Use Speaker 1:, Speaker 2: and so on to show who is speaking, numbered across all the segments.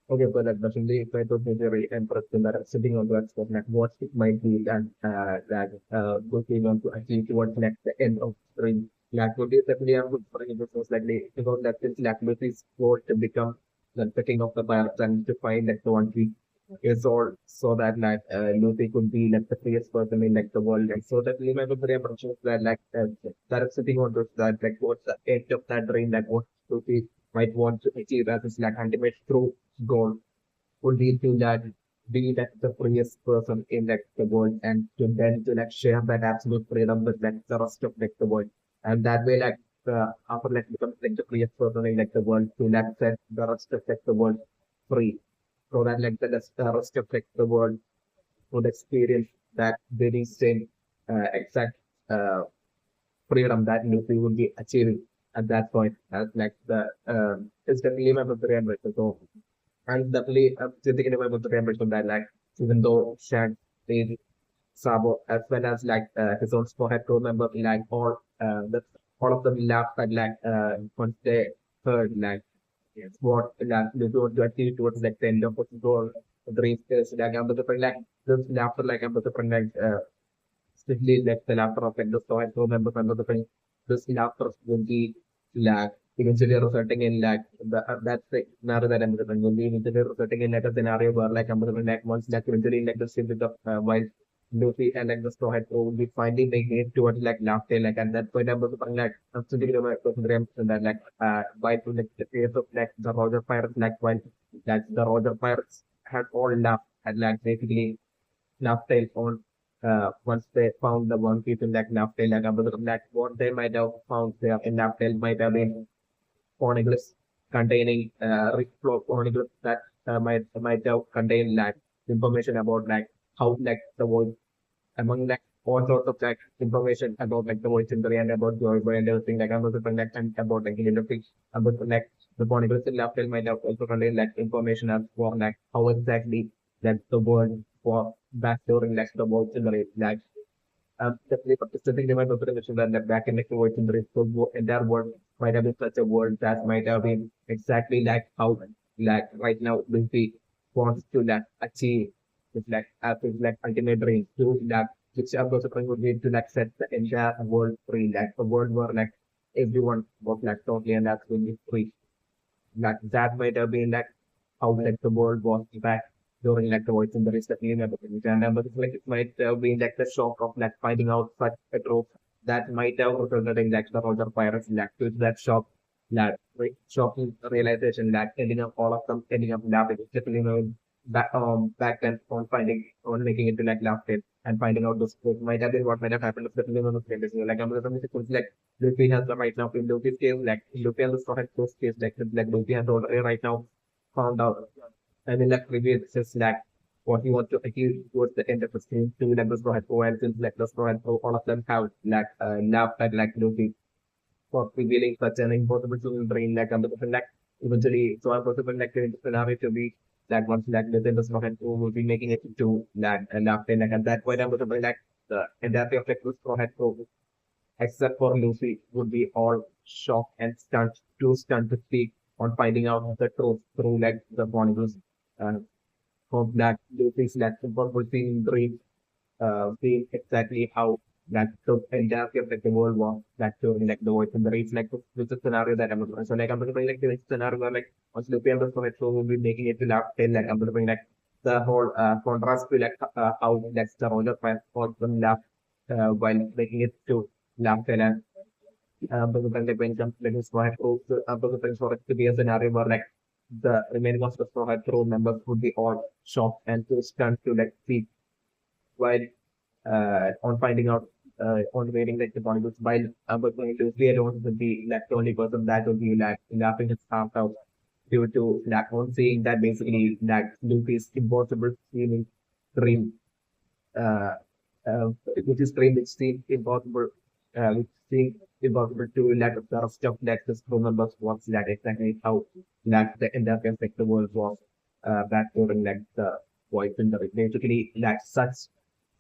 Speaker 1: Okay, but that definitely if I took very interesting that sitting on that spot, like what it might be looking on to achieve towards next the end of spring. Like would you definitely have good for it because like they because that is like this is what to become the picking of the parents and to find like the one we is all so that like Lucy could be like the freest person in like the world. And so that remember the approaches that that is sitting on those that like what's the edge of that dream, like what Lucy might want to achieve as his like ultimate true goal would lead to that be like the freest person in like the world and to then to like share that absolute freedom with like the rest of like the world. And that way like after like becomes like the freest person in like the world to like set the rest of like the world free. So that like the rest of like the world would experience that very same exact uh, freedom that Luffy would be achieving at that point as like the it's definitely my preferred. So and definitely, thinking about the ambition that like even though Shang is Sabo as well as like his own forehead crew member, like all of them laughed at like once they heard like what like they do to achieve towards like the end of the goal. The race is like I'm the different like this laughter like I'm the different like especially like the laughter of like the forehead crew members and the different this laughter will be like eventually resulting in like that's the scenario that I'm going to be eventually resulting in like a scenario where like I'm going to like once like eventually like the ship with the while Luffy and like the straw hat will be finding the hate towards like laughter like at that point I'm going to like absolutely my person that like while to like the face of like the Roger Pirates like while like the Roger Pirates had all laughed at like basically Naftel on once they found the one piece in like Naftel, like like what they might have found there in Naftel might have been poneglyphs containing poneglyphs that might have contained like information about like how like the world among like all sorts of like information about like the voice in the and about joy and everything like about the connect and about like industry about like the poneglyphs in Naftel might have also contained like information as for like how exactly that the world for back during like the world in the like definitely participating in my preparation that back in like the voice in the entire world might have been such a world that might have been exactly like how like right now Luffy wants to like achieve it's like as his like ultimate dream to like which of course would need to like set the entire world free, like a world where like everyone was like totally and absolutely free. Like that might have been like how like the world was back during like the voice in the rest of the things. And but like it might have been like the shock of like finding out such a truth that might have resulted in like the Roger Pirates like to that shock that shocking realization that ending up all of them ending up laughing. It's definitely back then on finding on making it to like laughter and finding out those truth might have been what might have happened. It's definitely one of the things. Like I'm like Luffy has the right now in Luffy's case, like Luffy has the Scottish Coast case, like Luffy has already right now found out. And in that preview, it's just like what he wants to achieve towards the end of the game to like the Straw Hat Pro and since like the Straw Hat Pro, all of them have like laughed at like Luffy for revealing such an impossible to brain like under the like eventually so impossible like the scenario to be that once like the Straw Hat Pro will be making it to like and after like at that point I'm going to like the entirety of like the Straw Hat Pro except for Lucy, would be all shocked and stunned, too stunned to speak on finding out the truth through like the chronicles uh, of that Lucy's like purple scene dream, seeing exactly how that the entirety of like the world was that during like the voice and the race like this is a scenario that I'm going to so like I'm going to bring like the scenario where like once Lucy and the so will be making it to laugh then like I'm going to bring like the whole contrast to like how like the Roger Fire for them laugh while making it to laugh and because like when it comes to like Straw Hat Crew, because for it to be a scenario where like the remaining of the Straw Hat Crew members would be all shocked and too stunned to like see while on finding out on reading like the chronicles while but going to see alone would be like the only person that would be like laughing his heart out due to like on seeing that basically like Luffy's impossible seeming dream uh, uh, which is trained extreme impossible, which seems impossible to let a lot of stuff that this crew members was that exactly how that the entire aspect the world was back during like the voice in the basically like such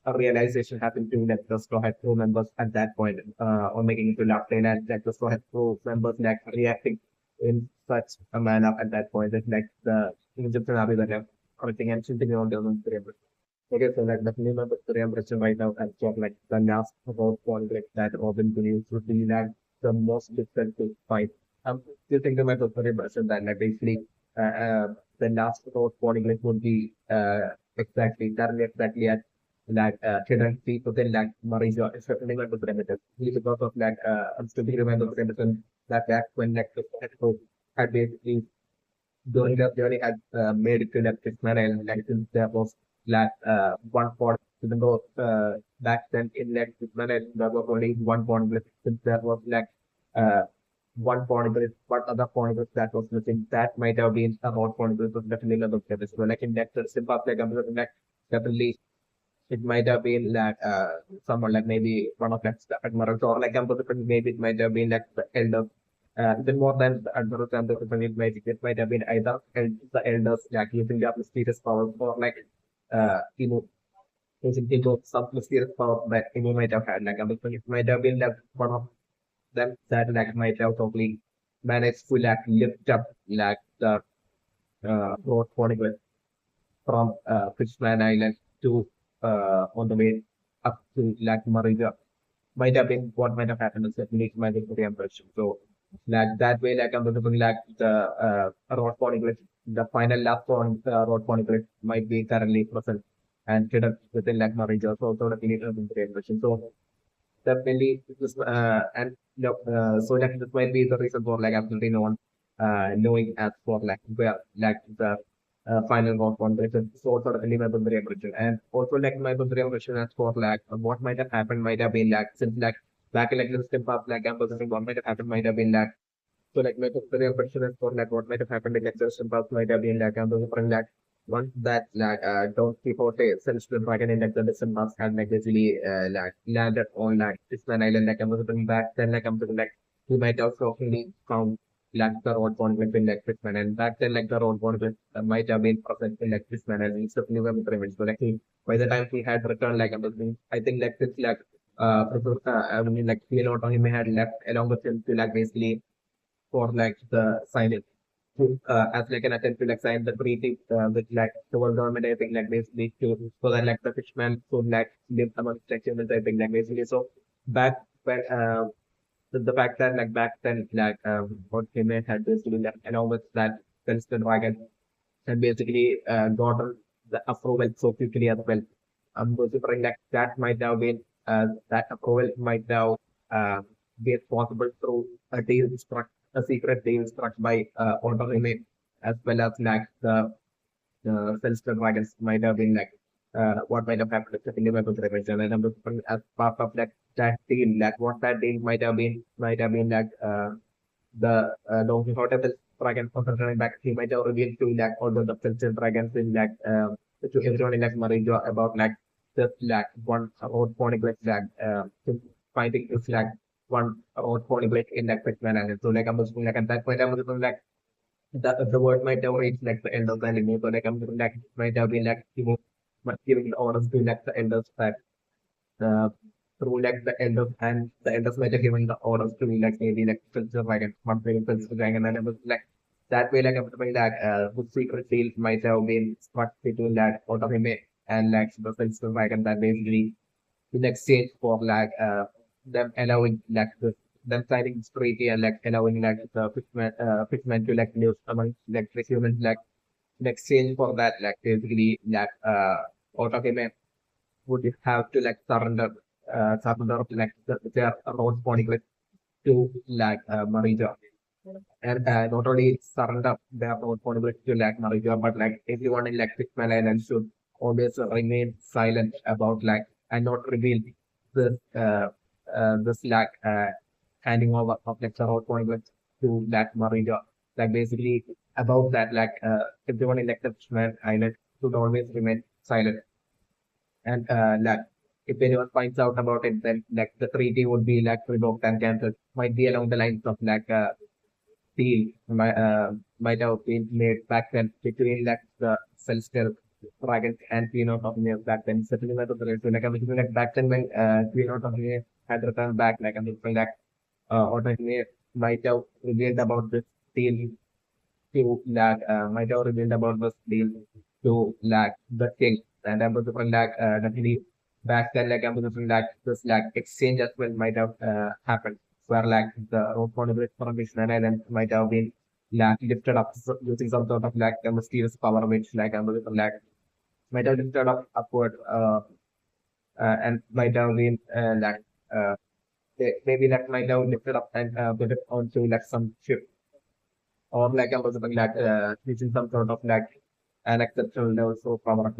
Speaker 1: a realization happened to like the Straw Hat crew members at that point on making it to left lane and like the Straw Hat crew members like reacting. in such a manner at that point that like the Egyptian army that have everything and shooting around the Korean. Okay, so like definitely my Korean impression right now and for like the last about conflict that Robin Williams would be like the most difficult to fight. Still think about the Korean impression that like basically the last about conflict would be exactly at that children see within that Malaysia, especially when the perimeter. Because of that, I'm still remember the perimeter that back when like the episode had basically during the journey had made it to that Christmas Island, like since there was like one pond, even though back then in that Christmas Island there was only one pond, but since there was like uh, one pond, but other pond that was missing, that might have been a road pond, was definitely not the so like in that simple like I'm looking like definitely it might have been like someone like maybe one of like the admirals or like maybe it might have been like the elder. Even more than the admirals and the it might have been either the elders like using their mysterious powers or like you know using some mysterious power that you might have had like it might have been like one of them that like might have totally managed to like lift up like the road from Fishman Island to on the way up to like Marija might have been what might have happened is definitely might be very impressive. So like that way, like I'm looking like the road poneglyph, the final lap on road poneglyph might be currently present and hidden within like Marija. So definitely very impressive. So definitely this and no so like this might be the reason for like absolutely no one knowing as for like where like the final round conversation so sort of any very impression and also like my very impression as for like what might have happened might have been like since like back in like the step up like I'm positioning what might have happened might have been like so like my very impression as for like what might have happened in like the step up might have been like I'm positioning like once that like Don Quixote sends the dragon in like the distant past had like basically like landed on like Island Island like I was looking back then like I'm looking like he might also only found like the road conflict in like Fishman and back then like the road conflict might have been present in like Fishman and it's definitely very pyramids. So like he by the time he had returned like I think like since like I mean like he not only had left along with him to like basically for like the signing as like an attempt to like sign the treaty with like the world government, I think like basically to so that like the fishermen could like live amongst like humans, I think like basically so back when the fact that like back then like what women had basically like along with that Princeton Dragon and basically gotten the approval so quickly as well. I'm considering like that might have been that approval might have uh, be possible through a deal struck a secret deal struck by Order as well as like the Celestial Dragons might have been like what might have happened if the Cinema was revision and I'm looking as part of that deal like what that deal might have been like the Don Quixote the dragon from returning back he might have revealed to like all the Celestial Dragons in like to everyone in like Marijo about like just like one road poneglyph like finding this like one road poneglyph in like Pitman and so like I'm just like at that point I'm just like the word might have reached like the end of the anime, so like I'm like might have been like giving the orders to like the elders that uh, through like the elders and the elders might have given the orders to like maybe like Prince of Dragon, one thing Prince of Dragon, and it was like that way like I'm saying that the secret deal might have been struck between that out of him and like the Prince of Dragon that basically in exchange for like them allowing like them signing this treaty and like allowing like the fishermen to like live among like the humans like in exchange for that like basically like Otake would have to like surrender like their road conflict to like Marija and not only surrender their road conflict to like Marija but like everyone in like Fishman Island should always remain silent about like and not reveal this this like handing over of like the road conflict to like Marija like basically about that like everyone in like the Fishman Island should always remain silent and like if anyone finds out about it, then like the treaty would be like revoked and cancelled. Might be along the lines of like deal might have been made back then between like the Celestial Dragons and Queen of Near back then. Certainly that was the so, like I'm thinking like back then when Queen of Near had returned back, like I'm thinking like Otto might have revealed about this deal to like might have revealed about this deal to like the king. And I'm going to like definitely back then like I'm going to like this like exchange as well might have happened where like the responsibility for mission and might have been like lifted up using some sort of like a mysterious power which like I'm going to like might have lifted up upward and might have been like uh, maybe like might have lifted up and put it onto like some ship or like I was like teaching some sort of like an exceptional levels of power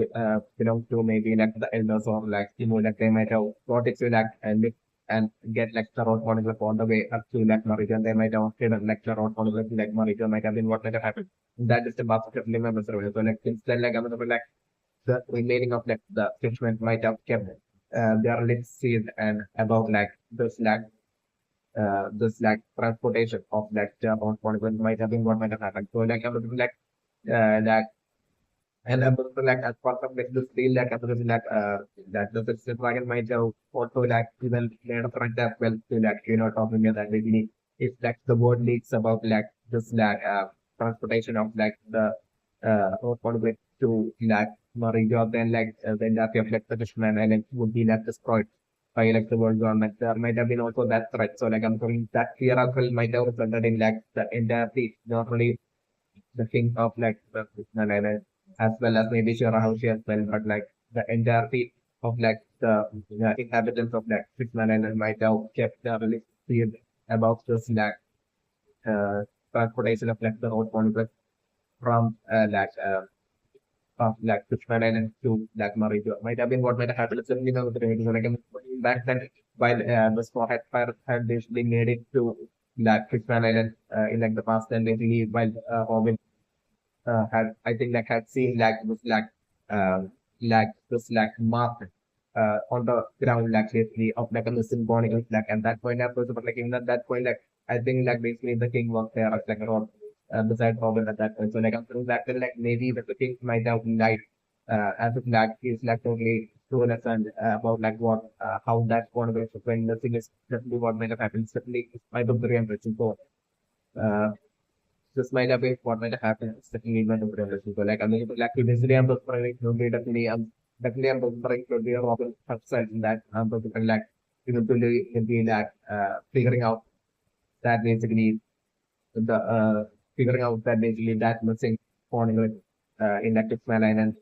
Speaker 1: belong to maybe like the elders or like like they might have got it to like and look and get like the road photograph on the way up to like Marijan. They might have hidden like the road photograph like Marijan might have been what might have happened. That is the basket of members. So like since then like I'm like the remaining of like the fishermen might have kept their lips sealed and about like this like transportation of like the on might have been what might have happened. So like I'm looking like and I'm looking like as part of like this deal like I'm looking that the Pixel Dragon might have also like even made a friend as well to like talking about that basically if like the word leaks about like this like transportation of like the on to like Marijo then like the industry of like the fisherman and it would be like destroyed by like the world government. There might have been also that threat. So like I'm thinking that fear as well might have resulted in like the entire fleet, not only the king of like the Krishna Island as well as maybe Shirahoshi as well, but like the entire fleet of like the inhabitants of like Krishna Island might have kept the really fear about this like uh, transportation of like the road conflict from like Fishman and to like Marijo. Might have been what might have happened. It's certainly not the so like back then while the sport had basically made it to like Fishman Island in like the past and basically while Robin had I think like had seen like this like mark on the ground like basically of like a missing body like at that point I was but like even at that point like I think like basically the king was there like around beside Robin at that point. So like I'm thinking that then like maybe the king might have died as if like he's like totally clueless and about like what how that conversation when the thing is definitely what might have happened. Certainly might have the real so uh, this might have been what might have happened. Certainly might have been so like I mean like eventually I'm just trying to definitely I'm just trying to be a Robin herself in that I'm just like eventually will be like figuring out that basically the figuring out that basically that missing formula in that Tickman and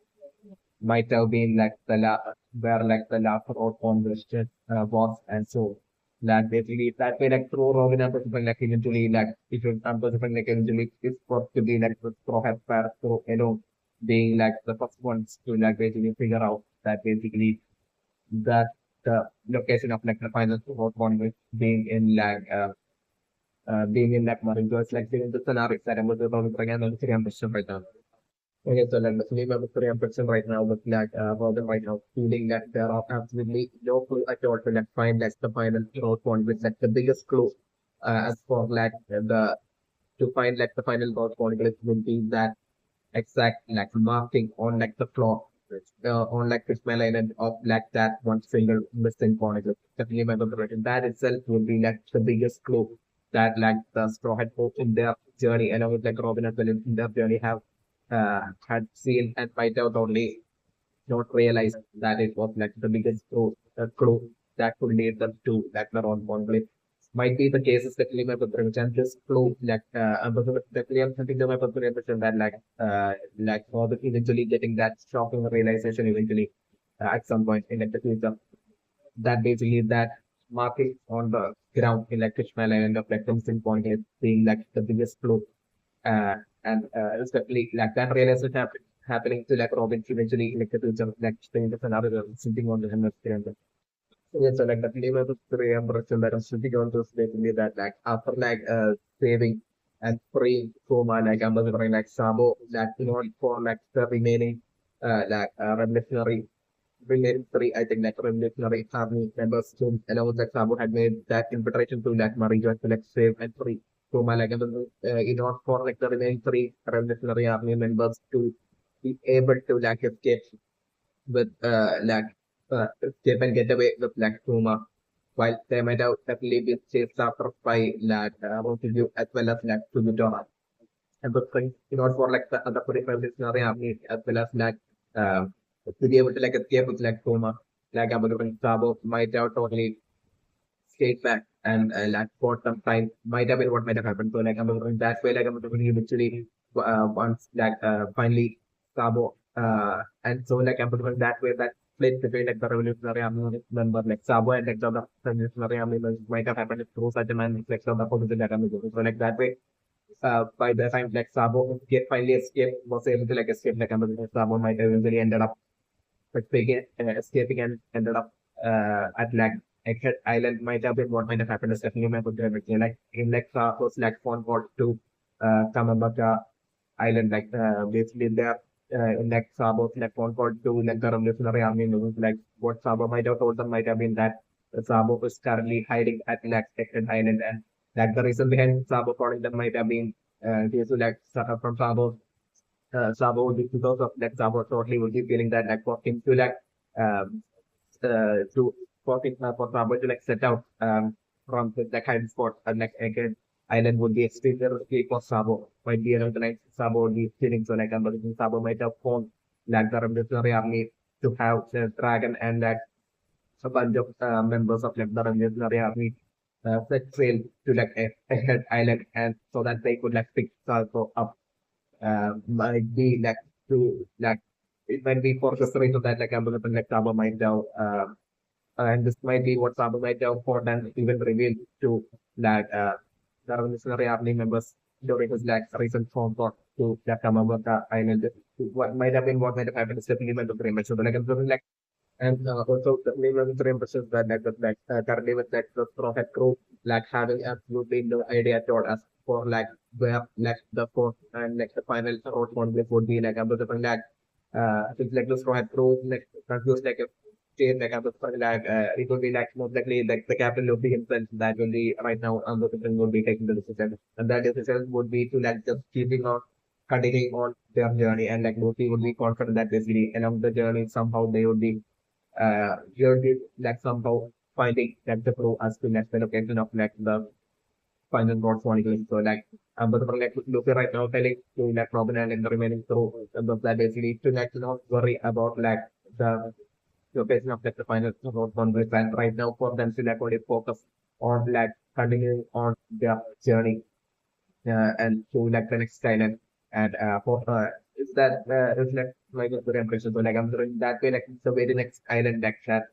Speaker 1: might have been like where like the last road conversation was and so that basically that way like through Robin and Pacific like eventually like if you Pacific like eventually it's supposed to be like the pro have pair so being like the first ones to like basically figure out that basically that the location of like the final road conversation being in like being in that model. So it's like the scenario that I'm going to bring and I'm right now. Okay, so like basically I'm very impressive right now with like about them right now, feeling that there are absolutely no clue at all to like find like the final road one with like the biggest clue as for like the to find like the final road one will be that exact like marking on like the floor on like the smell island of like that one single missing particle. Definitely my preparation. That itself would be like the biggest clue that like the straw had hoped in their journey and I was like Robin as well in their journey have had seen and might have only not realized that it was like the biggest clue that could lead them to like the wrong conflict. Might be the cases that my preparation and this clue like definitely I'm thinking to my preparation that like for the eventually getting that shocking realization eventually at some point in like, the future that basically that marking on the ground in like Kishmael and of like Thompson Point is being like the biggest clue and especially like that realization happening to like Robin eventually like the future like staying the scenario sitting on the experience. Yes, so like the flavor of the impression that I'm sitting on this basically that like after like saving and free Soma like I'm delivering like Sabo that in order for like the remaining revolutionary remaining three I think like revolutionary army members to allow that Sabo had made that invitation to like Marijo to like save and free Soma like in order for like the remaining three revolutionary army members to be able to like escape with escape and get away with like Soma while they might have definitely been chased after by like Rotigu as well as like Sumitomo. and the thing in order for like the 45 dictionary army as well as like uh, to be able to like escape with like coma, like I'm going Sabo might have totally skate back and like for some time might have been what might have happened. So like I'm going that way, like I'm going to literally once like finally Sabo and so like I'm going that way that split between like the revolutionary army member like Sabo and like the other revolutionary army members might have happened through such a man like the opposite that I'm going. So like that way by the time like Sabo finally escaped, was able to like escape like Amazon, Sabo might have eventually ended up escaping and ended up at like Egghead Island might have been what might have happened is definitely my good memory. Like in like Sabo's like phone call to Kamabaka Island, like basically there in like Sabo's like phone call to like the Revolutionary Army news, like what Sabo might have told them might have been that Sabo is currently hiding at like Egghead Island and like the reason behind Sabo calling them might have been due to like from Sabo would be because of that Sabo totally would be feeling that like for him to like um to for Sabo to like set out from the like hiding spot and like again island would be extremely risky for Sabo. By the end of the night Sabo would be feeling so like I'm thinking Sabo might have phoned like the revolutionary army to have the dragon and like a bunch of members of like the revolutionary army set sail to like a head island and so that they could like pick Sabo up might be like to like it might be for the reason that like I'm gonna like Saba might have and this might be what Saba might have for then even revealed to that the revolutionary army members during his like recent phone call to that Kamabata Island. What might have been what might have happened is definitely meant to very much so like I'm something like and also the main military impressions that like currently with like the Prophet crew like having absolutely no idea at all as for like where like the fourth and like the final road conflict would be like about the like things like the Prophet crew like confused like a state like about like it would be like most likely like the captain will be himself that will be right now the person will be taking the decision and that decision would be to like just keeping on continuing on their journey and like Luffy would be confident that basically along the journey somehow they would be you're like somehow finding like the pro as to like the location of like the final board molecule. So like but like looking right now telling to like Robin and the remaining crew that basically to like not worry about like the location of like the final road boundaries and right now for them to like only focus on like continuing on their journey and to like the next island. And for is that is like my good impression. So like I'm doing that way like the very next island like that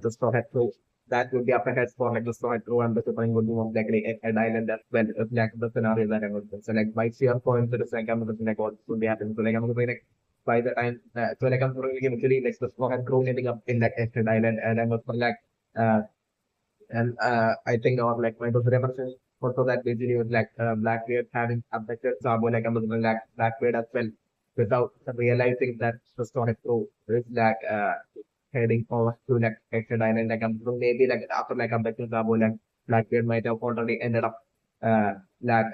Speaker 1: the straw hat crew that would be up ahead for like the straw hat crew and the super would be most likely an island as well if like the scenario that I was so like by sheer coincidence like I'm looking like what would be happening. So like I'm going like by the time so like I'm really eventually like the straw hat crew ending up in that extra island and I was like uh and I think or like my was reference also that basically was like Blackbeard having abducted Sabo like Amazon like Blackbeard as well without realizing that the story through is like heading over to like Exit Island like maybe like after like abducting Sabo like Blackbeard might have already like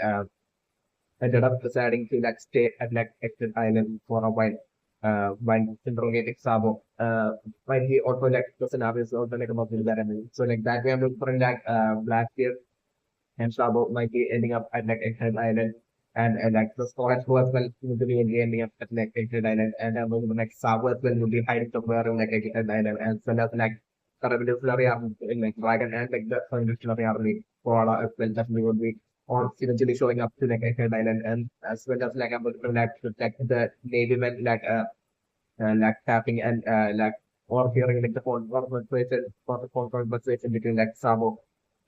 Speaker 1: ended up deciding to like stay at like Exit Island for a while interrogating Sabo. While he also like the scenario is also like about that and so like that way I'm looking for like Blackbeard and Sabo might be ending up at like Exit Island and like the storage who as well usually will be ending up at like Exit Island and like Sabo as well will be hiding somewhere in like Exit Island as well as like the revolutionary army in like Dragon and like the revolutionary army for as well definitely would be on eventually showing up to like Exit Island and as well as like I'm going to like the Navy men like tapping and like or hearing like the phone conversation or the phone conversation between like Sabo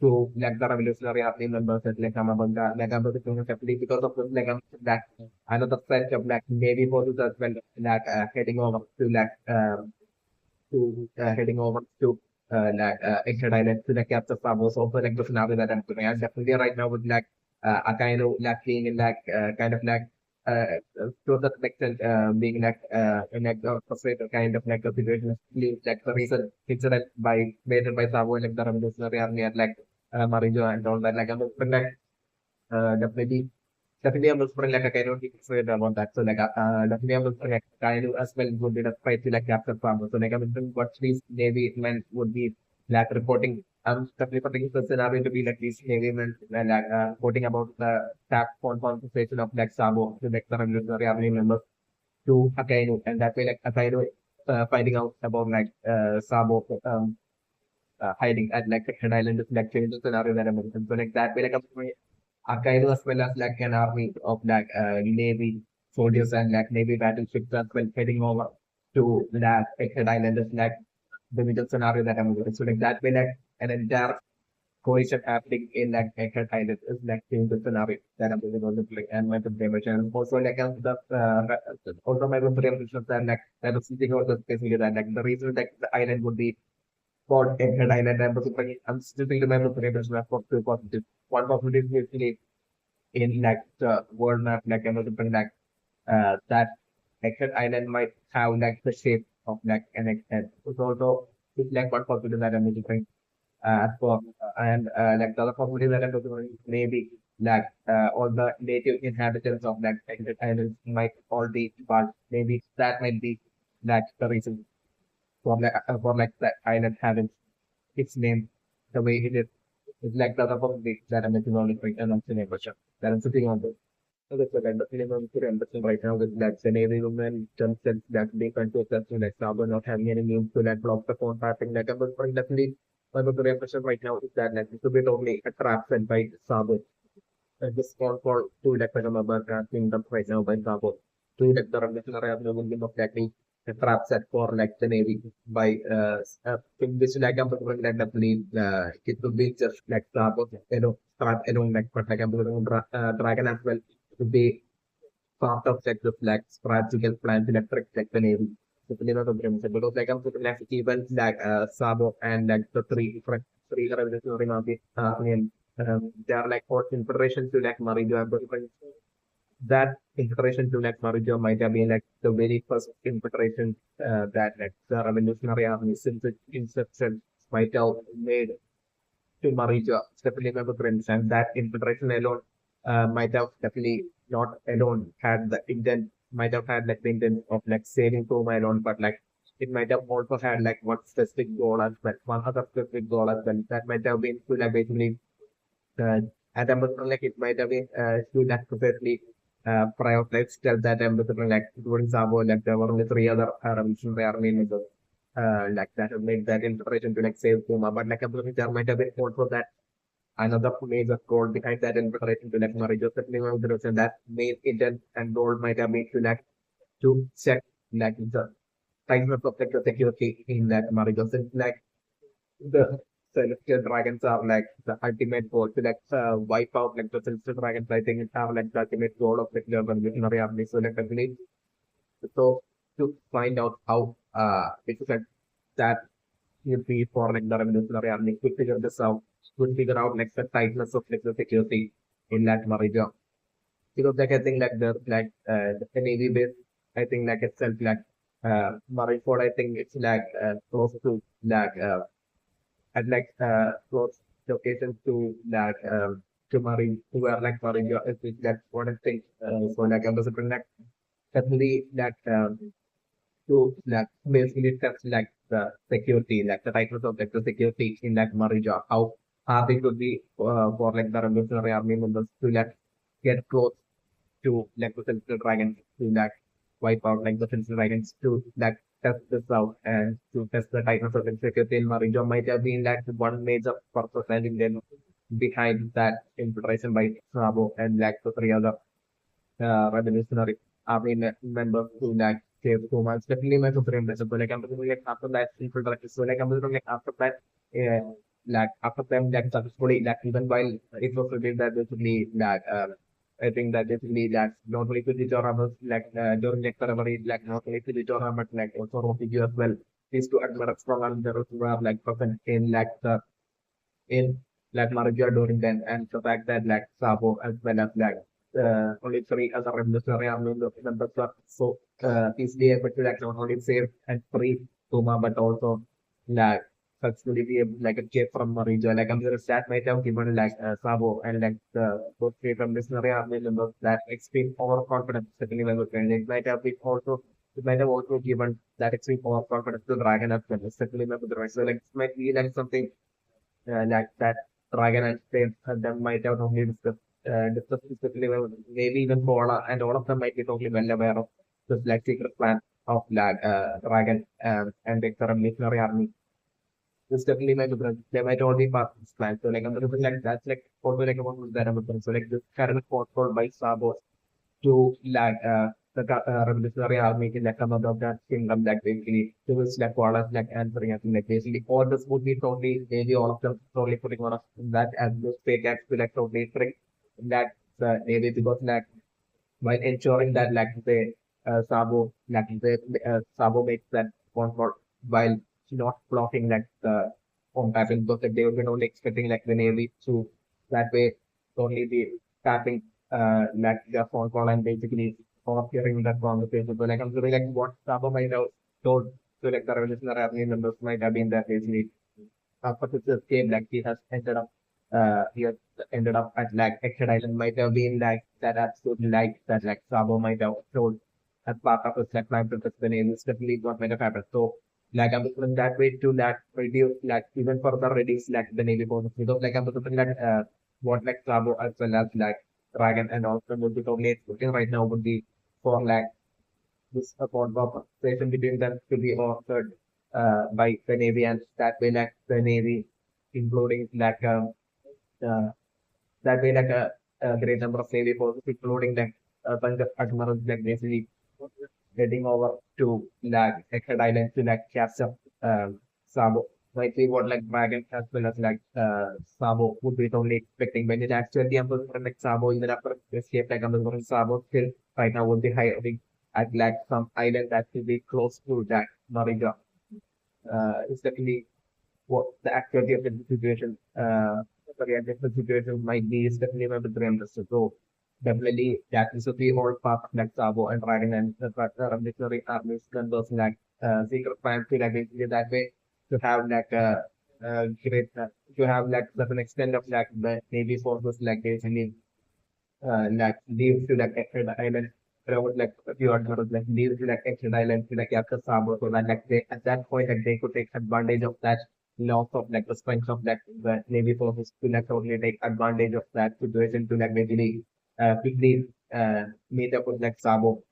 Speaker 1: to like the revolutionary army members and like Amabanga, like I'm definitely because of this, like that another set of like Navy forces as well like heading over to like heading over to like Exit Island to like capture Sabo. So also like the scenario that I'm doing. And definitely right now with like a kind of like being in like kind of like to a certain extent being like in like a frustrated kind of like a situation like the recent incident by made by Sabo like the revolutionary army and like Marijo and all that like I'm like definitely definitely I'm looking like a kind of excited about that. So like definitely I'm looking like kind of as well would be the fight to like capture farmers. So like I'm thinking what these Navy men would be like reporting I'm definitely putting the scenario to be like these Navy men and like quoting about the tap phone conversation of like Sabo to like the revolutionary army members to Akainu, and that way like Akainu finding out about like Sabo hiding at like Second Island is like change the scenario that I mentioned. So like that way like Akainu as well as like an army of like Navy soldiers and like Navy battleships as well heading over to that Second Island is like the middle scenario that I'm going. So like that way like an entire cohesion happening in like Second Island is like change the scenario that I'm going to play and my preparation. And also like the also my preparation that like that was thinking about the basically that like the reason that the island would be called Second Island. I'm still thinking about the preparation for two positives. One positive is basically in like the world map, like another thing like that Exit Island might have like the shape of like an extent. It's also it's like one possibility that I'm looking for and like the other possibility that I'm looking for is maybe like all the native inhabitants of like Exit Island might all be but maybe that might be like the reason for like that island having its name the way it is. It's like the other possibility that I'm looking on and I'm saying that I'm sitting on this. So that's what I'm definitely to understand right now with that Navy women themselves that they control us to like Sabo not having any means to like block the phone tapping like but definitely my bigger impression right now is that like it's a bit only a trap set by Sabo. And this phone call to like when I'm about them right now by Sabo. To like the revolutionary army will be not exactly a trap set for like the Navy by in this like I'm going like definitely it will be just like Sabo, trap alone like but like I'm going dragon as well to be part of like the flag strategical plan to electric like the navy. So you know the premise because like I'm putting like even like Sabo and like the three revolutionary army they are like for infiltration to like Marijo and that infiltration to like Marijo might have been like the very first infiltration that like the revolutionary army since its inception might have made to Marija, definitely remember Prince, and that infiltration alone might have definitely not alone had the intent, might have had like the intent of like saving Puma alone, but like it might have also had like one specific goal as well, one other specific goal as well. That might have been to like basically, at Amazon, like it might have been to like perfectly prioritize tell that Amazon, like during Sabo, like there were only three other revolutionary army members. Like that have made that infiltration to like save Puma, but like Amazon, there might have been also that another major goal behind that infiltration to like Marijo and that main intent and goal might have been to like to check like the tightness of like the security in that Marijo. Since like the celestial dragons are like the ultimate goal to like wipe out like the celestial dragons. I think it have like the ultimate goal of like the revolutionary army. So like definitely so to find out how it's like that you be for like the revolutionary army could figure this out, could figure out like the tightness of like the security in that region. Because like I think like the Navy base, I think like itself like Marineford, I think it's like close to like at like close locations to like to Marine to where like Marine is that's what I think. So like I'm just like definitely that to like basically test like the security, like the titles of like the security in like Marija, how hard it would be for like the revolutionary army members to like get close to like the Celestial Dragons to like wipe out like the Celestial Dragons to like test this out and to test the titles of the security in Marija might have been like one major purpose and then behind that infiltration by Sabo and like the three other revolutionary army members who like save so much. Definitely my super impressive. So like I'm like after that infiltration. So like I'm like after that like after them like successfully like even while it was revealed that basically like I think that basically that not only to the Jorah like during like ceremony like not only to the Jorah but like also Rofiji as well. These two admirals from under were like present in like the in like Marja during then and the fact that like Sabo as well as like only three other revolutionary army members were so easily able to like not only save and free Tuma but also like successfully be able like escape from Marija. Like I'm sure that might have given like Sabo and like the those three revolutionary army members that extreme overconfidence certainly when it might have been also it might have also given that extreme overconfidence to Dragon as well. Certainly, so like it might be like something like that Dragon and Spain, them might have only discussed specifically, maybe even Paula, and all of them might be totally well aware of this like secret plan of Dragon and the current missionary army. This definitely might be present. They might all be part of this plan. So like, like that's like also like what was that about them. So like this current control by Sabo to revolutionary army in like some of the kingdom that basically to which like Wallace like answering I think like basically all this would be totally maybe all of them totally putting on us that as the fake acts to like totally trick that maybe because like while ensuring that like the Sabo makes that phone call while not blocking like the home tapping because like, they were only expecting like the Navy to that way only be tapping like the phone call and basically overhearing that conversation. So like I'm sorry like what Sabo might have told to like the revolutionary army members might have been that basically but it's a game like he has ended up at like Exit Island might have been like that absolute like that like Sabo might have told as part of his like plan to touch the name is definitely what might have happened. So like I'm looking that way to like reduce like even further reduce like the Navy bonus because like I'm looking like what like Sabo as well as like Dragon and also would be totally expecting right now would be for like this upon conversation between them to be authored by the Navy and that way like the Navy including like uh, that way like a great number of Navy forces including like a bunch of admirals like basically heading over to like Exit Island to like capture Sabo. Might be what like Dragon as well as like Sabo would be only expecting when it actually Ambassador like Sabo even after escape like Ambassador Sabo still right now would be hiding at like some island that will be close to that Narita. It's definitely what the actuality of the situation again the situation might be is definitely my dream list. So definitely that is a be whole part of like Sabo and riding and the revolutionary armies members like secret plan to like basically that way to have like great to have like certain extent of like the Navy forces like basically like leave to like exit island around like a few hours like leave to like exit island to like capture Sabo so that like they at that point like they could take advantage of that loss of like the strength of that the Navy forces to like totally take advantage of that situation to like basically quickly meet up with like Sabo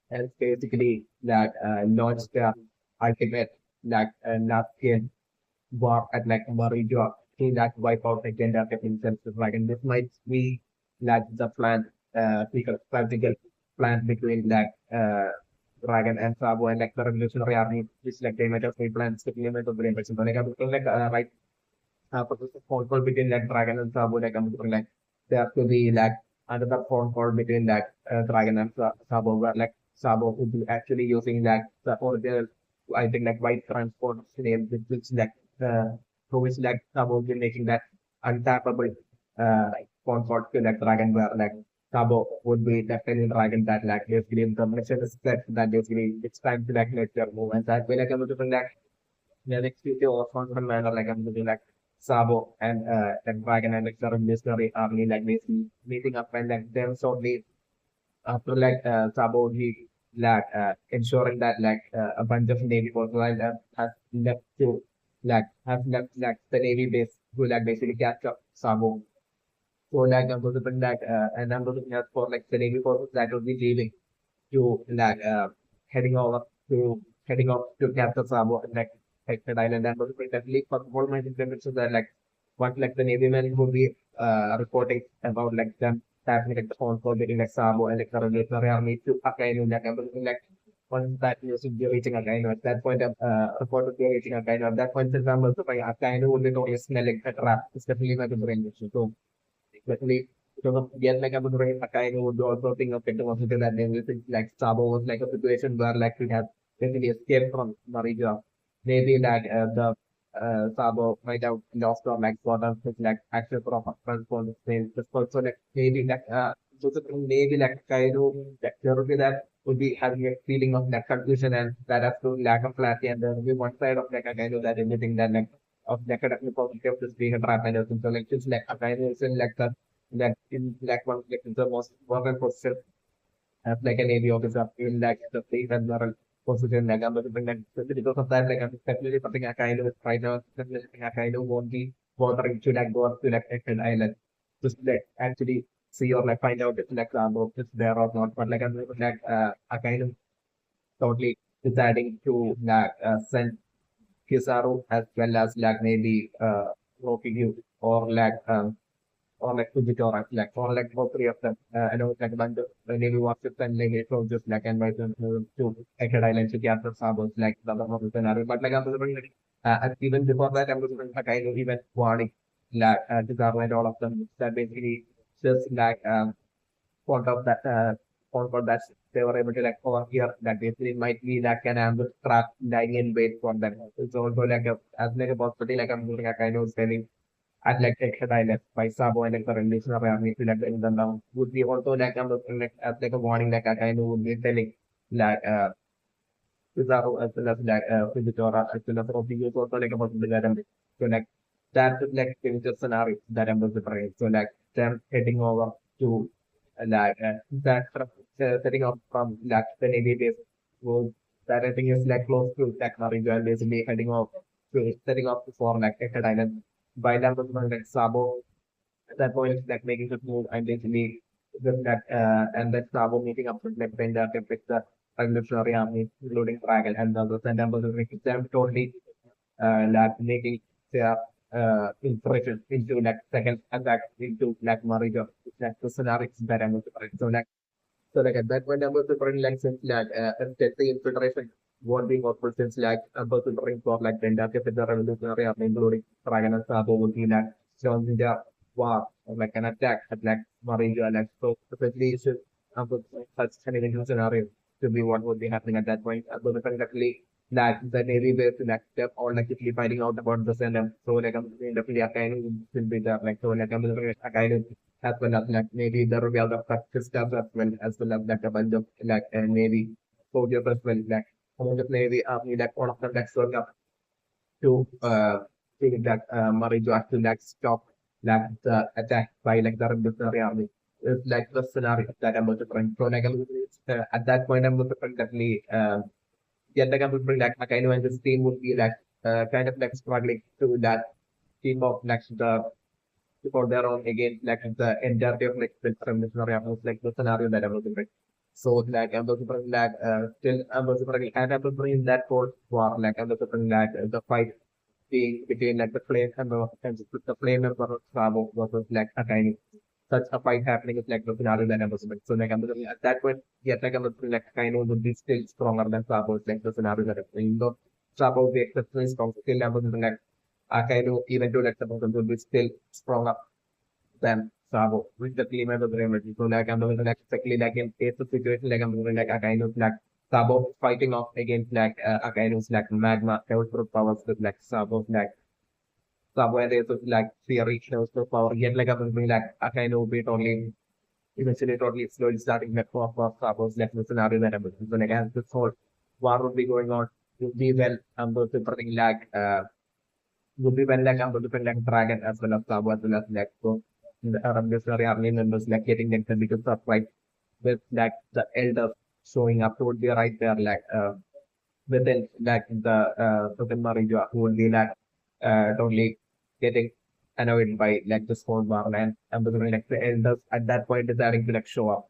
Speaker 1: and basically that launch the ultimate like last game war at like Marijo to that wipe out like gender himself like and this might be like the plan secret strategical plan between like Dragon and Sabo and like the revolutionary army which like they might have made plans to implement the brain person. So like I'm looking like right for this phone call between like Dragon and Sabo like I'm looking like there have to be like another phone call between like Dragon and Sabo where like Sabo would be actually using like the original I think like white transport name which like through which like Sabo will be making that untappable phone call to like Dragon where like Sabo would be definitely Dragon that like basically the mission is that basically it's time to like let your move and that way like I'm looking like yeah, like speaking of one manner, like I'm looking like Sabo and like Dragon and like the Mystery Army, like basically meeting up and like them shortly after like Sabo he like ensuring that like a bunch of Navy personnel has left to like have left like the Navy base to like basically catch up Sabo. So like I'm going to bring that and I'm looking at for like the Navy forces that will be leaving to like heading over to heading off to capture Sabo and like Hector Island and also definitely for all my information that like what like the Navy men would be reporting about like them happening at the phone call between like Sabo and like the regulatory army to Akainu like everything like once that news would be reaching Akainu at that point report would be reaching Akainu at that point for example so by Akainu would be totally smelling a trap. It's definitely not a brain issue. So especially because of yet like I was very Akai would also think of it was that they will think like Sabo was like a situation where like we have basically escaped from Marija. Maybe like the Sabo might have lost or like sort of his like actual proper transport things. Just also like maybe like maybe like Kaido like there would be that would be having a feeling of like confusion and that absolute lack of clarity and there will be one side of like a kind of that anything that like of like a positive just being a trap and everything. So like just like a kind of like the that in like one like the most important position as like an AV officer in like the state and moral position like I'm looking like because of that like I'm definitely something I kind of right now definitely I kind of won't be bothering to like go up to like an island, just like actually see or like find out if like Sabo is there or not. But like I'm like I kind of totally deciding to like send Kizaru as well as like maybe Rocky or like Fujitora, like or like all three of them. I know it's like a bunch of maybe watch it and maybe so just like invite them to Eckerd Island to capture Sabos like the other model scenario. But like I'm just wondering, even before that, I'm just wondering like I know even warning like Kizaru and all of them that basically just like point out that point out that they were able to like overhear that basically might be like an ambush trap lying in wait for them. It's also like a as like a possibility like I'm looking at kind of telling at like Exile by Sabo and like the relation of army to like in the now would be also like I'm looking like as like a warning like I kind of would be telling like Pizarro as well as like Fujitora as well as Rocky is also like a possibility that so like that is like the scenario that I'm looking for. So like them heading over to like that setting up from like the Navy base was that I think is like close to like Narinja and basically heading off to setting up for like Eckerd Island by them was like Sabo at that point like making the move and basically with that and then Sabo meeting up with like Bender with the revolutionary army including Dragon and others and then was making them totally like making their infiltration into like second attack into like Marijo like the scenario that I'm looking for. So like at that point, I'm also trying like since like testing infiltration won't be possible since like I'm also trying for like the entire the revolutionary army, including Dragon and Sabo would be like joins in the war or like an attack at like Marinja like so especially should I'm such an evil scenario to be what would be happening at that point. I'm definitely like the Navy base to like step or like actually finding out about the sender. So like I'm definitely a kind of will be there like so like I'm a kind of as well as like maybe there will be other practice stuff as well as like a bunch of like maybe soldiers as well like some of the maybe army like all of them like showing up to that Marijo actually like stop like the attack by like the revolutionary army. It's like the scenario that I'm referring. So like at that point I'm referring definitely yeah like I'm referring like I know and this team would be like kind of like struggling to that team of like the for their own again like the entirety of like the revolutionary army like the scenario that I'm looking at. So like I'm looking for like still I'm looking for and I'm looking in that cold war like I'm looking for like the fight being between like the flame and the flame and the Sabo versus like a tiny such a fight happening is like the scenario that I'm looking at. So like I'm looking at that point, yeah, like I'm looking like kind of would be still stronger than Sabo, like the scenario that I'm looking. Though Sabo would be exceptionally strong, still I'm looking like I kind of even though like the person would be still stronger than Sabo with the team and the remedy. So like I'm doing like exactly like in case of situation like I'm doing like a kind of like Sabo fighting off against like a kind of like magma neutral powers with like Sabo like Sabo and there's like theory neutral power yet like I'm doing like a kind of bit only eventually totally slowly starting like for Sabo's like the scenario that I'm doing. So like as this whole war would be going on would be well I'm going to bring like would be when like I'm going to bring like Dragon as well as Sabo as well as like so the revolutionary army members like getting like the biggest surprise with like the elders showing up who would be right there like within like the within Marijua who would be like totally getting annoyed by like the small bar and becoming like the elders at that point deciding to like show up.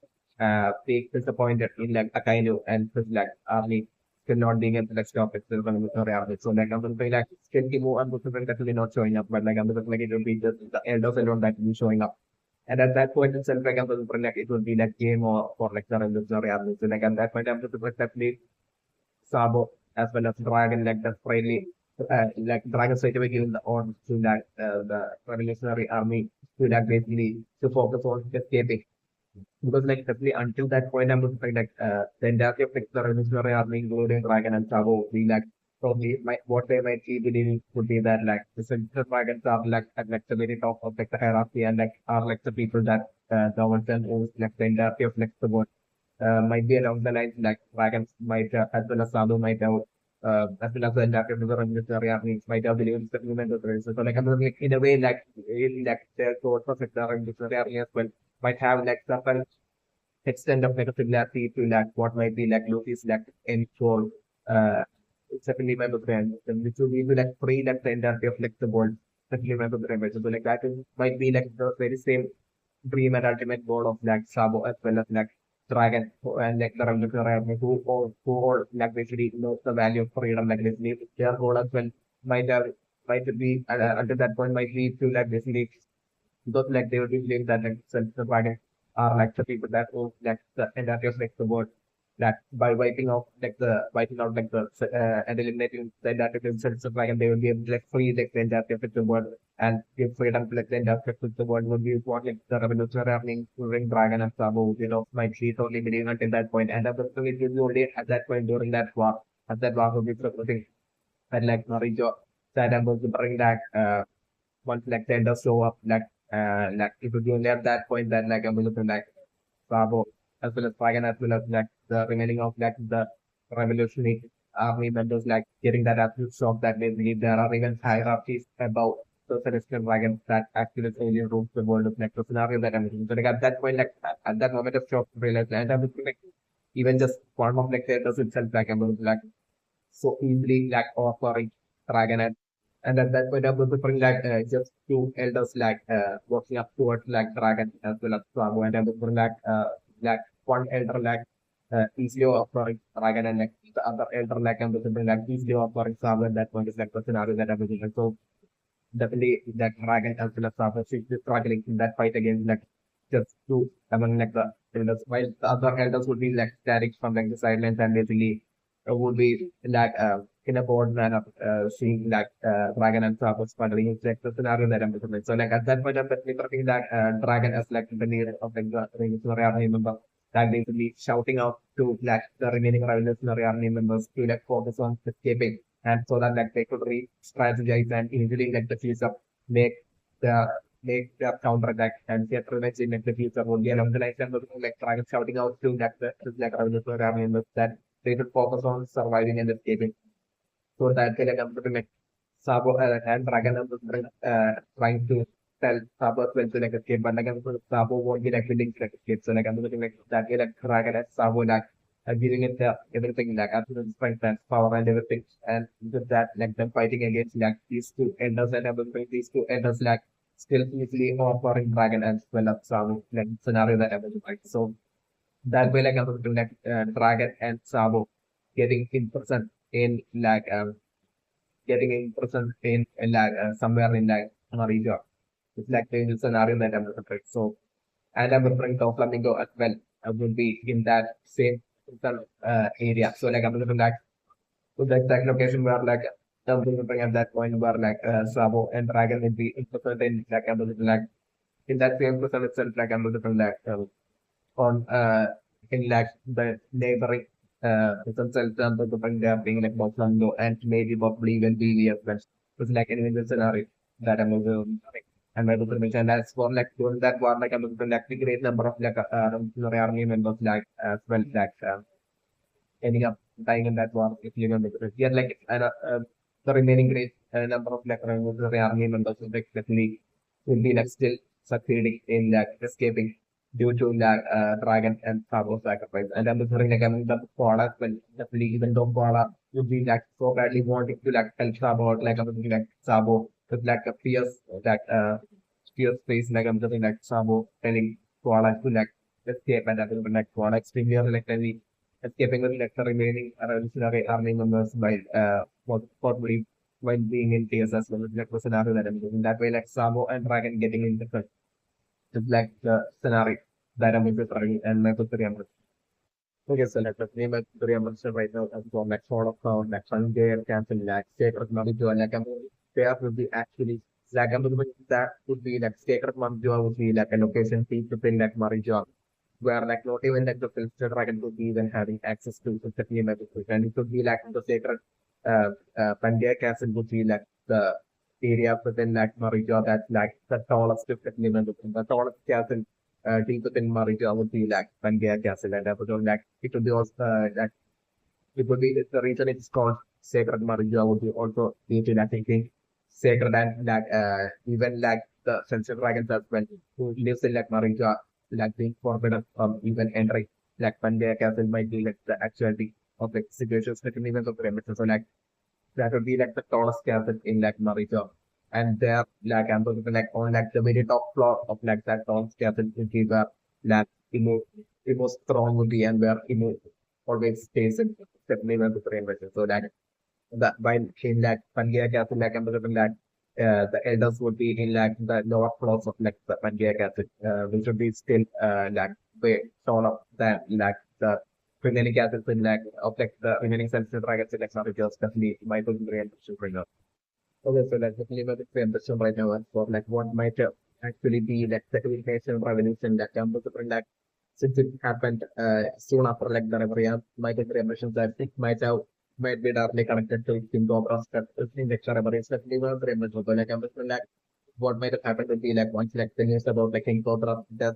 Speaker 1: Being disappointed in like Akainu and his like army still not being able to like stop it, still running with no army. So like I'm going to be like still Kimu and Mustafa definitely not showing up, but like I'm going to like it will be just the elders alone that will be showing up. And at that point itself, like I'm going to like it will be like game or for like the revolutionary army. So like at that point I'm going to definitely Sabo as well as Dragon like desperately like Dragon straight away giving the order to that the revolutionary army to that basically to focus on escaping. Because like definitely until that point I'm looking like the entirety of like the revolutionary army including Dragon and Sabo being like probably what they might be believing would be that like the dragons are like at like the very top of like the hierarchy and like are like the people that govern and owns like the entirety of like the world might be along the lines like dragons might as well as Sabo might have as well as the entire revolutionary army might have believed the human race. So like I'm like in a way like in like their thought of like the revolutionary army as well might have like certain extent of like a similarity to like what might be like Luffy's like end goal. Uh, certainly my friend, which will be to like free like the entirety of like the world especially when the remember. So like that might be like the very same dream and ultimate goal of like Sabo as well as like Dragon and like the revolutionary army who all like basically knows the value of freedom like basically their goal as well might have might be until that point might be to like basically because like they would be believing that like self-surviving are like the people that own like the entirety of like the world that by wiping out like the and eliminating the entirety of self-surviving they will be able to like free like the entirety of like, the world and give freedom to like the entirety of the world would be what like the revolutionary happening during Dragon and Sabo, might be totally believing until that point and the it will be only at that point during that war at that war will be progressing and like Marijo that I'm going to bring back once like tenders show up, like it would be only at that point that like I'm looking like Sabo as well as Dragon as well as like the remaining of like the revolutionary army members like getting that absolute shock that basically there are even hierarchies about the celestial dragons that actually really rules the world of like the scenario that I'm looking. So like at that point, like at that moment of shock realize and I'm looking like even just one of like theaters itself like I'm like so easily like offering dragon and at that point I was preferring like just two elders like walking up towards like dragon as well as Sabo and I was preferring like one elder like easily offering dragon and like the other elder like I'm preferring like easily offering Sabo at that point is like the scenario that I'm looking at. So definitely that dragon as well as Sabo she's struggling in that fight against like just two among like the elders while the other elders would be like static from like the sidelines and basically would be like in a board manner, seeing like Dragon and Sabo squattering is like the scenario that I'm looking at. So like at that point, I'm definitely talking that Dragon as like the leader of like the revolutionary army member, that basically shouting out to like the remaining revolutionary army members to like focus on escaping, and so that like they could re-strategize and easily like the future make the make their counterattack and get revenge in like the future would be along the lines and like Dragon shouting out to like revolutionary army members that they should focus on surviving and escaping. So that way, like I'm looking like Sabo and Dragon are trying to tell Sabo as well to like escape, but like Sabo won't be like willing to like escape. So like I'm looking like that way, like Dragon and Sabo like giving it everything like absolute strength and power and everything, and with that like them fighting against like these two elders and I'm looking these two elders like still easily offering Dragon as well as Sabo like scenario that I'm looking like. So that way like I'm looking like Dragon and Sabo getting in person in like getting in person in like somewhere in like Malaysia. It's like the scenario that I'm looking at. So and I'm referring to Flamingo as well. I will be in that same area. So like I'm looking at to the exact location where like I'm looking at that point where like Sabo and Dragon will be in person in like I'm looking like in that same person itself like I'm looking like on in like the neighboring themselves to bring their being like Boslando and maybe probably even be as well. It's like an individual scenario that I'm going and my brother mentioned that's for like during that war like I'm looking to like a great number of like revolutionary army members like as well like ending up dying in that war if you're going to yeah like the remaining great number of like revolutionary army members will like definitely will be like still succeeding in like escaping due to that dragon and Sabo sacrifice. And I'm wondering like I mean the Koala well definitely even though Koala would be like so badly wanting to like help Sabo out like I'm thinking like Sabo with like a fierce that fierce face like I'm thinking like Sabo telling Koala to like escape and that will be like Koala extremely like escaping with like the remaining revolutionary army members by possibly while being in tears as well. Like the scenario that I'm doing. That way like Sabo and Dragon getting into the like the scenario that I'm preparing and my preparing. Okay, so let us name it preparing right now as well like sort of like Sunday cancel like sacred Mamjo like I'm there would be actually like I'm that would be like sacred Mamjo would be like a location piece within like Marijo where like not even like the filter dragon could be even having access to the team episode. And it could be like the sacred Pandya Castle would be like the area within like Marija that's like the tallest element the tallest castle deep within Marija would be like Pandya Castle and episode like it would be also like it would be the reason it's called sacred Marija would be also due to that thinking sacred and like even like the sensitive dragons as well who lives in like Marija like being forbidden from even entering like Pandya Castle might be like the actuality of like situations within even of the premises. So like that would be like the tallest castle in like Marija and they're like I'm going to like on like the very top floor of like that town castle which is where like Imo strong would be and where Imo always stays in definitely where the frame was. So that while in like Pangea Castle, like I'm looking like the elders would be in like the lower floors of like the Pangea Castle, which would be still like way taller than like the remaining castles in like of like the remaining celestial dragons in like not just definitely Michael Green should bring up. Okay, so like definitely about the question right now for like what might actually be like the education revolution that comes to bring like since it happened soon after like the revolution, Michael Green that it might be directly connected to King Cobra's in the extra memories that liver very so like I'm just like what might have happened would be like once like the news about like King Cobra's death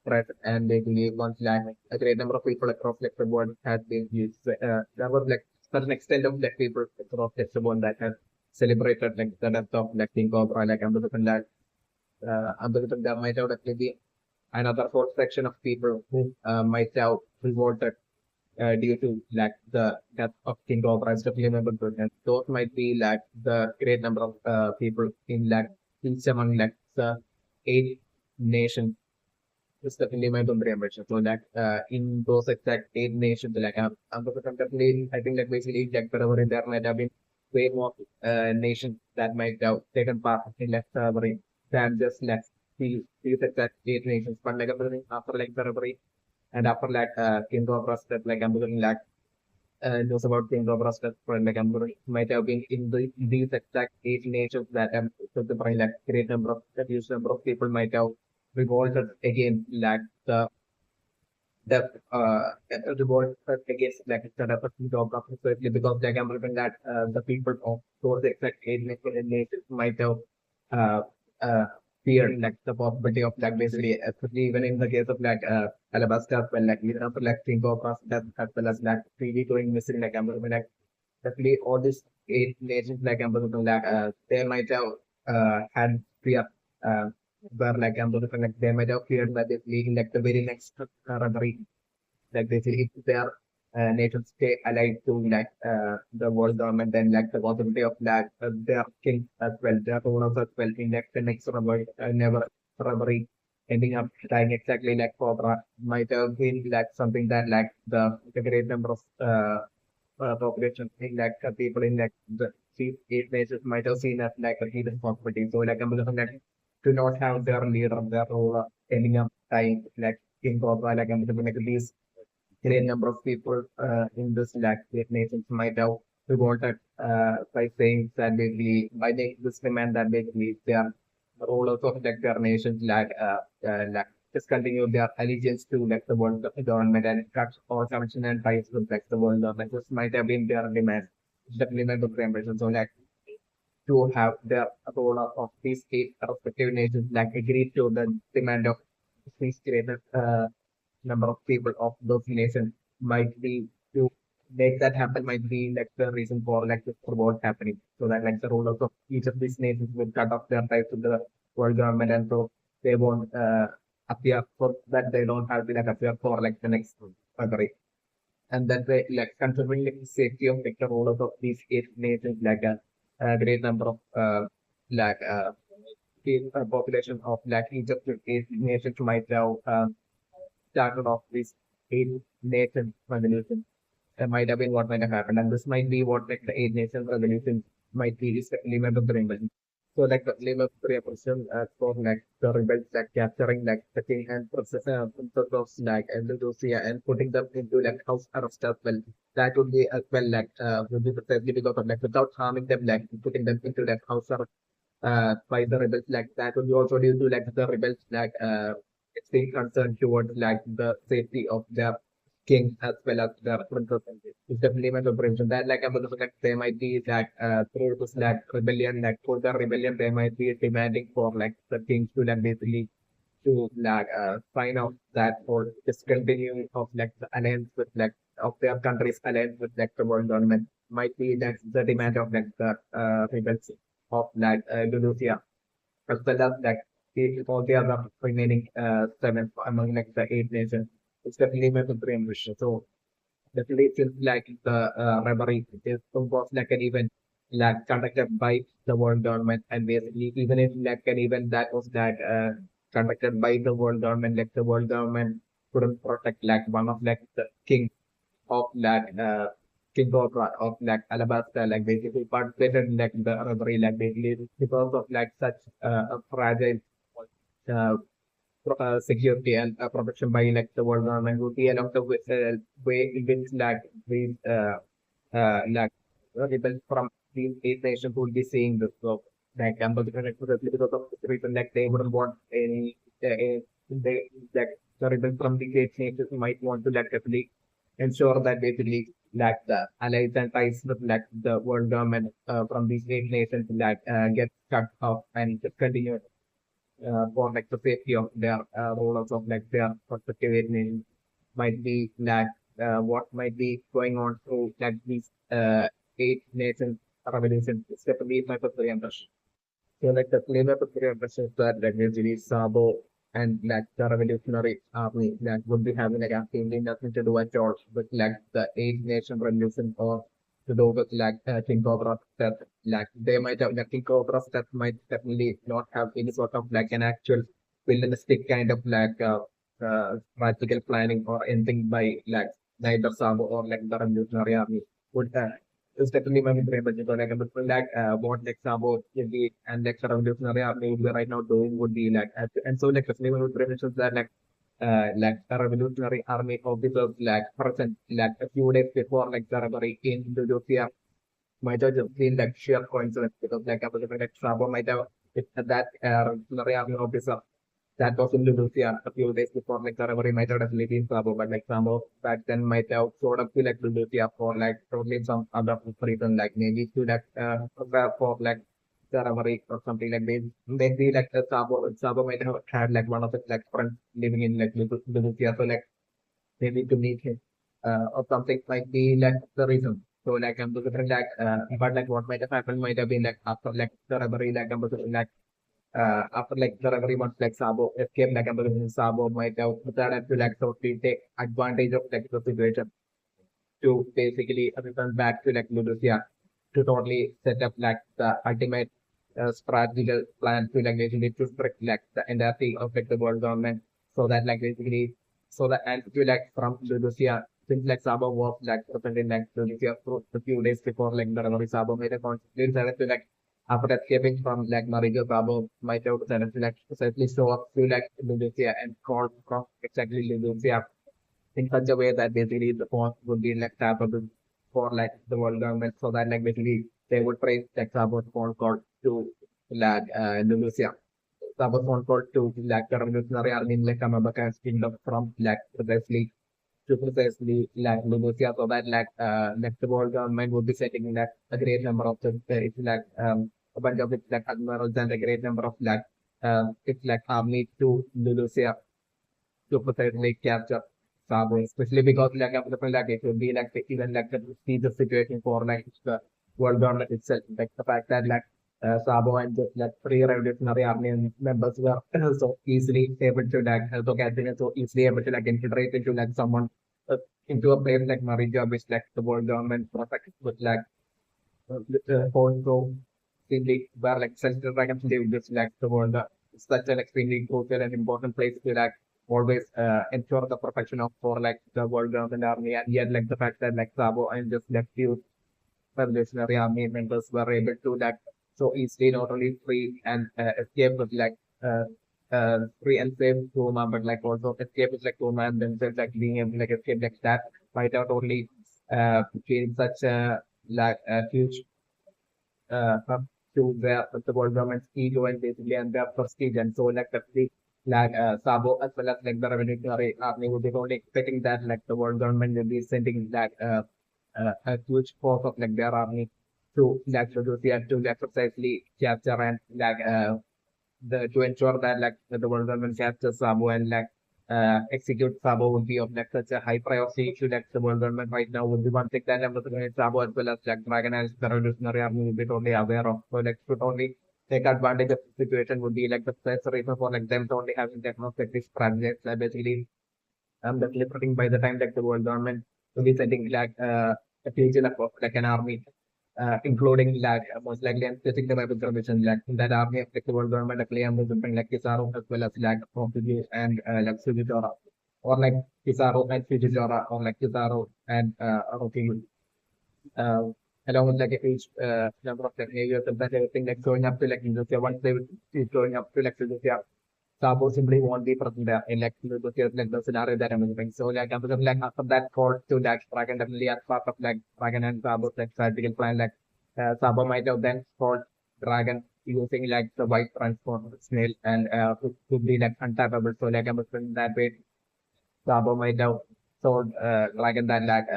Speaker 1: spread and they believe once like a great number of people across like the world had been used there was like certain extent of like people across like, the world that had celebrated like the death of like King Cobra like I'm looking there might have actually be another whole section of people who might have revolted due to like the death of King Cobra. I still remember those. And those might be like the great number of people in like each among like the 8 nations. It's definitely my comprehension. So like in those exact 8 nations, like I'm definitely I think like basically like wherever in there might have been way more nations that might have taken part in like ceremony than just like these exact 8 nations. But like after like ceremony and after like King Cobra's death, like I'm looking like knows about King Cobra's death, for like I'm looking might have been in these exact 8 nations that so the like great number of a huge number of people might have revolted against like the revolt against like the King Cobra specifically because like I'm looking that the people of those exact 8 nations might have uh, uh, feared like the possibility of like basically especially even in the case of like Alabasta as well like even after like King Cobra's death as well as like really going missing like I'm looking like definitely all these 8 nations like Amazon like they might have had fear uh where like Amazon like they might have feared that if leading like the very next country like basically if their nations stay alive to like the world government then like the possibility of like their king as well their rulers as well in like the next revolt never robbery ending up dying exactly like Cobra might have been like something that like the great number of population in like people in like the 8 nations might have seen as like a hidden possibility. So like I'm looking like to not have their leader, their ruler ending up dying like King Cobra, like I'm looking like these great number of people in this like 8 nations might have revolted by saying that basically by making this demand that basically they are rulers of like their nations like just continue their allegiance to like the world government and cut all connection and ties with like the world government. This might have been their demand. It's definitely not the ambition. So like to have the ruler of these 8 respective nations like agree to the demand of these greater number of people of those nations might be to make that happen might be like the reason for like this revolt happening. So that like the rulers of each of these nations will cut off their ties to the world government and so they won't appear for that they don't have to like appear for like the next country. And that way like considering like the safety of like the rulers of these 8 nations like a great number of like population of like each of the 8 nations might have started off this 8 nation revolution. That might have been what might have happened. And this might be what like the 8 nations revolution might be is the element of the rebellion. So like the element of the revolution for like the rebels like capturing like the king and princess of like Lulusia and putting them into like house arrest as well. That would be as well like would be precisely because of like without harming them like putting them into like house arrest by the rebels like that would be also due to like the rebels like being concerned towards like the safety of their king as well as their princess. It's definitely my preparation that like I'm looking at they might be like through this like rebellion like for the rebellion they might be demanding for like the king to like basically to like sign off that for discontinuing of like the alliance with like of their country's alliance with like the world government might be like the demand of like the rebels of like Lulusia as well as like all the other remaining seven among like the 8 nations. It's definitely my preparation. So definitely it feels like the robbery is was like an event like conducted by the world government, and basically even if like an event that was like conducted by the world government, like the world government couldn't protect like one of like the king of like king of like Alabasta, like basically participated in like the robbery, like basically because of like such a fragile uh, security and protection by like the world government would be along the way in which like these like rebels from these eight nations would be seeing this. So like because of this reason, like they wouldn't want any they like the rebels from these eight nations might want to like definitely ensure that basically like the allies and ties with like the world government from these eight nations like get cut off and just continue for like the safety of their rulers of like their respective nations might be that what might be going on through like these eight nations revolutions is definitely my personal impression. So like the flavor of the impression that like usually Sabo and like the revolutionary army that would be having like absolutely nothing to do at all with like the eight nation revolution or to do with like King Cobra that like they might have like King Cobra that might definitely not have any sort of like an actual villanistic kind of like practical planning or anything by like neither Sabo or like the revolutionary army would it's definitely my brain budget. Like, like what like Sabo the and like the revolutionary army would be right now doing would be like, and so like definitely my brain is that like a revolutionary army officers like present like a few days before like the robbery in Lulusia might have just been like sheer coincidence because like I was like Sabo might have it, that revolutionary army officer that was in Lulusia a few days before like the robbery might have definitely been Sabo, but like Sabo back then might have showed up to like Lulusia for like probably some other reason, like maybe to like for like the robbery or something like maybe like Sabo might have had like one of his like friends living in like Lulusia, so like maybe to meet him or something might be like the reason. So like I'm looking like but like what might have happened might have been like after like the robbery, like I'm looking like after like the everyone like Sabo escape like Sabo might have decided to like totally take advantage of like the situation to basically return back to like Lulusia to totally set up like the ultimate strategical plan to like basically to trick like the entirety of like the world government so that like basically so that and to like from Lulusia since like Sabo was like present in like Lulusia for a few days before like the robbery Sabo made a conscious decided to like after escaping from like Marigo Sabo might have decided to like essentially show up to like Lulusia and call from exactly Lulusia in such a way that basically the phone would be like tappable for like the world government so that like basically they would trace like Sabo's phone call to like Lulusia. Sabo's phone call to like the revolutionary army in like Kamabaka's kingdom from like precisely like Lulusia so that like the world government would be setting like a great number of it's like a bunch of it's like admirals and a great number of like it's like army to Lulusia to potentially capture Sabo, especially because like I'm looking like it would be like even like the the situation for like the world government itself, like the fact that like Sabo and just like three revolutionary army members were so easily able to like so getting so easily able to like infiltrate into like someone into a place like Marija, which like the world government protects with like also extremely where like Central Dragon Steve just like the world such an extremely crucial and important place to like always ensure the protection of for like the world government army and yet like the fact that like Sabo and just like few revolutionary army members were able to like so easily not only free and escape with like uh, free and safe Roma, but like also escape with like Roma and themselves like being able to like escape like that might not only create such a like a huge up to the world government's ego and basically and their prestige and so like the like Sabo as well as like the revolutionary army would be only expecting that like the world government will be sending that a huge force of like their army to like Rhodesia to like precisely capture and like the to ensure that like the world government captures Sabo and like execute Sabo would be of like such a high priority issue that the world government right now would be one thing that I'm looking at Sabo as well as like Dragon and the revolutionary army would be totally aware of. So like should only take advantage of the situation would be like the first reason for like them to only having technological strategies like basically deliberating by the time like the world government will be sending like a future of like an army including like most likely and specific the Bible permission like that army of the world government actually and something like Kisaro as well as like Profugis and like Sujijora or like Kisaro and Sujijora or like Kisaro and Rocky uh, along with like a huge number of like areas and that everything like going up to like Indonesia once they will be going up to like Indonesia Sabo simply won't be present there in like the scenario that I'm moving. So like I'm like after that call to that Dragon definitely as part of like Dragon and Sabo's like strategical plan like Sabo might have then called Dragon using like the white transform snail and to be like untappable. So like I'm that way Sabo might have told Dragon that like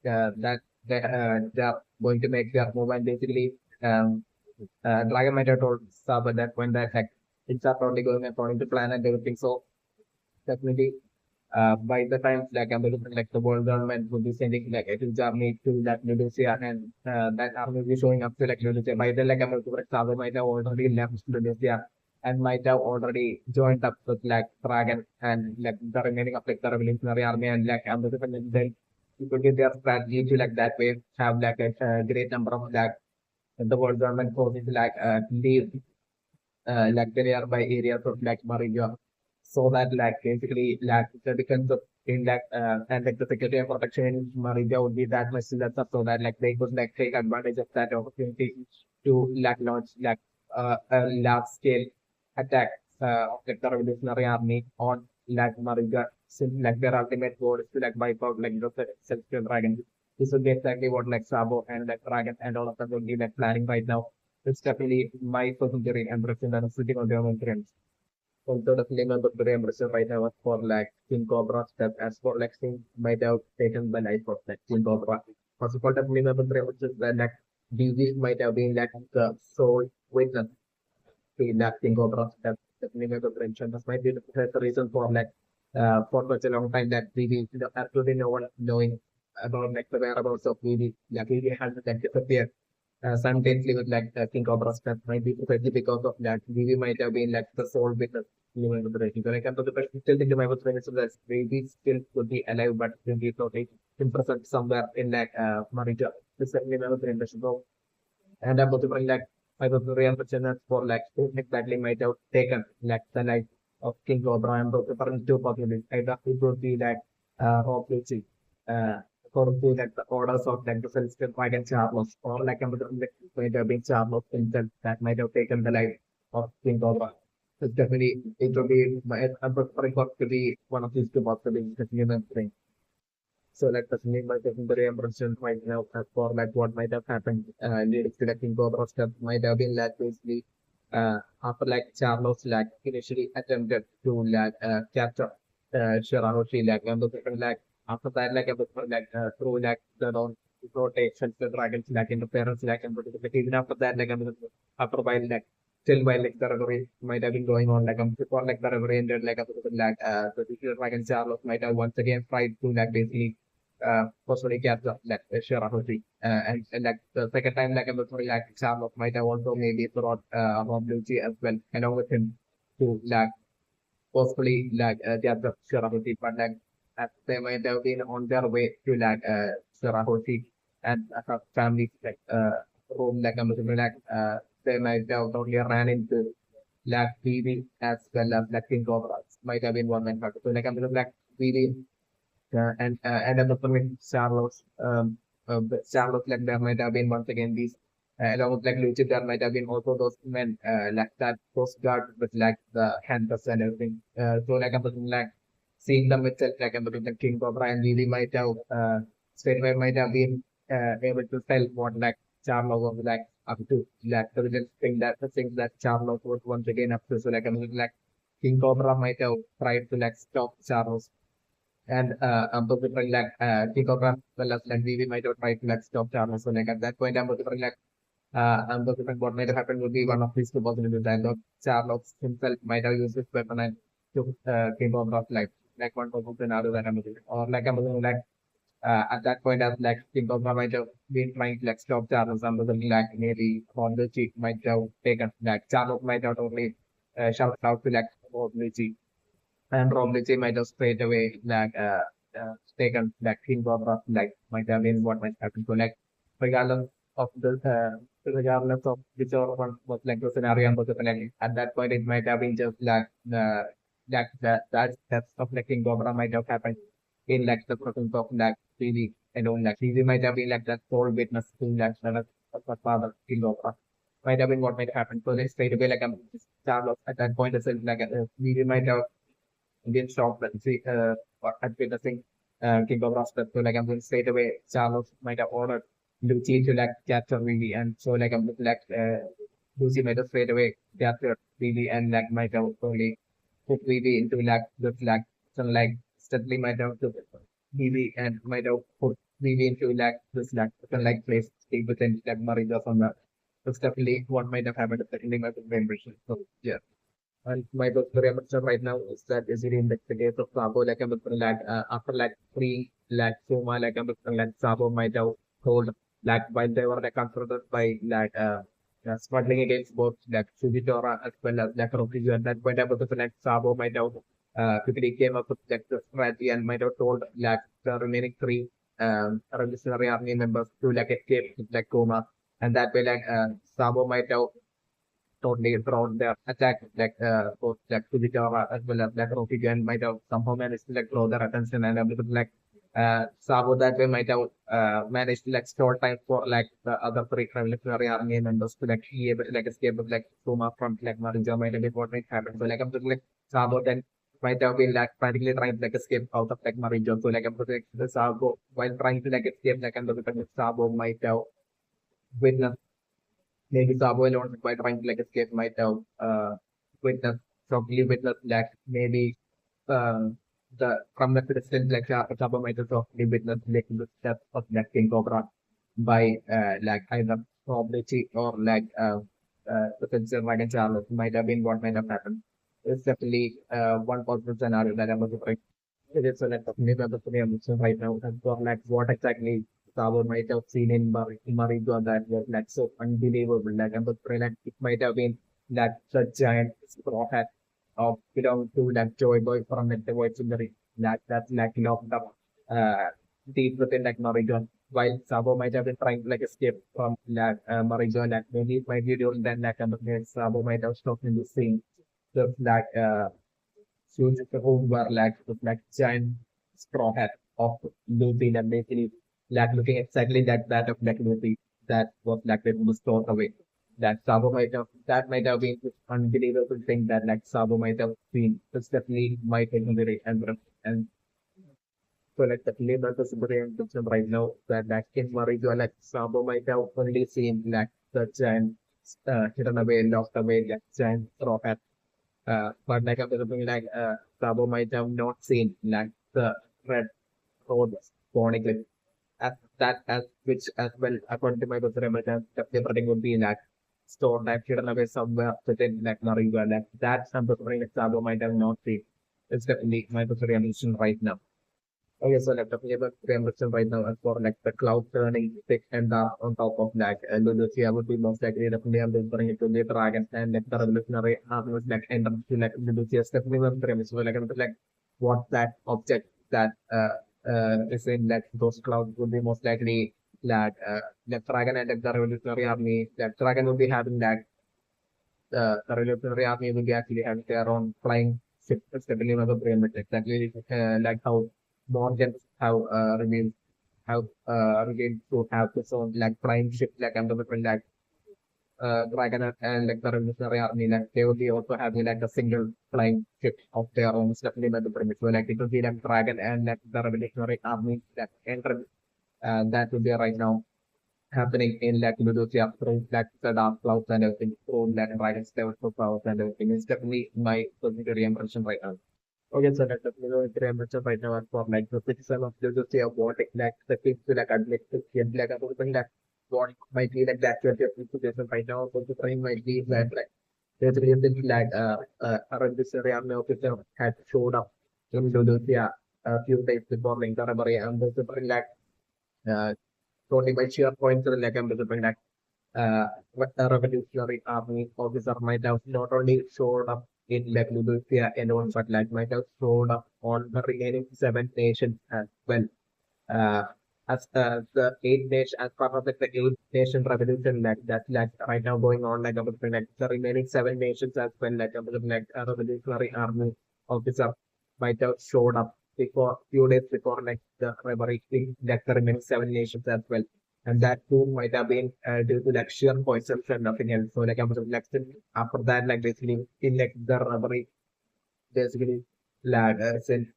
Speaker 1: that they are going to make their move and basically Dragon might have told Sabo that when that like things are probably going according to plan and everything. So definitely, by the time like I'm looking like the world government would be sending like a huge army to like Lulusia and that army will be showing up to like Lulusia. By then like I'm looking like Sabo might have already left Lulusia and might have already joined up with like Dragon and like the remaining of like the revolutionary army and like I'm looking and then you could get their strategy to like that way have like a great number of like the world government forces like leave like the nearby areas of like Maria, so that like basically like the defense of in like and like the security and protection in Maria would be that much lesser, so that like they could like take advantage of that opportunity to like launch like a large scale attack of like the revolutionary army on like Maria. Since like their ultimate goal is to like wipe out like the celestial dragon. This would be exactly what like Sabo and like Dragon and all of them would be like planning right now. It's definitely my personal theory and represent and sitting on their own trends. Also, definitely my theory and represent right now for like King Cobra step as for like King might have taken the life of like King Cobra. First of all, definitely my theory which is that like DV might have been like the sole witness to that King Cobra step. Definitely my theory. And that might be the reason for such a long time that DV absolutely no one knowing about like the whereabouts of DV. Like DV has like disappeared simultaneously with like King Cobra stuff might be precisely because of that. Vivi might have been like the sole witness even to the rating. So like I'm the question still think my was so that Vivi still could be alive, but maybe floating in present somewhere in like Marija. This certainly my was interesting. So and I'm also bring like I was real question for like who exactly might have taken like the life of King Cobra. I'm referring to possibilities. Either it would be like Rob Lucci, according to like the orders of like the Celestial Dragon Charlos, or like like might have been Charlos himself that might have taken the life of King Cobra. So definitely it would be I'm referring to be one of these two possibilities. Definitely. So like the name by taking the reimbursement right now as for like what might have happened leading to like Ingo step might have been like basically after like Charlos like initially attempted to like capture Shirahoshi like and the different like after that like through like the non rotations the dragons like interference like and like even after that like after a while like still while like the reverie might have been going on like before like the reverie ended like the dragon Charlos might have once again tried to like basically personally capture like Shirahoshi. And like the second time, like I'm sorry, like Sabo might have also maybe brought Rob Lucci as well, along with him to like possibly like capture Shirahoshi, but like they might have been on their way to like Shirahoshi and her family like home like I'm sorry, like they might have totally ran into like Vivi as well as like King Cobra might have been one man factor. So like I'm like Vivi and then the with Charlos, but Charlos like there might have been once again these along with like Lucha there might have been also those men like that Coast Guard with like the handcuffs and everything. So like I'm looking like seeing them itself like I'm looking like King Cobra and really might have straight away might have been able to tell what like Charlos was like up to like the little thing that the things that Charlos was once again up to. So like I'm looking like King Cobra might have tried to like stop Charlos and Bhupendra like Tikopra well as like we might have tried to like stop Charles. So like at that point Bhupendra like Bhupendra what might have happened would be one of these two possibilities. And Charles himself might have used his weapon and took King of Rock like one possible scenario that I'm looking or like I'm looking like at that point as like King of Rock might have been trying to like stop Charles. I'm looking like maybe on the cheek might have taken like Charles might have only shouted out to like on the cheek and probably might have straight away like taken like King Cobra like might have been what might happen. So like regardless of regardless of whichever one was like the scenario and was happening. At that point, it might have been just like that stuff like King Cobra might have happened in like the presence of like TV and all like TV might have been like that sole witness to like the father King Cobra. Might have been what might happen. So they straight away like Charles at that point itself like TV might have been shocked and see at witnessing King of Rostas. So like I'm going straight away Charles might have ordered Lucy to like capture Vivi and so like I'm like Lucy might have straight away captured Vivi and like might have only put Vivi into like this like some like steadily might have took Vivi and might have put Vivi into like this like some like place stay within like Marija from that. That's definitely what might have happened at the ending of the memory. So yeah. And my very much right now is that is really in the case of Sabo, like I'm like after like three like Soma, like I'm like Sabo might have told like while they were like confronted by like struggling against both like Sujitora as well as like Rokuju, and that point I was like Sabo might have quickly came up with like the strategy and might have told like the remaining three revolutionary army members to like escape like Koma, and that way like Sabo might have totally drawn their attack like both like Fujikawa as well as like Rokigan might have somehow managed to like draw their attention and everything like Sabo that way might have managed to like store time for like the other three revolutionary army members to like be able to like escape with like Suma from like Marinja might have been what might happen. So like I'm just like Sabo then might have been like practically trying to like escape out of like Marinja. So like I'm just like the Sabo while trying to like escape like I'm just like Sabo might have witnessed maybe Sabo alone by trying to like escape might have witnessed probably witnessed that maybe the from the distance like Sabo might have probably witnessed like the steps of that King Cobra by like either probability or like the Prince Dragon Charlotte might have been what might have happened. It's definitely one possible scenario that I'm looking it is like maybe I'm just right now and for like what exactly Sabo might have seen in Marigo that was like so unbelievable. Like I'm just like it might have been that the giant straw hat of belong to that Joy Boy from the Voice in the Ring. That's like locked up deep within like Marigo. While Sabo might have been trying to like escape from that Marigo, like maybe it might be during that like Sabo might have stopped in the scene. So that huge home were like giant straw hat of Lucy and basically like looking exactly like that of like Lucy that was like it was stored away. That Sabo might have that might have been this unbelievable thing that like Sabo might have seen. It's definitely my take and so like definitely not the super intention right now that like in Marijo like Sabo might have only seen like the giant hidden away, locked away like giant straw hat but like I'm something like Sabo might have not seen like the red road spawning like as that as which as well according to my research everything would be like stored like hidden away somewhere within like Naringa like that something like Sabo might have not seen. It's definitely my realization right now. Okay, so like talking about preemption right now and for like the cloud turning thick and dark on top of like Lulusia would be most likely definitely I'm referring it to the dragon and like the revolutionary army was like end up to like Lulusia definitely one premise. So like I'm like what that object that is in like those clouds would be most likely like the dragon and like, the revolutionary army. That dragon would be having that the revolutionary army will be actually having their own flying ship, especially with the pyramid, exactly like how Morgans have revealed to have this own like flying ship, like under the like dragon and like the revolutionary army, like they will be also having like a single flying ship of their own, especially with the pyramid. So like it will be like dragon and like the revolutionary army that enter that will be right now happening in like Lulusia through like the dark clouds and everything, through like dragons, devil powers and everything. It's definitely my positive impression right now. Okay, so that's definitely my impression right now and for like the citizen of Lulusia wanting like the kids to like admit to get like a something like what might be like that your situation right now. So the thing might be that like there's reason like a registered army officer had showed up in Lulusia a few days before the Interabari and there's like uh, only by sheer coincidence, like I'm developing that what the revolutionary army officer might have not only showed up in like Lulusia alone, but like might have showed up on the remaining seven nations as well. as the eight nation as part of like the eight nation revolution like that's like right now going on like about like the remaining seven nations as well like about like a revolutionary army officer might have showed up before few days before like the revolution like the remaining seven nations as well. And that too might have been due to like sheer coincidence and nothing else. So like about like after that like basically in like the revolution basically like since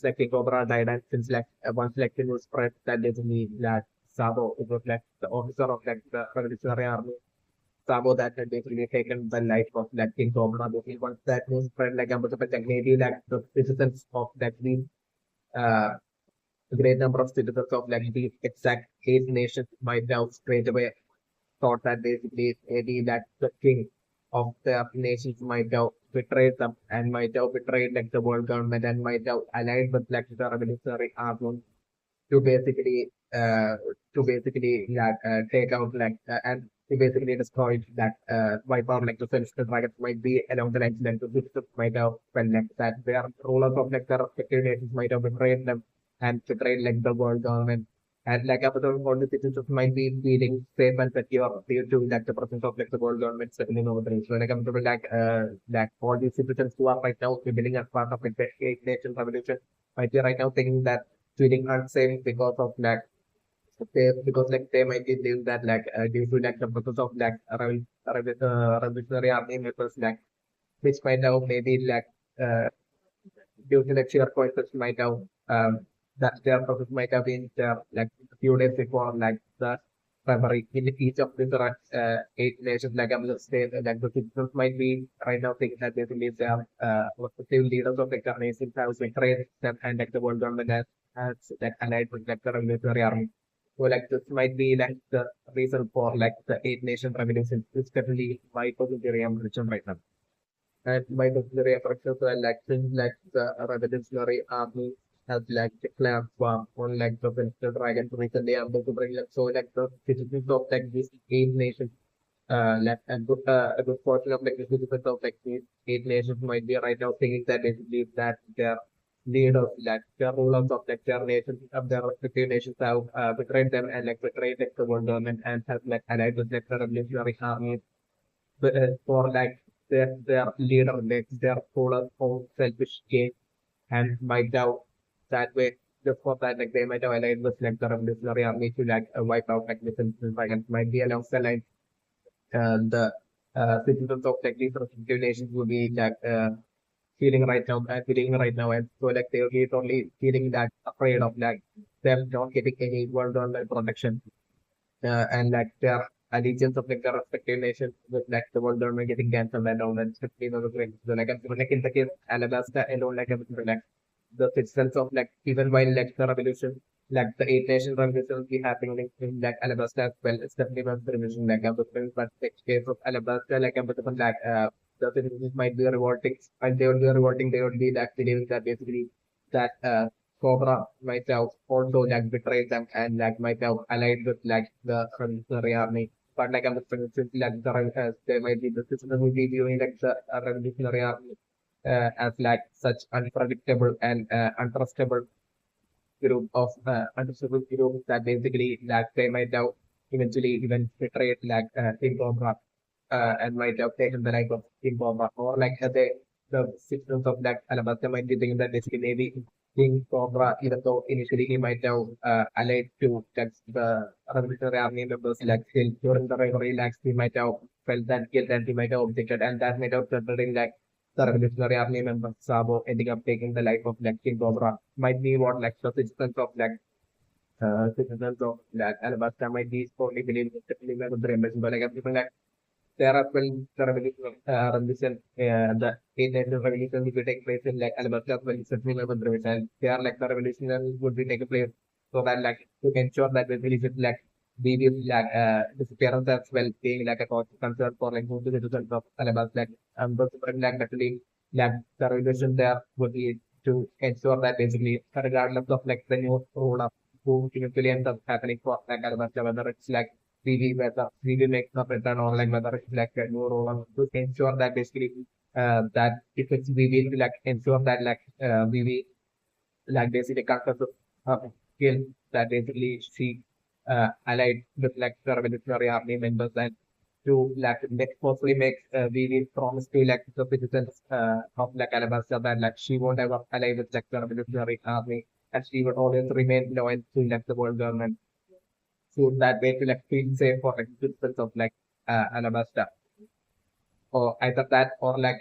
Speaker 1: like King Cobra died and since like once like it was spread that basically like Sabo it was like the officer of like the revolutionary army Sabo that had basically taken the life of like King Cobra basically once that was spread like like maybe like the citizens of like the uh great number of citizens of like the exact eight nations might have straight away thought that basically maybe that the king of the nations might have betrayed them and might have betrayed like the world government and might have allied with like the revolutionary army to basically take out like and to basically destroy that wipe out like the celestial dragons might be along the lines that the systems might have felt like that their rulers of like their respective nations might have betrayed them and betrayed like the world government and like after all the citizens might be feeling safe and secure due to like the presence of like the world government settling over the region. So like I'm like all these citizens who are right now rebelling as part of like the eight nation revolution might be right now thinking that feeling unsafe because of like because like they might believe that like due to like the process of like revolutionary army members like which might have maybe like uh, due to the sheer coincidence might have that their process might have been like a few days before like the February in each of these eight nations like I'm just saying like the citizens might be right now thinking that basically they are respective leaders of like the nations have betrayed them and like the world government has like allied with like the revolutionary army. So like this might be like the reason for like the eight nation revolution is currently my positive reaction right now. And by the references to elections, like the Revolutionary Army has like declared war on like the Prince Dragon recently able to bring like so like the citizens of like these eight nations like a good portion of like the citizens of like these eight nations might be right now thinking that they believe that their leaders like their rulers of like their nations of their respective nations have betrayed them and like betrayed like the world government and have like allied with like the revolutionary army for like their leader makes their ruler own selfish gain and might have that way just for that like they might have allied with like the revolutionary army to like wipe out like the dragons might be along the line the citizens of like these respective nations will be like feeling right now and so like they will be totally feeling that afraid of like them not getting any world on protection and like their allegiance of like their respective nations with like the world government getting cancelled and all and strictly no like so like like in the case Alabaster alone like like the citizens of like even while like the revolution like the eight nation revolution will be happening in like Alabaster as well it's definitely not the revolution like but the case of Alabaster like like the citizens might be revolting and they will be revolting they would be like believing that basically that Cobra might have also like betrayed them and like might have allied with like the revolutionary army. But like I'm just like they might be the citizens will be viewing like the revolutionary army as like such unpredictable and untrustable group of untrustable group that basically like they might have eventually even betrayed like King Cobra and might have taken the life of King Cobra or like the citizens of that Alabasta might be thinking that basically maybe King Cobra, even though initially he might have allied to that the revolutionary army members like still during the rivalry like he might have felt that guilt and he might have objected and that might have resulted in like the revolutionary army member Sabo ending up taking the life of like King Cobra might be what like the citizens of like Alabasta might be strongly believing with the rebellion but like everything like there are well the revolution, the Indian revolution will take place in like Alberta as well, certainly revolution. And they are like the revolution would be taking place so that like to ensure that basically it like we will like disappearance as well being like a cause concern for like who the citizens of Alabama like but like actually like the revolution there would be to ensure that basically regardless of like the new rule of who eventually ends up happening for like Alabama whether it's like we will make the return or like whether it's like a new role on to ensure that basically that if it's we will like ensure that like we will like basically conquer the skill that basically she allied with like the revolutionary army members and to like mostly make really promise to like the citizens of like Alabasta that like she won't ever ally with like the revolutionary army and she would always remain loyal to like the world government. So that way to like feel safe for like citizens of like Alabasta or either that or like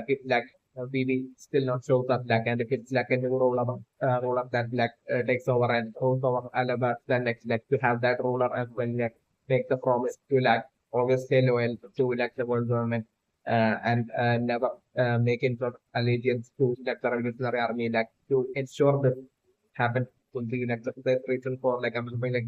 Speaker 1: if like BB still not shows up like and if it's like a new roll up that like takes over and owns over Alabama then like to have that ruler as well like make the promise to like always stay loyal to like the world government and never make into allegiance to like the revolutionary army like to ensure that happen would be like the reason for like I'm like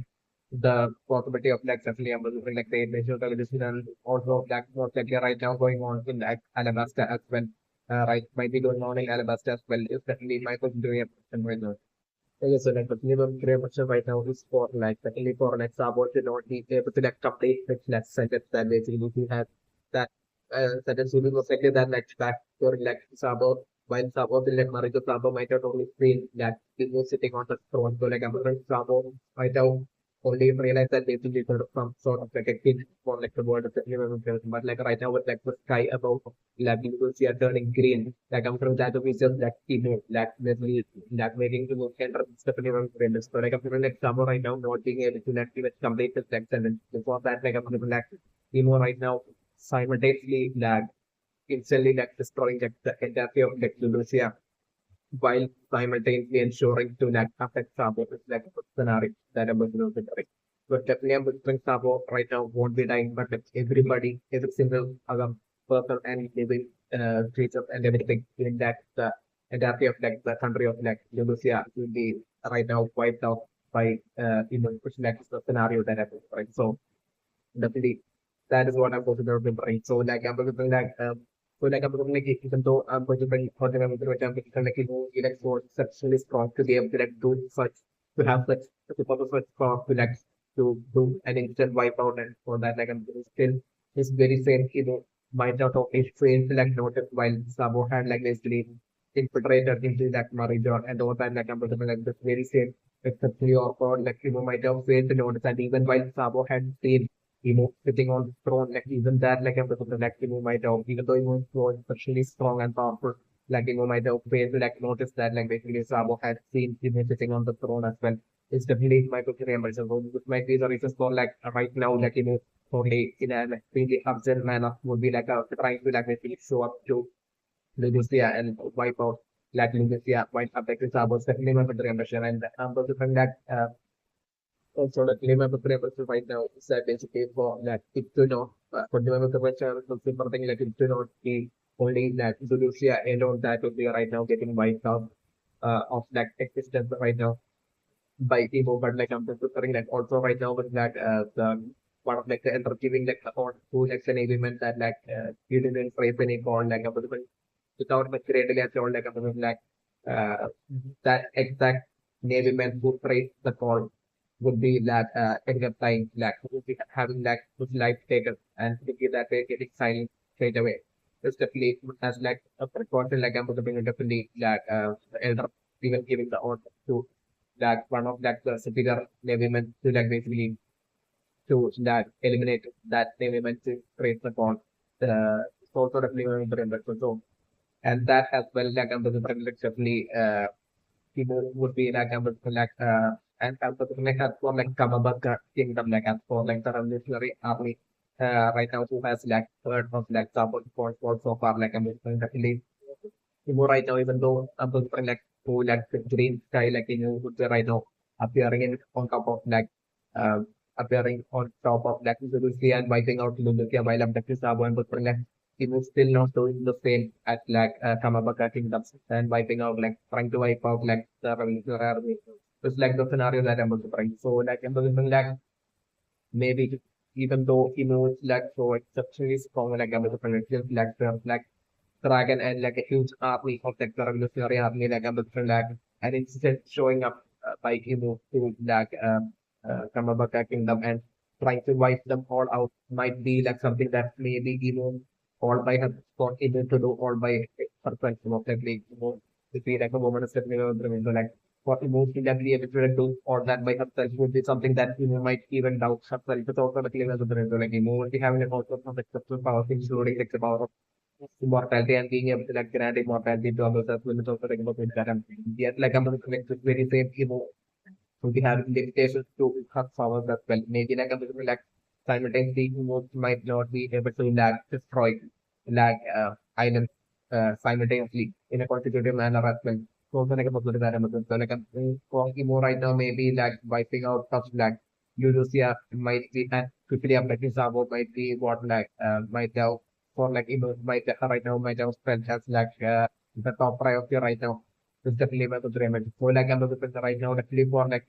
Speaker 1: the possibility of like definitely like the invasion revolution and also like most likely right now going on in like Alabasta as well. Right, might be going on in Alabasta as well. Is definitely my question doing a question right now. Okay, so like the minimum great question right now is for like definitely for like Sabo to not be able to like complete like less sentence that basically he had that sentence will be most likely that like back during like Sabo while Sabo will like Marito Sabo might not only feel that he was sitting on the throne so like I'm Sabo might have only realized that basically sort of some sort of like a kid for like the world of the human person. But like right now with like the sky above like Lulusia turning green, like I'm from that we just like like basically like making the most enter Stephanie from Friends. So like I'm feeling like summer right now not being able to like even complete the sex and before that like I'm feeling like emo right now simultaneously like instantly like destroying like the entirety of like Lulusia while simultaneously ensuring to not affect Sabo is like a scenario that I'm going to be. But definitely I'm with Sabo right now won't be dying, but like everybody, every single other person and living creature and everything in that the entirety of like the country of like Lulusia will be right now wiped out by which like the scenario that happens, right? So definitely that is what I'm going to be remembering. So like I'm going to bring like so like I'm going to like even though I'm going to bring for the memory which I'm going to like like so exceptionally strong to be able to like do such to have such to purpose such strong to like to do an instant wipe out and for that like I'm going to still this very same might not only failed to like notice while Sabo had like basically infiltrated into that region and over time like I'm going to bring like this very same exceptionally awkward like might have failed to notice and even while Sabo had seen sitting on the throne, like even that, like I'm the like might have, even though he was so especially strong and powerful, like might have failed to like notice that, like basically Sabo had seen him sitting on the throne as well. It's definitely my opinion, but so which might be the reason for like right now, like only in a like really urgent manner would be like trying to like basically show up to Lulusia and wipe out like Lulusia, wipe up like Sabo's definitely my opinion, and but the thing that also, like remember preference right now is that basically for that it to know for remember the question something like it to not be only that Indonesia alone that would be right now getting wiped out of that existence right now by Evo, but like I'm preferring like also right now with that the one of like the enter giving like the on who like an agreement that like you didn't raise any call like without much creatively as well like like uh, that exact navy man who raised the call would be that ending up dying like would be having like his life taken and thinking that way getting silent straight away. It's definitely as like a precaution like I'm going to definitely like the elder even giving the order to that one of that superior navy men to like basically to that eliminate that navy men to create the call. So sort of living in so and that as well like I'm going to definitely people would be like able to like and able to like as for like Kamabaka kingdom like as for like the revolutionary army right now who has like third of like support for so far like I'm definitely more right now even though I'm preferring like to like the green sky like would be right now appearing in on top of like uh, appearing on top of like Lulusia and wiping out Lulusia while I'm like Sabo and preferring like it was still not doing the same at like Kamabaka kingdoms and wiping out like trying to wipe out like the revolutionary army. It's like the scenario that I'm preferring. So like I'm preferring like maybe even though is like so exceptionally strong like I'm preferring like dragon and like a huge army of like the revolutionary army like like and it's just showing up by to like Kamabaka kingdom and trying to wipe them all out might be like something that maybe all by her got able to do all by perspective of like to be like a woman is definitely so like for emotionally be able to do all that by herself would be something that might even doubt herself. It's also like as a brand, like we having a also some exceptional powers, including like the power of immortality and being able to like grant immortality to others as well. It's also like about that. And yet, like I'm like this very same so we have limitations to her powers as well. Maybe like like simultaneously most might not be able to like destroy like islands simultaneously in a consecutive manner as well. So also like a possible parameter. So like for Emo right now maybe like wiping out stuff like Lulusia might be and quickly updating Sabo might be what like might have for like Emo might right now might have spent as like the top priority right now it's definitely my consideration. So like I'm looking right now, actually for like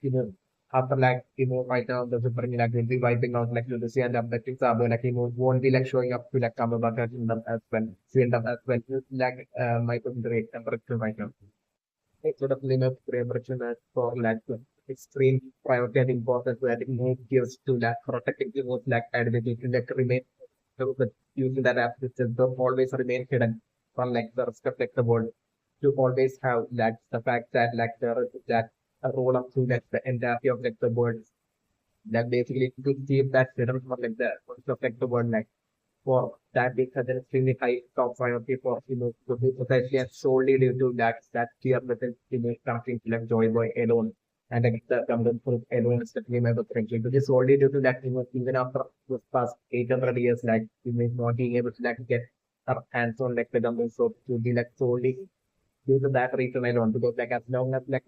Speaker 1: after like right now the super like will be wiping out like you see and updating Sabo like won't be like showing up to like come back in them as well. See them as well. Like my consideration temperature right now. It's sort of limit preparation as for like extreme priority and importance where it gives to like protecting the most like identity to like remain but using that app system to always remain hidden from like the rest of like the world to always have like the fact that like there is that a roll up to like the entirety of like the world that basically to keep that hidden from like the rest of like the world like for that being such an extremely high top priority for to be potentially and solely due to that fear within something like Joy Boy alone. And like the Camden Fruit alone is definitely my friendship. It is solely due to that even after this past 800 years, like we may not being able to like get our hands on like the Camden Fruit to be like solely due to that reason alone. Because like as long as like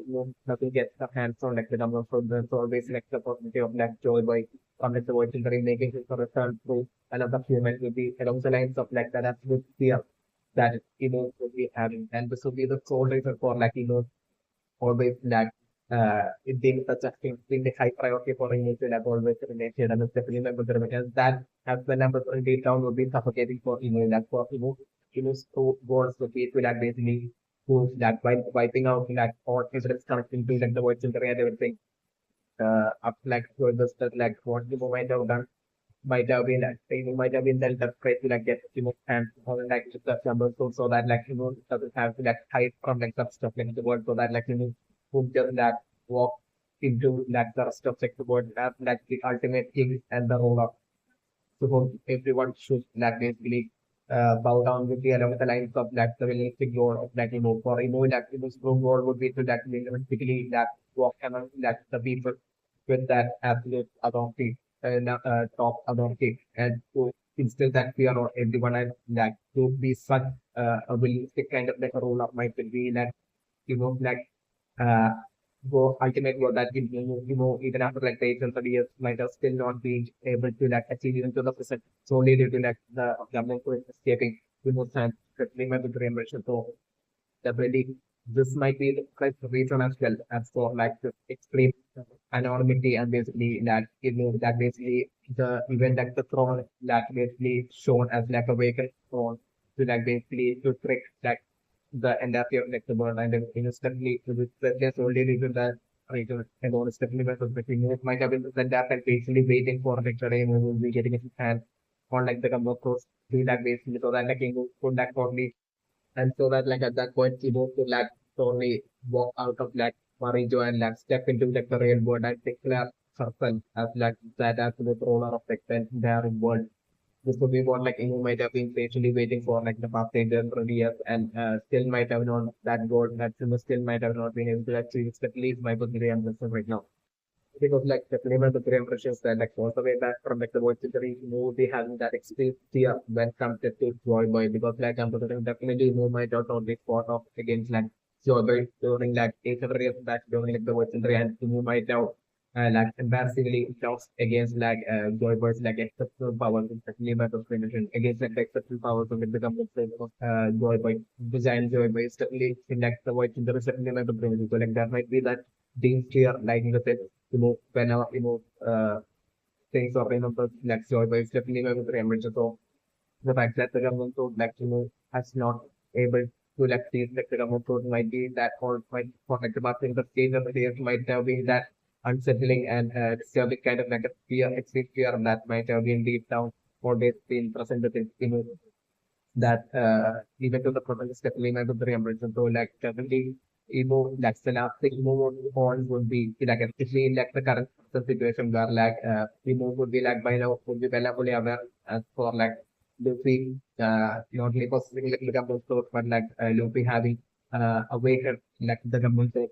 Speaker 1: nothing gets our hands on like the Camden Fruit, there's always like the possibility of like Joy Boy from like the voice making his return to another human will be along the lines of like that absolute fear that would be having. And this will be the sole reason for like always like it being such a thing being the high priority for email to like always related and it's definitely member because that as the numbers on data down would be suffocating for email like for so goals would be to like basically prove that by wiping out like all incidents connecting to like the virtual and everything up like to the stuff like what the might have done might have been like might have been then the phrase to like get and all like the numbers so that like it doesn't have to like hide from like some stuff like the world so that like who just like walk into like the rest of like the world have like the ultimate king and the role of so everyone should like basically bow down with the along the lines of like the realistic goal of like for like strong goal would be to like basically like walk among like the people with that absolute authority and top authority and to instill that fear on everyone and like to be such a realistic kind of like a role of might will be like like uh, go ultimate goal that will even after like 8 and 30 years might have still not been able to like achieve even to the percent solely due to like the government who is escaping remote science, remember the reimbursement. So definitely this might be the correct reason as well as for like the extreme anonymity and basically that that basically the event that the throne that basically shown as like a vacant throne to like basically to trick like the entirety of like the world and then instantly there's only reason that reason and all is definitely my perspective. It might have been that that and basically waiting for like today we will be getting it in hand on like the combo course do that basically so that like you could that probably and so that like at that point he moved to like totally walk out of like Marijo and like step into like the real world and declare herself as like that absolute owner of like the entire world. This would be what like you might have been patiently waiting for like the past 800 years and still might have not that goal that still might have not been able to achieve it's at least my position right now. Because like the flavor the graham precious that like all the way back from like the voice theory movie having that experience here when compared to Joy Boy because like I'm definitely no my doubt on this spot of against like Joy Boy during like 800 years back during like the voice theory and you might now like embarrassingly lost against like Joy Boy's like exceptional powers especially by the explanation against like the exceptional powers of it become Joy Boy design Joy Boy is definitely in like the voice theory certainly by the brain so like that might be that danger like in the sense when things or the like joy by definitely with the temperature. So the fact that the government so like has not able to like see like the government so might be that or might for like the in the stage of the years might have been that unsettling and disturbing kind of like a fear, extreme fear that might have been deep down or they've been present within that even to the protest definitely might be the temperature. So like definitely that's the last thing move on would be like especially in like the current situation where like move would be like by now would be well fully aware as for like Luffy not only possessing like the Gumball sword but like Luffy having awakened like the Gumball sword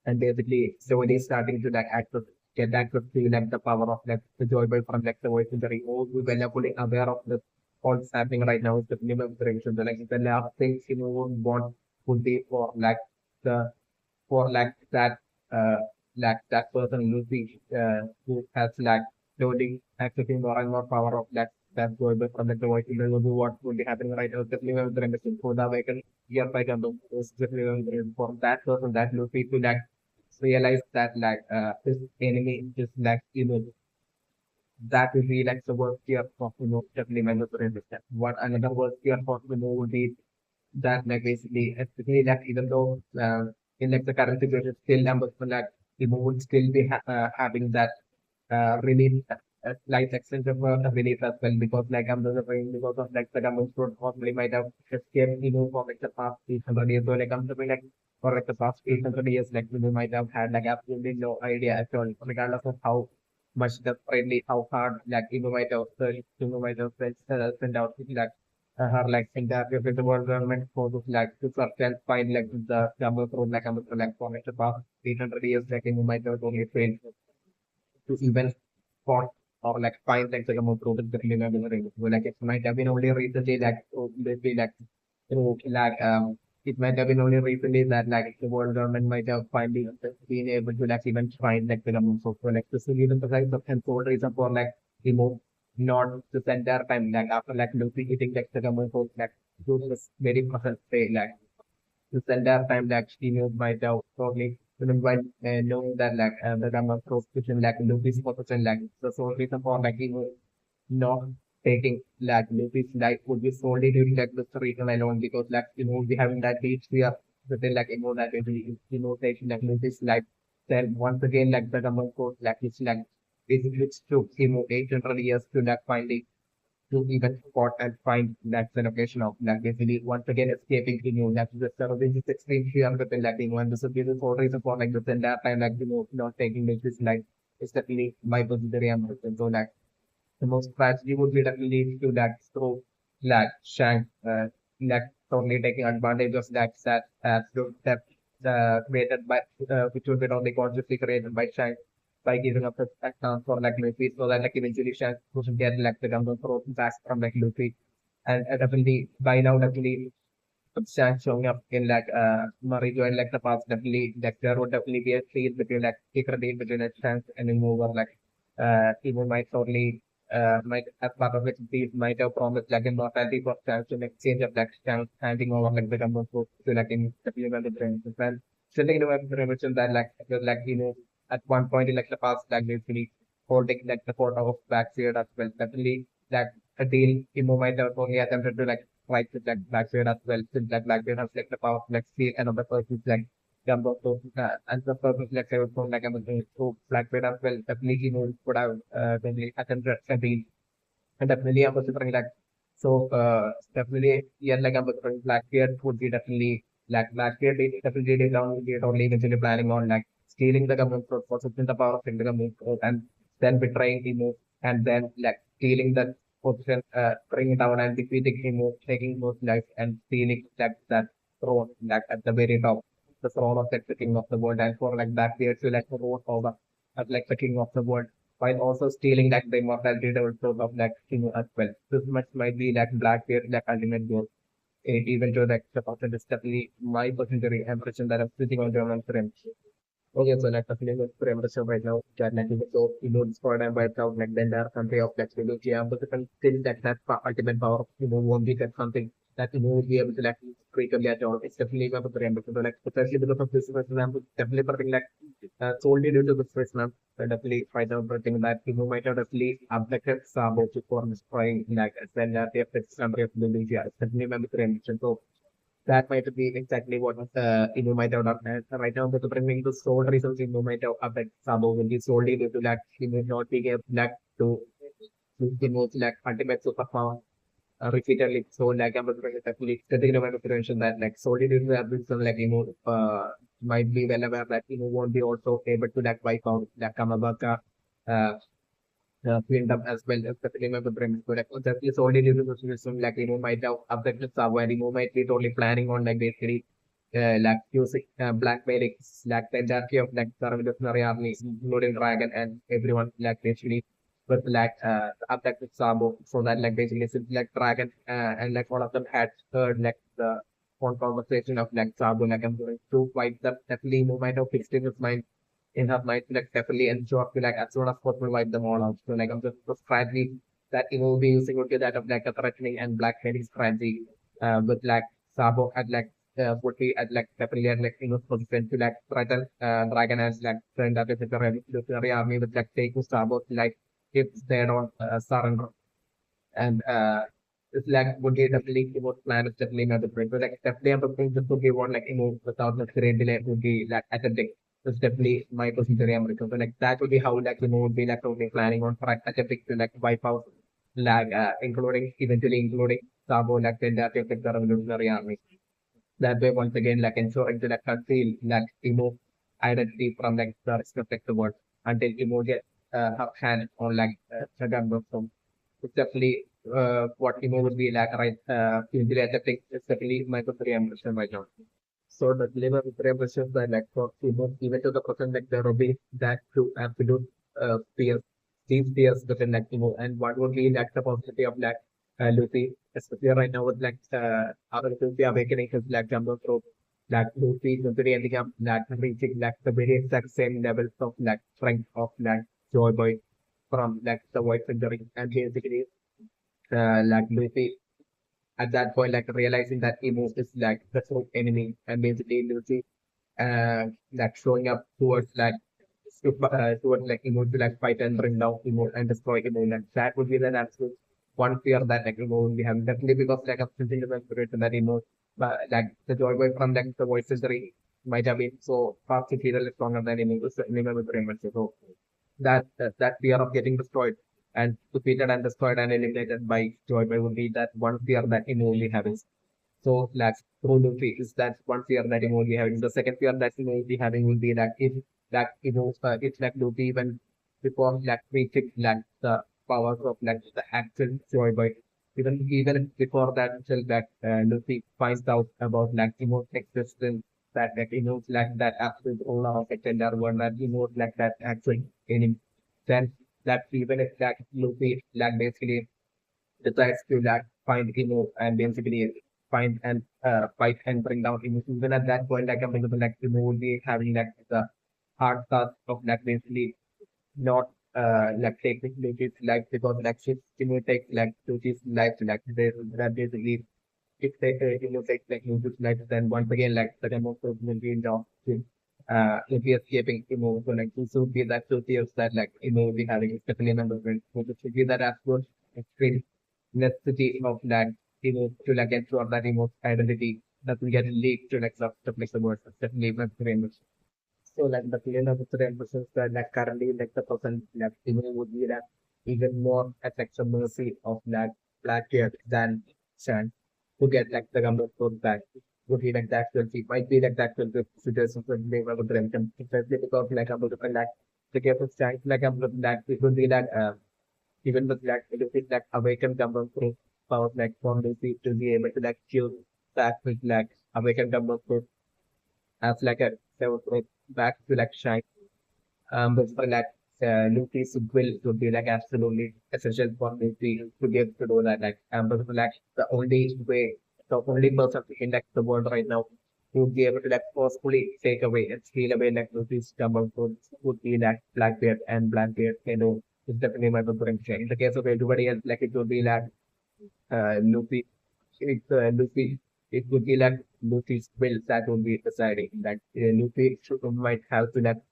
Speaker 1: and basically slowly starting to like access get access to like the power of like the joy boy from like the voice in the ring. All we were like, fully aware of the what's happening right now is the minimum ring. So the like the last thing you know would want would be for like the for uh that person who has like slowly accessing more and more power of that joy boy from like the voice in the ring. What would be happening right now is definitely minimum ring for the awaken year by Gundam is definitely for that person that Luffy to like realize that like his enemy is like that will be like the worst fear of definitely mandatory understand. What another worst fear of would be that like basically especially that even though in like the current situation still numbers like would still be having that relief life extension for relief as well because like I'm the because of like the government road possibly might have escaped for like the past 800 years so like I'm the like for like the past 800 years like we might have had like absolutely no idea at all regardless of how much the friendly how hard like might have searched might have sent out like her like entire with the world government for this like to search and find like the government road like for like the past 800 years like you might have only failed to even spot or like find like the most product that you know like it might have been only recently that maybe like like it might have been only recently that like the world government might have finally been able to like even find like the number of like this is even the size of and sole reason for like remove not to spend their time like after like losing eating like the government for like do this very process say like to spend their time like females might have probably even while knowing that like the number of prostitution like Luffy's position like the sole reason for like not taking like Luffy's life would be solely due to like the reason alone because like we having that beach fear within like that taking like Luffy's life then once again like the number code like it's like which took 800 years to like finally to even spot and find that's the location of like basically once again escaping to new that's the sort of this extreme fear within like one this would be the whole reason for like the entire time like not taking this like it's definitely my positive ambition. So like the most tragedy would be definitely to that through like shank like totally taking advantage of that created by which would be only consciously created by shank by giving up his account for like Luffy so that like eventually shank would get like the gun throat back from like Luffy and definitely by now definitely Shank showing up in like Marijo and like the past definitely like there would definitely be a scene between like secret deal between a Shank and a mover like even might totally might as part of it these might have promised like immortality for Shank in exchange of like Shank handing over like the number to like in the human difference and sitting in the mention that like it was, like at one point in like the past like basically holding like the photo of Blackbeard as well definitely like a deal Imo might have only attempted to like fight with like Blackbeard as well, since like Blackbeard has like the power of like steal another person's like Gumbo. So and the purpose like I was from like I'm so Blackbeard as well definitely would have definitely attempted a deal and definitely I'm considering like so definitely yeah like I'm considering Blackbeard would be definitely like Blackbeard definitely did down would be only eventually planning on like stealing the government for something the power of the government and then betraying Emo and then like stealing the position bringing down and defeating Emo taking those lives and stealing that throne like at the very top the throne of like, the king of the world and for like Blackbeard to like rule over as like the king of the world while also stealing like the immortality also of like king as well. This much might be like Blackbeard like ultimate goal. Even though like the person is definitely my percentage impression that I'm sitting on German frame. Okay, so like the feeling of premature right now, that like so destroyed and wiped out like the entire country of like Lulusia, but still ultimate power of won't be that something that will be able to like frequently at all. It's definitely about the premature. So like especially because of this for example, definitely something like solely due to this reason, so definitely find out something that might have definitely abducted Sabo to form destroying like the entire country of Lulusia. It's definitely about the premature. So that might be exactly what Inu might have done. And right now, with bringing the sole reasons Inu might have affected Sabo will be solely due to that he may not be able like, to the most like ultimate superpower repeatedly. So like I'm definitely taking away consideration that like solely due to the abuse of like might be well aware that won't be also able to like wipe out like Kamabaka uh kingdom as well, especially my premise. So like that is only due to the situation like might have affected Sabo and might be totally planning on like basically like using blackmailing like the entirety of like the revolutionary army, including Dragon and everyone like basically with like affected Sabo so that like basically since like Dragon and like all of them had heard like the phone conversation of like Sabo like I'm going to wipe them definitely might have fixed in his mind in her mind to like definitely ensure to like as soon as possible wipe them all out. So like I'm just strategy that will be using would be that of like a threatening and blackmailing strategy with like Sabo at like would be at like definitely at like position to like threaten Dragon as like friend that is the revolutionary army with like taking Sabo to like if they don't surrender and it's like would get definitely about plan is definitely not different. But like definitely I'm looking just to give one like without necessarily delay would be like attempting. It's definitely my procedure American. So like that would be how like would be like totally planning on for attempting to like wipe out like including eventually including Sabo like the entirety of like, the revolutionary army. That way once again like ensuring to like conceal like identity from like the rest of like, the world until get have hand on like Saddam from it's definitely what would be like right usually I think it's definitely my preemption right now. So the dilemma with preemption that like for even to the person like there will be that to absolute fear these fears within like and what would be like the possibility of like Lucy, especially right now with like our Lucy awakening his like jumbo through like Lucy Lucy ending up like reaching like the very exact same levels of like strength of like Joy Boy from like the White Century and basically like Lucy at that point like realizing that Emo is like the true enemy and basically Lucy like showing up towards like towards like Emo to like fight and bring down Emo and destroy Emo and that would be the absolute one fear that like Emo will be having definitely because like I'm thinking about inspiration that Emo but like the Joy Boy from like the Voice Century might have been so far superior stronger than Emo so Emo was very much so that fear of getting destroyed and defeated and destroyed and eliminated by Joy Boy would be that one fear that Emo only having. So like through Luffy is that one fear that Emo only having. The second fear that Emo only having will be that if that it's like Luffy even before like reaching like the powers of like the actual Joy Boy. Even before that until that Luffy finds out about like Emo's existence that like Emo's like that absolute owner of it and that one that Emo's like that actual enemy. Then that even if that Luffy like basically decides to like find Emo and basically find and fight and bring down Emo. Even at that point, like I'm thinking like Emo would be having like the hard task of like basically not like taking Luffy's life because like Emo takes like Luffy's life like that basically if they take like Luffy's life then once again like the demo will be in the if we escaping Emo, so like this would be that 2 years that like Emo will be having especially number one. So this would be that absolute extreme necessity of that to like ensure that Emo's identity doesn't get leaked to like the place the world. Definitely not very much. So like the feeling of the emphasis that like currently like the person like Emo would be that even more at like the mercy of that Blackbeard than Shan to get like the number four back. Would be like that will be might be like that will be suggestions would be able to them especially because like I'm looking like the case of Shan like I'm looking that it would be that even with like it is like awakened number four powers like from the sea to be able to like kill back with like awakened number four as like a seven back to like shine but for like Luffy's will would be like absolutely essential for Luffy to be able to do that. Like, but for, like the only way, the only person to index the world right now to be able to like forcefully take away and steal away like Luffy's number would be like Blackbeard and Blackbeard. It's definitely my preference. In the case of everybody else, like it would be like Luffy Luffy, it would be like Luffy's will that would be deciding that Luffy should, might have to like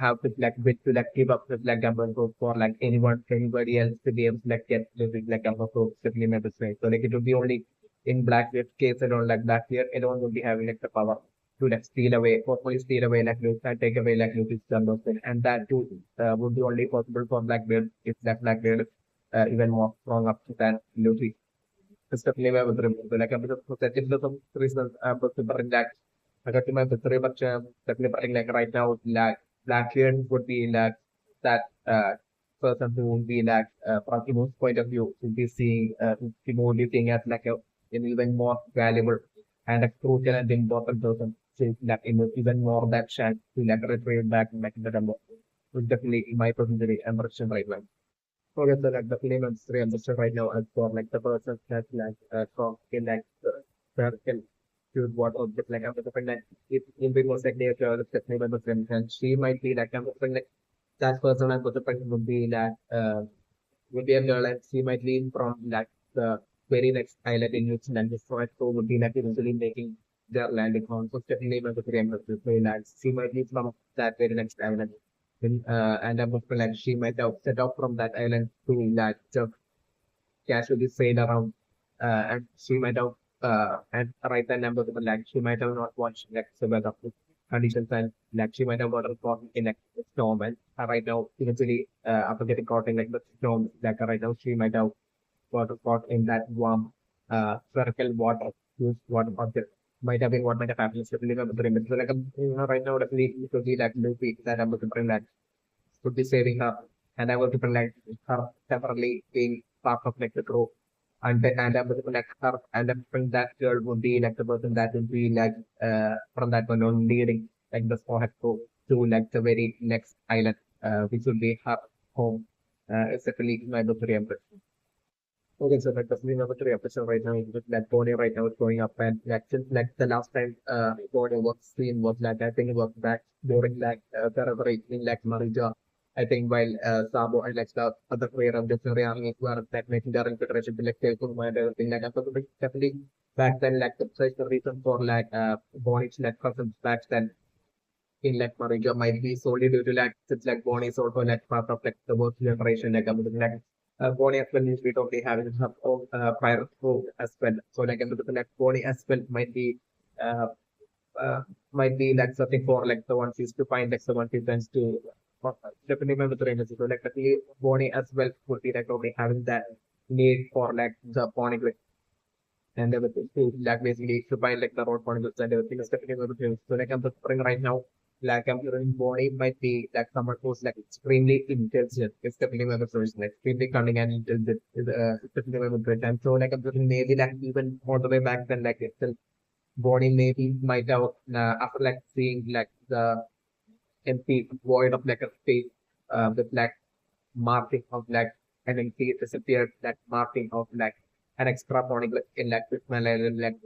Speaker 1: have to like bit to like give up the like gamble group for like anybody else to be able to like get the like gamble group simply members right. So like it would be only in Blackbeard's case alone like Blackbeard anyone would be having like the power to like steal away, hopefully steal away like Luke and take away like Luke's gamble and that too would be only possible for Blackbeard if that Blackbeard even more strong up than Luffy. Especially with the like I'm protecting the reasons but to bring that I got to my victory but definitely bring like right now like Blackbeard would be like that person who would be like from Timo's point of view would be seeing Timo would be seeing as like an even more valuable and a crucial and important person. So that even more that chance to like retrieve back like the number. Would definitely in my personal impression right now. Okay, so like the film I'm very understood right now as for like the person that like from in like where can choose what object like I'm different like it in the most like nature definitely by Muslim and she might be like I'm different like that person I'm different would be like would be a girl and she might leave from like the very next island in which land is so would be like eventually making their landing on so definitely by the land she might leave from that very next island and I'm like she might have set off from that island to like just casually sail around and she might have and right then I'm like she might have not watched like several of the conditions and like she might have gotten caught in like storm and right now eventually after getting caught in like the storm like right now she might have got caught in that warm spherical water huge water object might have been what might have happened so like right now definitely it could be like movie that I'm looking for that would be saving her, and I was to like her temporarily being part of like the group. And I was to like her and then that girl would be like the person that would be like from that one on leading like the sport group to like the very next island, which would be her home. It's definitely my very impressive. Okay, so like definitely number three episode right now with that Bonnie right now is going up and like since like the last time Bonnie was seen was like I think it was back during like February in like Marija. I think while Sabo and like the other player of the Fury Army were like making their infiltration to like take over and everything like that. So definitely back then like such the reason for like Bonnie's like presence back then in like Marija might be solely due to like since like Bonnie is also like part of like the work generation like Bonnie as well is we totally having her own prior group as well. So like like Bonnie as well uh, uh might be like something for like the ones used to find like someone who tends to definitely remember the ranges. So like definitely Bonnie as well would be like probably having that need for like the Bonnie and everything. So like basically to find like the road particles and everything is definitely going to change. So like I'm preparing right now, like I'm hearing body might be like someone who's like extremely intelligent. It's definitely my first like extremely cunning and intelligent is definitely my great time. So like I'm thinking maybe like even all the way back then like itself body maybe might have after like seeing like the empty void of like a space with like marking of like and then see it disappeared that marking of like an extra body in like with my like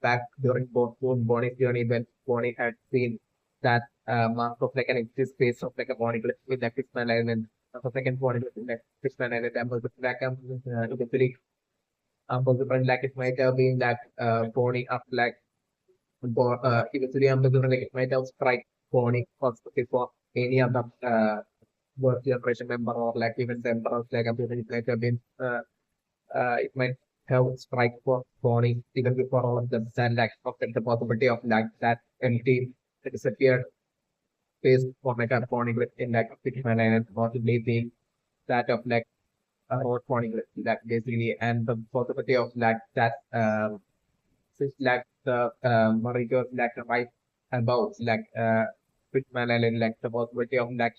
Speaker 1: back during both Bonnie's journey when Bonnie had seen that mark of like an empty space of like a body with like with my and the second body with like with my and I'm with like eventually like it might have been that body up like eventually I'm looking like it might have strike body for any other work generation member or like even members like a business like a been it might have strike for Bonnie even before all of them and like of the possibility of like that entity that disappeared space for like a Bonnie in like a fictional and possibly being that of like a road Bonnie that basically and the possibility of like that since like the Marigold like right about like fictional and like the possibility of like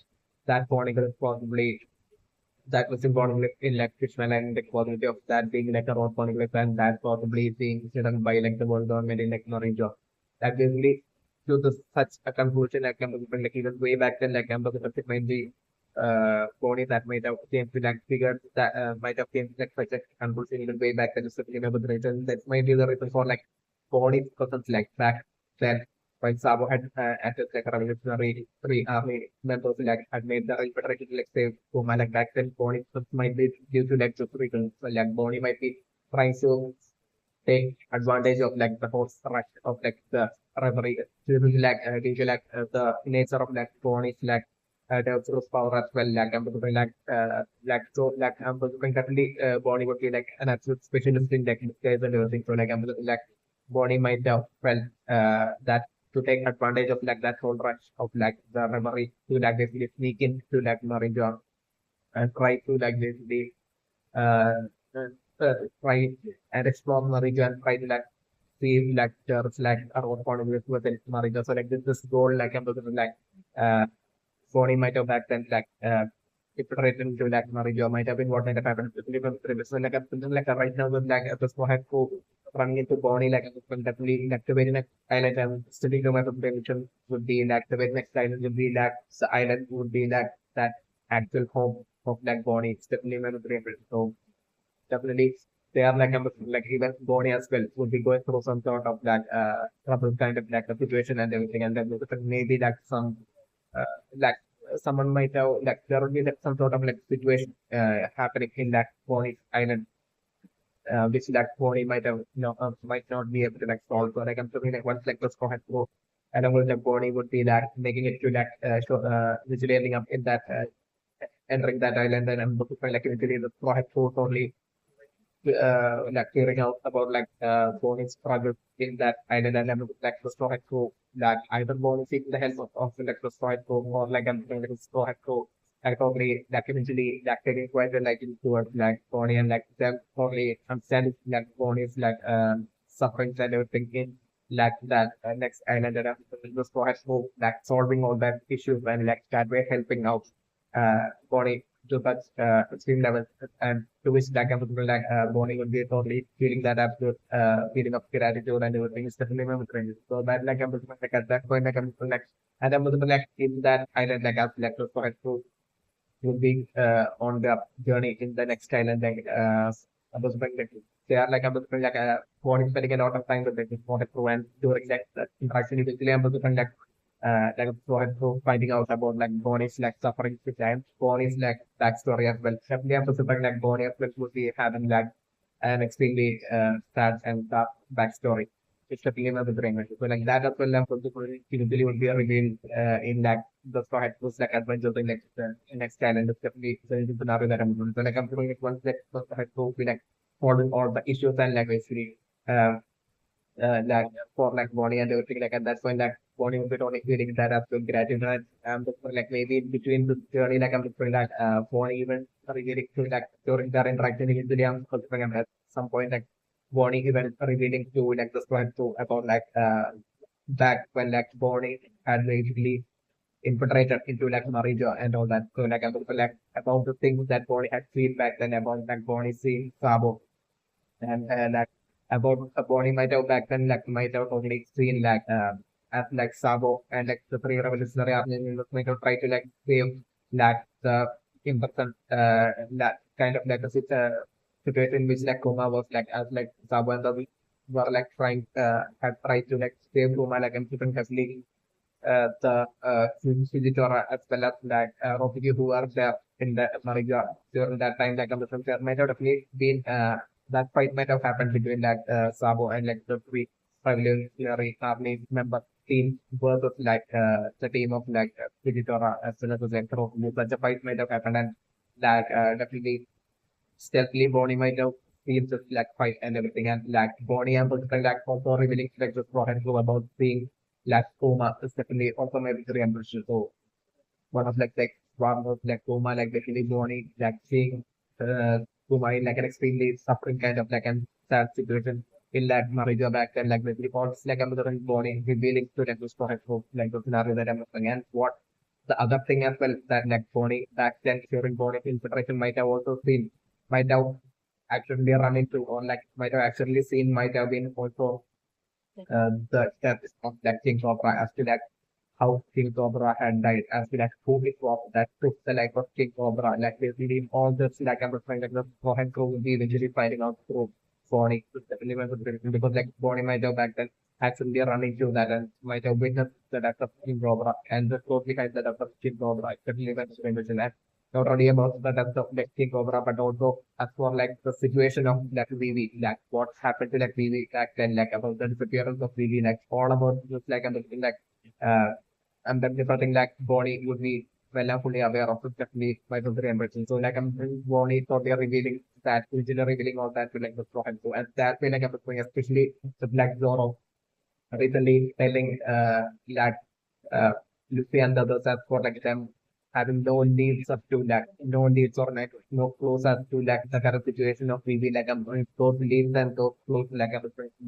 Speaker 1: that Bonnie possibly that was involved in like Fishman and the quality of that being like a road conflict and that possibly being done by like the world government in like Norwegian. That basically due to such a conclusion like like even way back then like it might be body that might have came to like figure that might have came to like such a conclusion even way back then so remember the reason that might be the reason for like body persons like back then when Sabo had acted like a revolutionary three army members like had made the infiltration like say Puma like back then Bonnie might be due to like just reasons so, like Bonnie might be trying to take advantage of like the horse rush of like the rivalry due to like the nature of like Bonnie's like the Bruce power as well like I'm looking like so like I'm looking definitely Bonnie would be like an absolute specialist in like disguise and everything so like I'm looking like Bonnie might have felt that to take advantage of like that whole rush of like the memory to like basically sneak into like Marine and try to like basically uh, uh, try and explore Marijo and try to like see like there's like around contribute within Marijo. So like this goal like I'm looking like uh Sony might have back then like if it written to like Marijo might have been what might have happened with Liverpool previous. So like I'm thinking like right now with like this had to running into Bonnie like definitely like the very next island I'm studying to my preparation would be like the very next island would be like the island would be like that actual home of like Bonnie. It's definitely my favorite. So definitely they are like even Bonnie as well would be going through some sort of that trouble kind of like a situation and everything and then maybe like some like someone might have like there will be like some sort of like situation happening in that Bonnie island which that Bonnie might have might not be able to like solve. So like I'm thinking like once like let's go ahead go along with the Bonnie would be that making it to that visually ending up in that entering that island and I'm looking for like eventually the Squad only like hearing out about like Bonnie's struggle in that island and I'm like the straw hat crew that either Bonnie seeking the help of like the straw hat crew or like I'm like the straw hat crew like probably like eventually like taking quite a liking towards like Bonnie and like them probably understanding like Bonnie's like sufferings and everything in like that next island and the straw hat crew like solving all that issues and like that way helping out Bonnie to such extreme levels and to which like like Bonnie would be totally feeling that absolute feeling of gratitude and everything is definitely my friend. So that like like at that point like like and I'm like in that island like I've like to to will be on the journey in the next island like I was like they are like I was like Bonnie spending a lot of time with like wanted to and during that interaction eventually I'm like like so finding out about like Bonnie's like suffering with time. Bonnie's like backstory as well. Definitely I'm suspecting like Bonnie as well would be having like an extremely sad and dark backstory. It's definitely another brain. So like that as well eventually would be revealed in like the story was like adventures in next challenge. It's definitely the scenario that I'm doing. So like I'm doing it once like first I had to be like following all the issues and like basically like for like Bonnie and everything like at that point like Bonnie would be only feeling that absolute gratitude and like maybe in between the journey like I'm looking like Bonnie even revealing to like during their interaction usually I'm considering at some point like Bonnie even revealing to like the story to about like back when like Bonnie had basically infiltrated into like Marijo and all that. So like I'm looking like about the things that Bonnie had seen back then about like Bonnie seeing Sabo and like about Bonnie might have back then like might have only seen like as like Sabo and like the three revolutionary army members might have tried to like save like the important that kind of like a situation in which like Kuma was like as like Sabo and the were like trying had tried to like save Kuma like and keeping heavily the Fujitora as well as like refugee who are there in the Marija during that time like there might have definitely been that fight might have happened between like Sabo and like the three revolutionary army member team versus like the team of like Fujitora as well as the Zentro. Such a fight might have happened and that definitely stealthily Bonnie might have seen just like fight and everything and like Bonnie and like also revealing like just brought and about seeing like coma is definitely also maybe very ambitious. So one of one of like coma like basically Bonnie like seeing coma in like an extremely suffering kind of like and sad situation in that Marija back then like basically all like another Bonnie revealing to like this project of like the scenario that I'm looking and what the other thing as well that like Bonnie back then during Bonnie infiltration might have also seen might have actually run into or like might have actually seen might have been also the steps of that King Cobra as to that how King Cobra had died as to that who it was that took the life of King Cobra. Like basically all this like I'm trying like the Mohan crew will be eventually finding out through Bonnie because like Bonnie might have back then actually run into that and might have witnessed the death of King Cobra and the story behind the death of King Cobra. Definitely mention that not only about the death of like King Cobra, but also as for like the situation of like Vivi, like what happened to like Vivi back then, like about the disappearance of Vivi, like all about just like and like uh and then something like Bonnie would be well and fully aware of it definitely by the emergence. So like I'm Bonnie thought they're revealing that originally revealing all that to like the Rohan. So and that way like I'm going especially the Black Zoro recently telling that Lucy and the others have for like them having no needs up to like no needs or like no close up to like the current situation of maybe like those leaves and those close like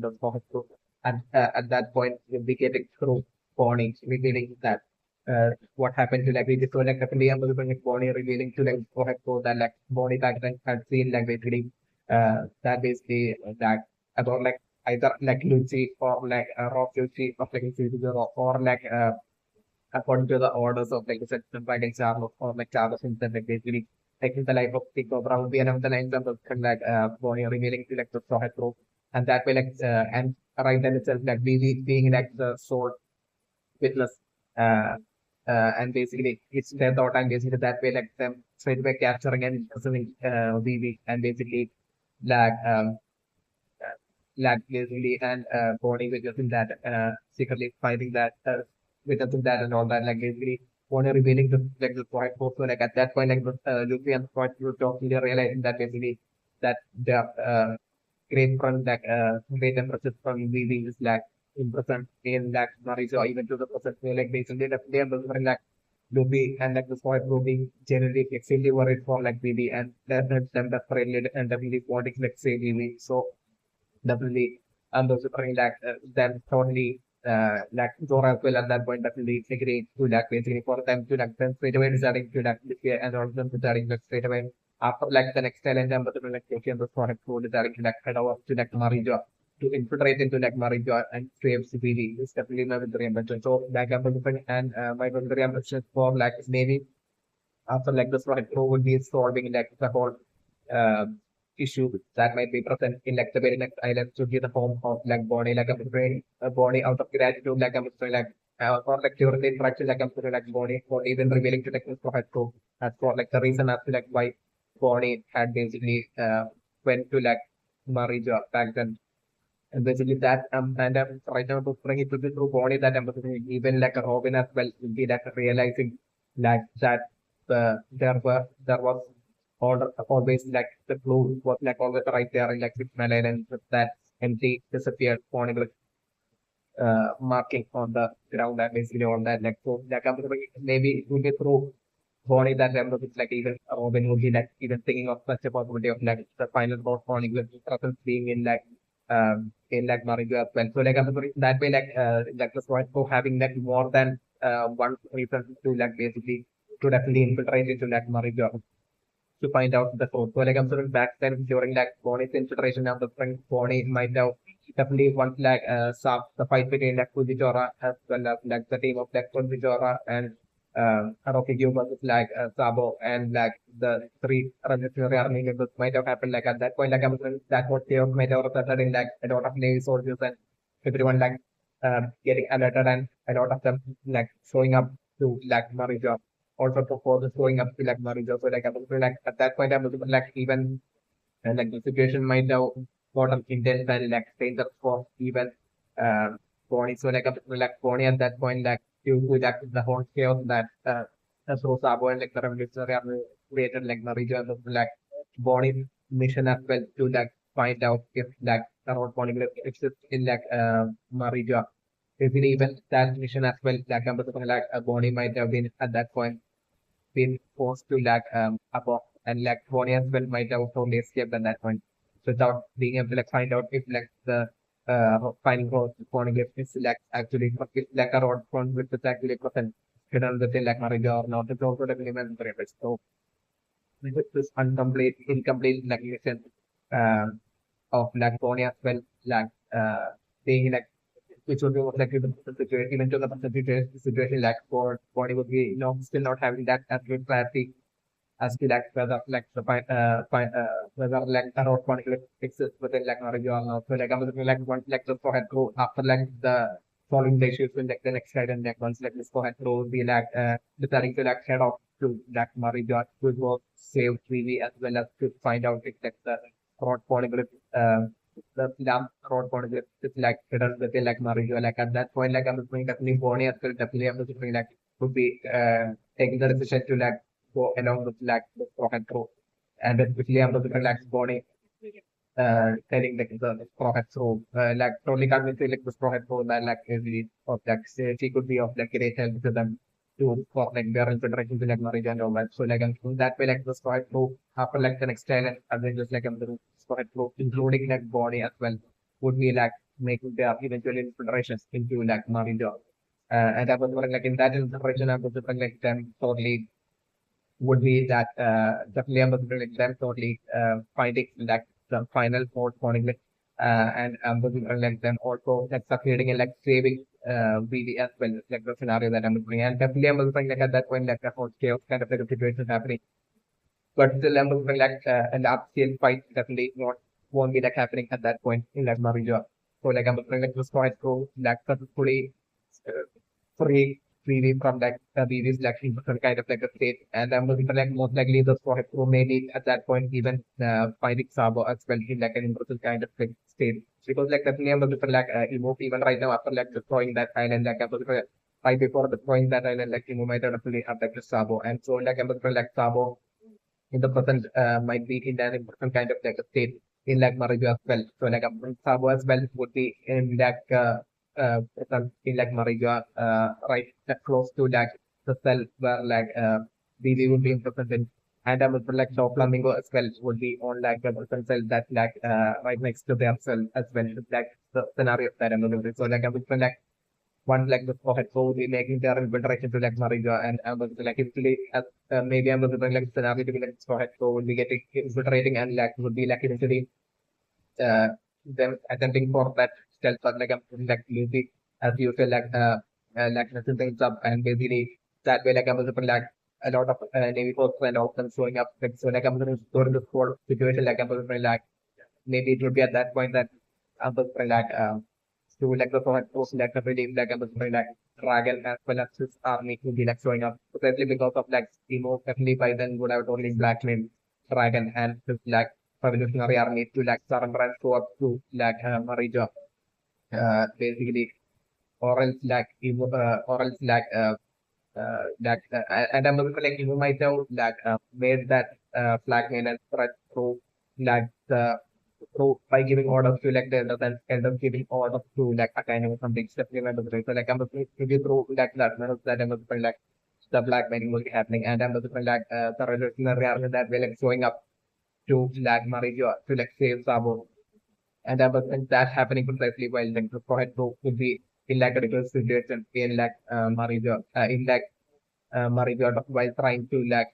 Speaker 1: the pocket group. And at that point we get it through Bonnie revealing that what happened to like we just saw like definitely I'm going to Bonnie revealing to like pocket group that like Bonnie back then had seen like basically that basically that about like either like Lucy or like Rock Lucy of like or like according to the orders of like the section writing Sabo or like Sabo since then like basically taking the life of Pico Brown the end of the lines of the like Bonnie revealing to like the Straw Hat Group and that way like and right then itself like being like the sole witness uh and basically it's their thought and basically that way like them straight away capturing and imprisoning Vivi and basically like like basically and Bonnie witnessing that secretly finding that witnessing that and all that like basically Bonnie revealing the like the point so like at that point like Luffy and Scott were talking they realizing that basically that the great friend like great empresses from Vivi is like in present in like Mauricio even to the present so, like basically they are the like Luffy and like the Scott being generally extremely worried for like Vivi and that them desperately and definitely wanting like save Vivi so definitely those bring like then totally like Zora will at that point definitely agree to like basically for them to like then straight away deciding to like disappear and all of them deciding like straight away after like the next challenge and but like taking the product to deciding to like head over to like Marijo to infiltrate into like Marijo and save CPD is definitely my very ambition. So like I'm looking and my very ambition for like maybe after like this right through would be solving like the whole uh, issue that might be present in like the very next island to be the home of like Bonnie like a brain Bonnie out of gratitude like I'm saying like or like during the interaction like I'm saying like Bonnie even revealing to like this had to as for like the reason as to like why Bonnie had basically went to like Marija back then and basically that and right now to bring it to the true body that even like a Robin as well will be like realizing like that there was always like the clue was like always right there in like Six Malay and with that empty disappeared Pony marking on the ground and basically all that like so like maybe it will be through Bonnie that remember it's like even Robin would be like even thinking of such a possibility of like the final boss Bonnie with presence being in like Mario as well. So like that way like the Sword for having like more than one reason to like basically to definitely infiltrate into like Mario to find out the source. So like I'm sort of back then during like Bonnie's infiltration of the spring, Bonnie might have definitely want like the fight between like Fujitora as well as like the team of like Fujitora and Haruki Gyu versus like Sabo and like the three revolutionary army members might have happened like at that point like I'm saying that what they might have resulted in like a lot of Navy soldiers and everyone like getting alerted and a lot of them like showing up to like Marija also for the showing up to like Mauricio. So like I was like at that point I'm looking like even like the situation might have gotten intense and like dangerous for even uh Bonnie. So like like Bonnie at that point like due to like the whole chaos that so Sabo and like the revolutionary army created like Mauricio and like Bonnie mission as well to like find out if like the whole Bonnie exists in like Mauricio. If it even that mission as well, like Bonnie might have been at that point been forced to like abort and like Bonnie as well might have totally escaped at that point without being able to like find out if like the finding road Bonnie is like actually it's like a road front which is actually present hidden within like Mariga or not. It's also definitely memorable. So with this incomplete like mission of like Bonnie as well like being like which would be like the situation even to the situation like for Bonnie would be still not having that absolute clarity as to like whether like whether like the road particular fixes within like Norway or not. So like I was like once like the forehead go after like the solving the issues with like the next slide and like once like this forehead go be like deciding to like head off to like Mario to go save 3V as well as to find out if like the road polyglot the lamp road polyglot is like hidden within like Mario like at that point like I was going definitely Bonnie as well definitely I was going like would be taking the decision to like go along with like the rocket throw. And then quickly after the relax body, telling like the rocket throw, like totally convincing like the rocket throw that like every of like say she could be of like great help to them. to for like their infiltration to like Marija and all that. So like that way like the squad flow after like the next time and then just like the squad flow including like body as well would be like making their eventual infiltrations into like Marija. And I was wondering like in that infiltration I was wondering like them totally would be that definitely I'm considering them totally finding like the final fourth conflict and I'm considering like them also like succeeding in like saving really as well like the scenario that I'm looking at. And definitely I'm considering like at that point like the whole chaos kind of like a situation happening. But still I'm considering like a large scale fight definitely not won't be like happening at that point in like Marija. So like I'm considering like this fight go like successfully free freely from like these like different kind of like a state. And I'm looking for like most likely the Sohib Pro maybe at that point even finding Sabo as well in like an interesting kind of like state. Because like definitely I'm looking for like Emo even right now after like destroying that island like I'm looking for right before destroying that island like Emo might have definitely attacked Sabo. And so like I'm looking for like Sabo in the present might be in an important kind of like a state in like Maribu as well. So like Sabo as well would be in like present in like Maribu right close to like the cell where like BB would be present in. And like Shaw Flamingo as well would be on like the present cell that like right next to their cell as well. Like the scenario that I'm looking at. So like I'm like one like the pocket so we making their interaction to like Mariga and I was like eventually maybe I was like scenario to be like pocket so would be getting infiltrating and like would be like eventually uh, them attempting for that stealth or like Lucy as usual like messing things up and basically that way like I was like a lot of Navy folks and all them showing up like, so like I'm during this whole situation like I was like maybe it would be at that point that I was like to like the point of like the relief like I was like Dragon as well as his army would be like showing up especially because of like Emo definitely by then would have only blackmailed Dragon and his like revolutionary army to like surrender and show up to like Marija basically or else like or else like and I'm looking like you might have like made that flag maintenance threat through like the through by giving orders to like the elder and elder giving orders to like a kind of something definitely not the so like I'm looking to be through like that I'm looking like the black mining will be happening and I'm looking like the revolutionary army that will like showing up to like Marijo to like save Sabo and I was like that happening precisely while like the Prohet would be in like a different situation in like Marijo in like Marigot while trying to like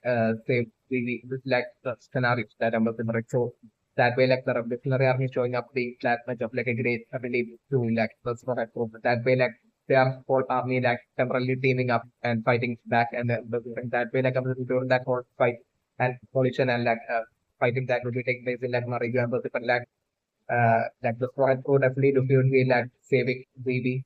Speaker 1: save this like the scenarios that I'm looking at. So that way like the revolutionary army showing up being that much of like a great relief to like the Soviet group. That way like their whole army like temporarily teaming up and fighting back and that way like I'm during that whole fight and coalition and like fighting that would be taking place in like Marigot and like the Soviet group definitely would be like saving BB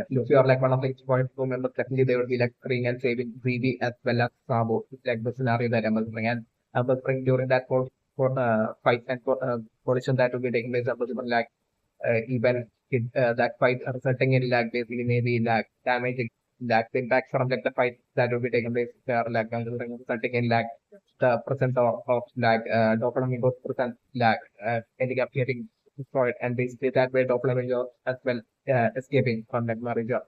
Speaker 1: if you are like one of the point crew members, definitely they would be like freeing and saving Greedy as well as Sabo. It's like the scenario that I was bring. And I was bring during that for fight and collision that would be taking place. I was like even that fight resulting in like basically maybe like damaging like the impact from like the fight that will be taking place there like resulting in like the presence of like Doflamingo's presence like ending up getting destroyed and basically that way Doflamingo as well escaping from like Marija.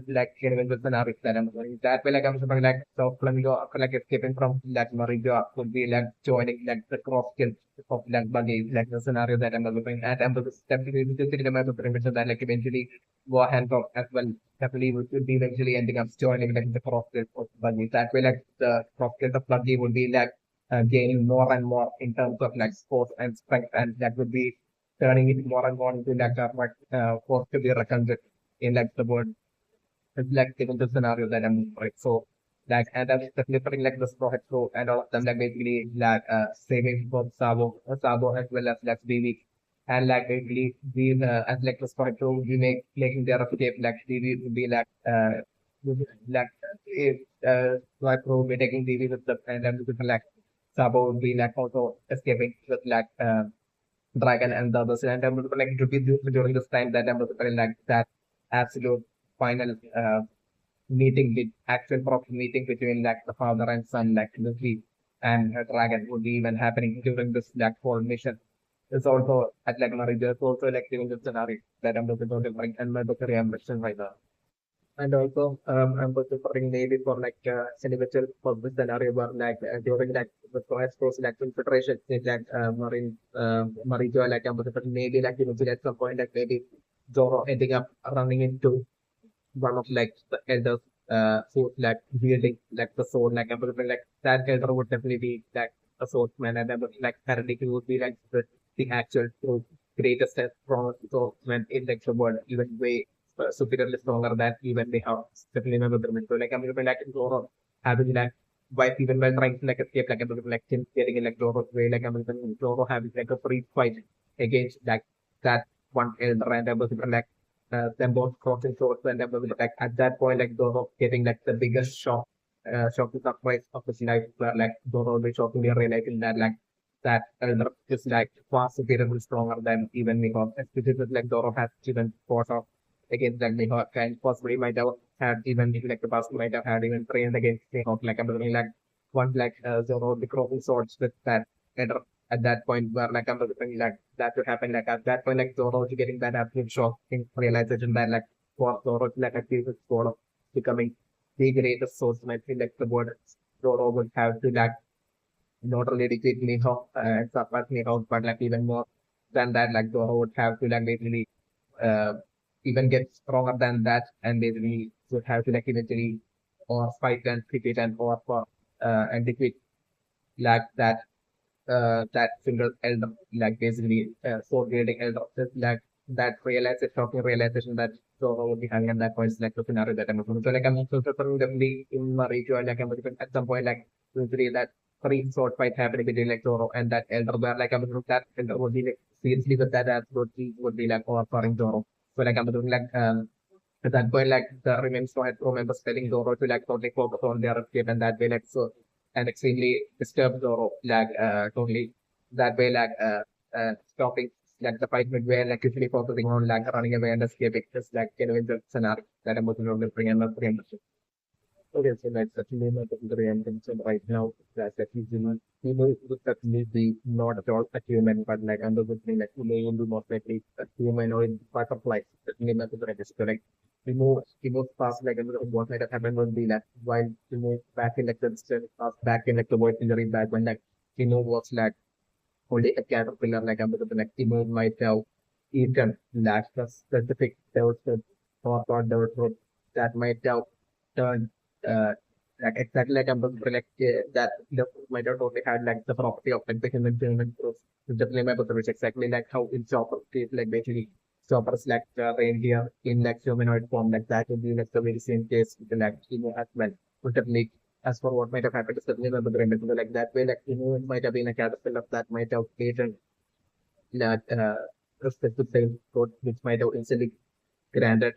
Speaker 1: Like getting with scenario that I'm going that way like I'm something like Doflamingo after like escaping from like Marija would be like joining like the cross skills of like buggy like the scenario that I'm looking at and the definitely the remember that like eventually go hands off as well definitely would be eventually ending up joining like the cross skills of buggy that way like the cross skills of buggy would be like gaining more and more in terms of like force and strength and that would be turning it more and more into like a like force to be reckoned with in like the world it's like given the scenario that I'm in, right? So like and that's definitely like the project so and all of them like basically like saving both Sabo as well as like BB and like basically these as like the project so we making their escape like BB would be like if like pro be taking BB with the and then like Sabo would be like also escaping with like Dragon and the others and I'm like to be during this time that I'm like that absolute final meeting with actual proper meeting between like the father and son, like Luffy and Dragon would be even happening during this like whole mission. It's also at like Marie, there's also like during the scenario that I'm looking for and my book reaction right now. And also, I'm also preferring maybe for like individual purpose scenario where like during like the first course like infiltration in like marine like I'm preferring maybe like eventually at some point like maybe Zoro ending up running into one of like the elders who like wielding like the sword like I'm preferring like that elder would definitely be like a swordsman and then like currently he would be like the actual true greatest and strongest swordsman in like the world even way superiorly stronger than even they have definitely remember them. So like I'm looking like Zoro having like while even while trying to like escape like I'm looking like him getting in like Zoro's way like I'm looking Zoro having like a free fight against like that one elder and I'm looking like them both crossing swords and I'm looking like at that point like Zoro getting like the biggest shock to surprise of his life where like Zoro will be shockingly realizing that like that elder is like far superiorly stronger than even Mihawk. Especially with, like Zoro has even fought off against like Mihawk and possibly might have had even like the past might have had even trained against Mihawk. Like I'm looking like one like Zoro the crossing swords with that elder at that point where like I'm looking like that would happen like at that point like Zoro is getting that absolute shock in realization that like for Zoro to like achieve his goal of becoming the greatest swordsman in like the world Zoro would have to like not only defeat Mihawk and surpass Mihawk, but like even more than that, like Zoro would have to like basically uh, even get stronger than that, and basically would have to like eventually or fight and defeat and or for and defeat like that single elder, like basically sword wielding elder, just like that realization, shocking realization that Zoro would be having at that point is like the scenario that I'm looking for. So like I'm also definitely in Mauricio and like I'm looking at some point like usually that three sword fight happening between like Zoro and that elder where like I'm looking that elder would be like seriously with that as would be like overpowering Zoro. So like I'm looking like at that point, like the remaining crew members telling Zoro to like totally focus on their escape, and that way, like so, and extremely disturb Zoro, like totally that way, like stopping like the fight midway, like usually focusing on like running away and escaping, just like in the scenario that I'm looking to bring and bring. Okay, so like certainly my secondary intention right now that you know it would certainly be not at all a human, but like under the thing like you may do most likely a human or in part of life. Certainly my secondary intention like remove past like what might have happened would be that while you move back in like the distance past back in like the voice injury back when like you know was like only a caterpillar like under the like you might have eaten that specific those or those that might have turned uh, like exactly like like that the might have totally had like the property of like the human growth. Definitely my brother is exactly like how in Chopper case like basically Chopper's like reindeer in like humanoid form like that would be like the very same case with the like as well. Would definitely as for what might have happened to certainly my brother like that way like it might have been a caterpillar that might have created that specific code which might have instantly granted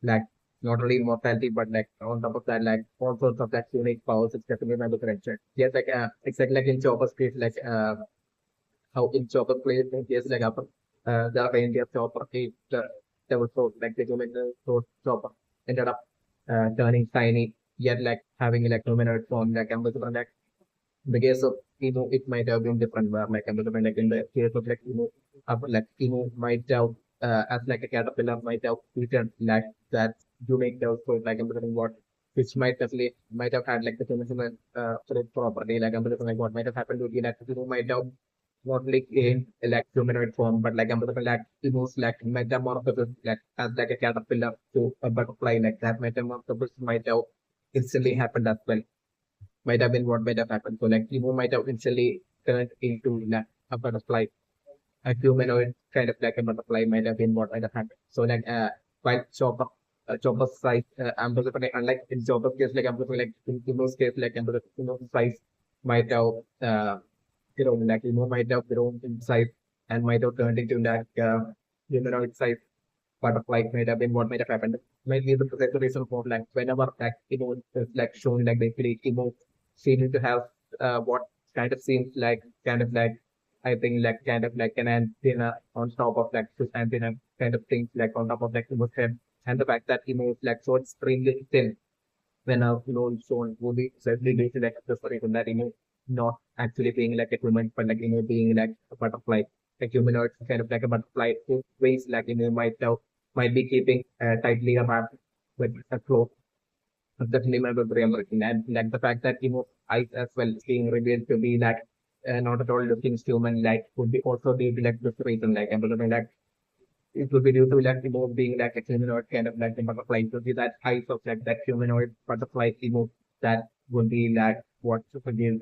Speaker 1: like not only immortality but like on top of that like all sorts of that unique powers it's definitely my differential. Yes, like exactly like in Chopper's case, like how in Chopper plays like yes, like the reindeer Chopper is the devil sword, like the human sword Chopper ended up turning tiny yet like having like humanoid form like like the case of it might have been different. Where like like in the case of like like might have as like a caterpillar might have eaten like that unique so like what which might definitely might have had like the human fruit property like like what might have happened to be that might have not like in like humanoid form, but like like like metamorphosis like as like a caterpillar to a butterfly like that metamorphosis might have instantly happened as well might have been what might have happened. So like Timo might have instantly turned into like a butterfly. A humanoid kind of like a butterfly might have been what might have happened. So like while Chopper's size Ambassador unlike in Chopper's case like Ambassador like in Timo's case like Ambassador's size might have grown like Timo might have grown in size and might have turned into like humanoid size butterfly might have been what might have happened. Might be the precise reason for like whenever like is like showing like basically seeming to have what kind of seems like kind of like I think like kind of like an antenna on top of like this antenna kind of things like on top of like Emo's head. And the fact that Emo is like so extremely thin when shown movie certainly based like the reason that not actually being like a human but like being like a butterfly a humanoid kind of like a butterfly whose ways like might be keeping tightly wrapped with a flow. Definitely my memory. And like the fact that I as well being revealed to be like not at all looking human, like would be also be like this reason, like I'm looking like it would be due to like being like a humanoid kind of like the butterfly. It would be that eyes of like that humanoid butterfly that would be like what to forgive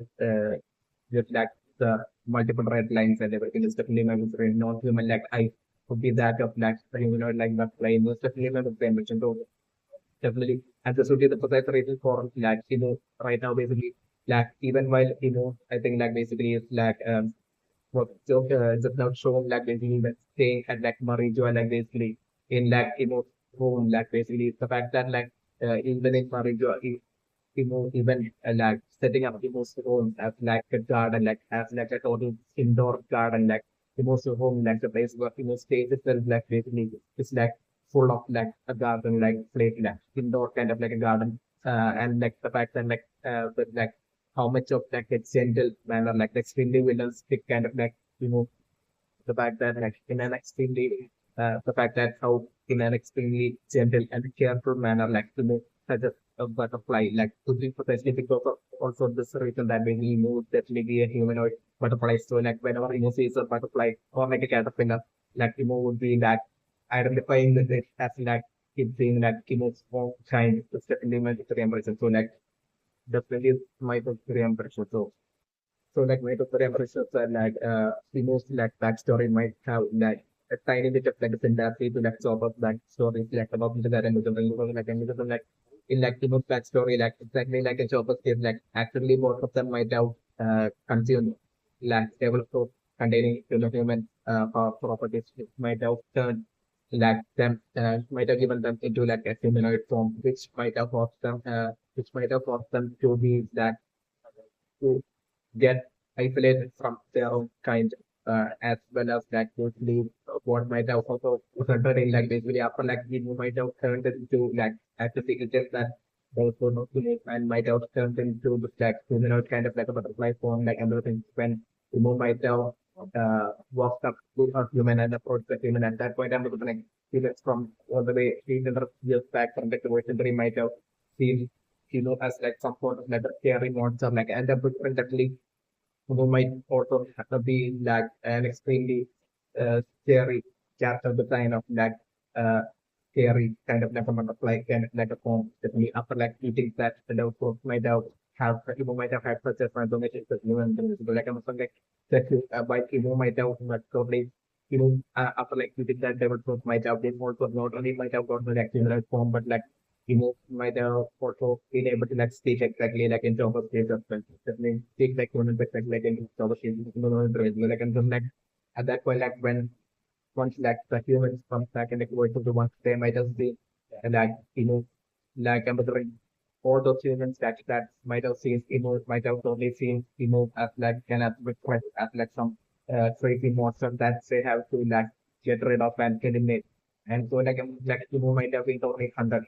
Speaker 1: just like the multiple red lines and everything is definitely my memory. Non-human like I would be that of like the humanoid like butterfly was definitely my memory. So definitely. And this would be the precise reason for like, right now basically like even while I think like basically it's like what so just now shown like basically that staying at like Marijo like basically in like home like basically the fact that like even in Marijo even like setting up emotional home as like a garden, like as like a total indoor garden, like emotional home, like the place where stays itself, like basically it's like full of like a garden, like place, like indoor kind of like a garden, and like the fact that like with like how much of like a gentle manner, like extremely realistic kind of like you know the fact that like in an extremely the fact that how in an extremely gentle and careful manner like such a butterfly like could be potentially because of also this reason that when we move definitely be a humanoid butterfly so like whenever sees a butterfly or like a caterpillar like would be that identifying with it as like it being like small kind it's definitely my impression so like definitely my impression so like my doctor impressions are like the most like backstory might have like a tiny bit of like a sympathy to like sort of backstory like about the and like in like the most backstory like exactly like a job of case like actually both of them might have consumed like several fruit containing human properties which might have turned like them might have given them into like a humanoid form which might have forced them to be that to get isolated from their own kind, as well as that usually what might have also resulted in like basically after like you might have turned into like actually it's just that those were not unique and might have turned into the like kind of like a butterfly form like everything when you might have walked up to a human and approached the human at that point I'm looking like humans from all the way 300 years back from like the legendary might have seen as like some sort of like a scary monster, like and the different definitely who might also have to be like an extremely scary character design of like uh scary kind of like a butterfly kind of like a form definitely after like eating that the of might might have had such a transformation as you and like I'm like that by might have like totally after like eating that devil fruit might have been also not only might have got the like similar form but like might have also been able to like speak exactly like in job of stage as well. Definitely speak like human perspective like in job of stage, like and then like at that point like when once like the humans comes back and like voice of the ones they might have been and like like I'm wondering all those humans that might have seen might have only seen as like can as request as like some crazy monster that they have to like get rid of and eliminate. And so like might have been totally hunted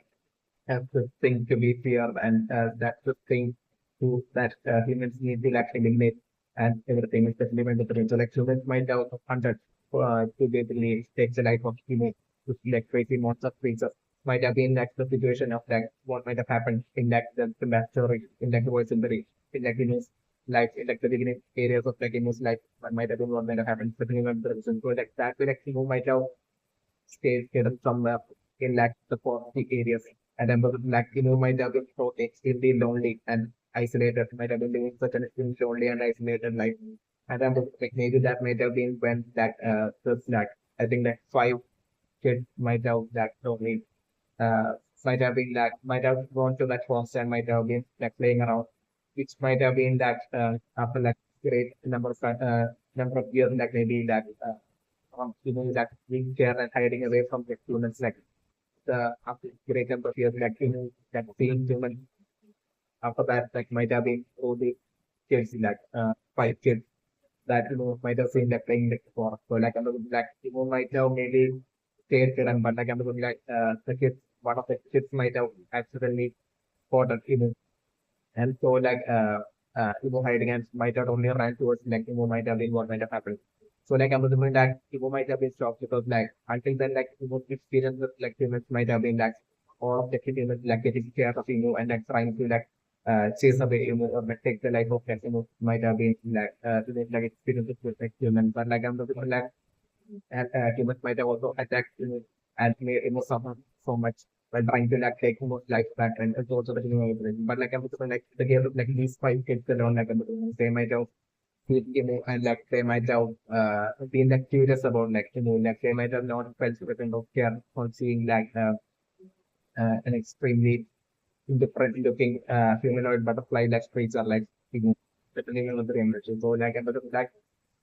Speaker 1: as the thing to be feared and that's the thing to that humans need to like eliminate and everything is definitely when the so like humans might have hunted to basically take the life of humans to see like crazy monster creatures might have been like the situation of like what might have happened in like the backstory in like the voice in the in like like in like the beginning areas of like like what might have been what might have happened but remember so like that way like who might have stayed hidden somewhere in like the foresty areas. And then like might have been so extremely lonely and isolated, might have been living such an extremely lonely and isolated life. And then like maybe that might have been when that this like I think like 5 kids might have that lonely uh might have been like might have gone to that forest and might have been like playing around, which might have been that after like great number of years like maybe that that being there and hiding away from the humans, like the after great number of years, like that seeing human after that, like might have been all the kids, like 5 kids that might have seen like playing like before. So like I'm looking like might have maybe stayed hidden, but like I'm looking like the kids, one of the kids might have accidentally spotted and so like hiding and might have only ran towards like might have been what might have happened. So like I'm assuming that might have been shocked because like until then like experience with like humans might have been like all of the kid like getting scared of and like trying to chase away or like take the life of might have been like experiences with like human, but like I'm the like and humans might have also attacked and made suffer so much by trying to like take life back, and it's also the but like I'm like the game of like these five kids alone like they might have and like they might have been like curious about like like they might have not felt certain of care on seeing like an extremely different looking humanoid butterfly like creature like depending on the emotion. So like like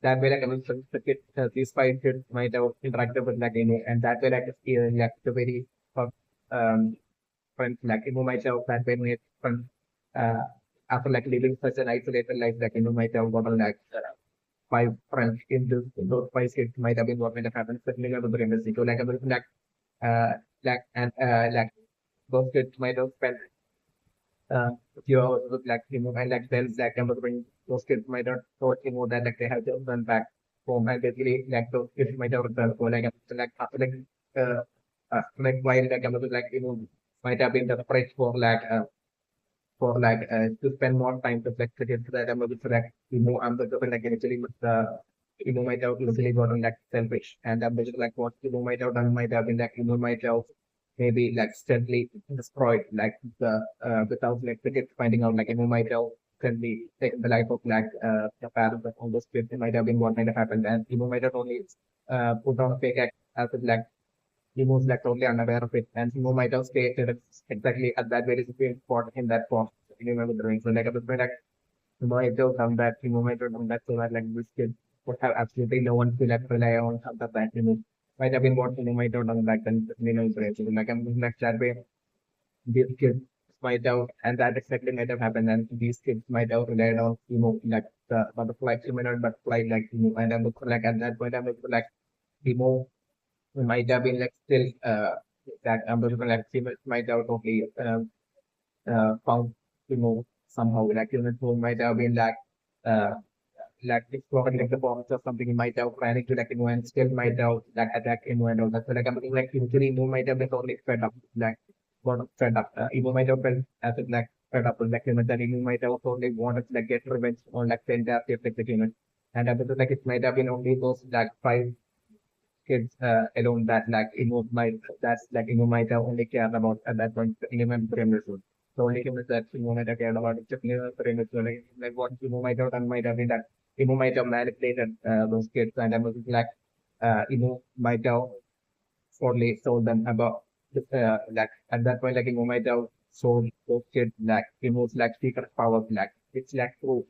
Speaker 1: that way like I mean the kid these five kids might have interacted with like and that way like like the very um friends like might have that way made friends uh after like living such an isolated life like might have gotten like five friends in this those five kids might have been what might have happened certainly about the industry. So like I mean uh and like those kids might have spent few hours with like and like then like bring those kids might not thought that like they have to run back home and basically like those kids might have returned home like after like while like like might have been desperate for to spend more time to like to get to that like I'm the like actually with the might have easily gotten like selfish and like what might have done might have been like might have maybe like steadily destroyed like the without like the kids finding out like might have suddenly taken the life of like the parents of all those kids. It might have been what might have happened and might have only put on fake act as if like he was like totally unaware of it, and he might have stated exactly at that very specific spot in that spot. You remember the ring. So like at the point, like he might have come back, he might have come back so that like this kid would have absolutely no one to like rely on at that time. Might have been what might have done back then. So like I'm like that way, these kids might have, and that exactly might have happened, and these kids might have relied on like the butterfly, human butterfly, like and I'm like at that point, I'm like emo might have been like still that like females might have totally found somehow like who might have been uh like exploring like the bombs or something. He might have panicked to like and still might have like attack and all that. So like I'm thinking like usually Emo might have been totally fed up like got fed up. Emo might have felt as if like fed up with like that Emo might have totally wanted to like get revenge on like the entire like the human. And I believe like it might have been only those like five kids alone that like might that's like might have only cared about at that point primary school. The only thing is that might have cared about just primary school. Like what might have done might have been that might have manipulated those kids and I was like might have only told them about like at that point like might have shown those kids like like secret power like it's like through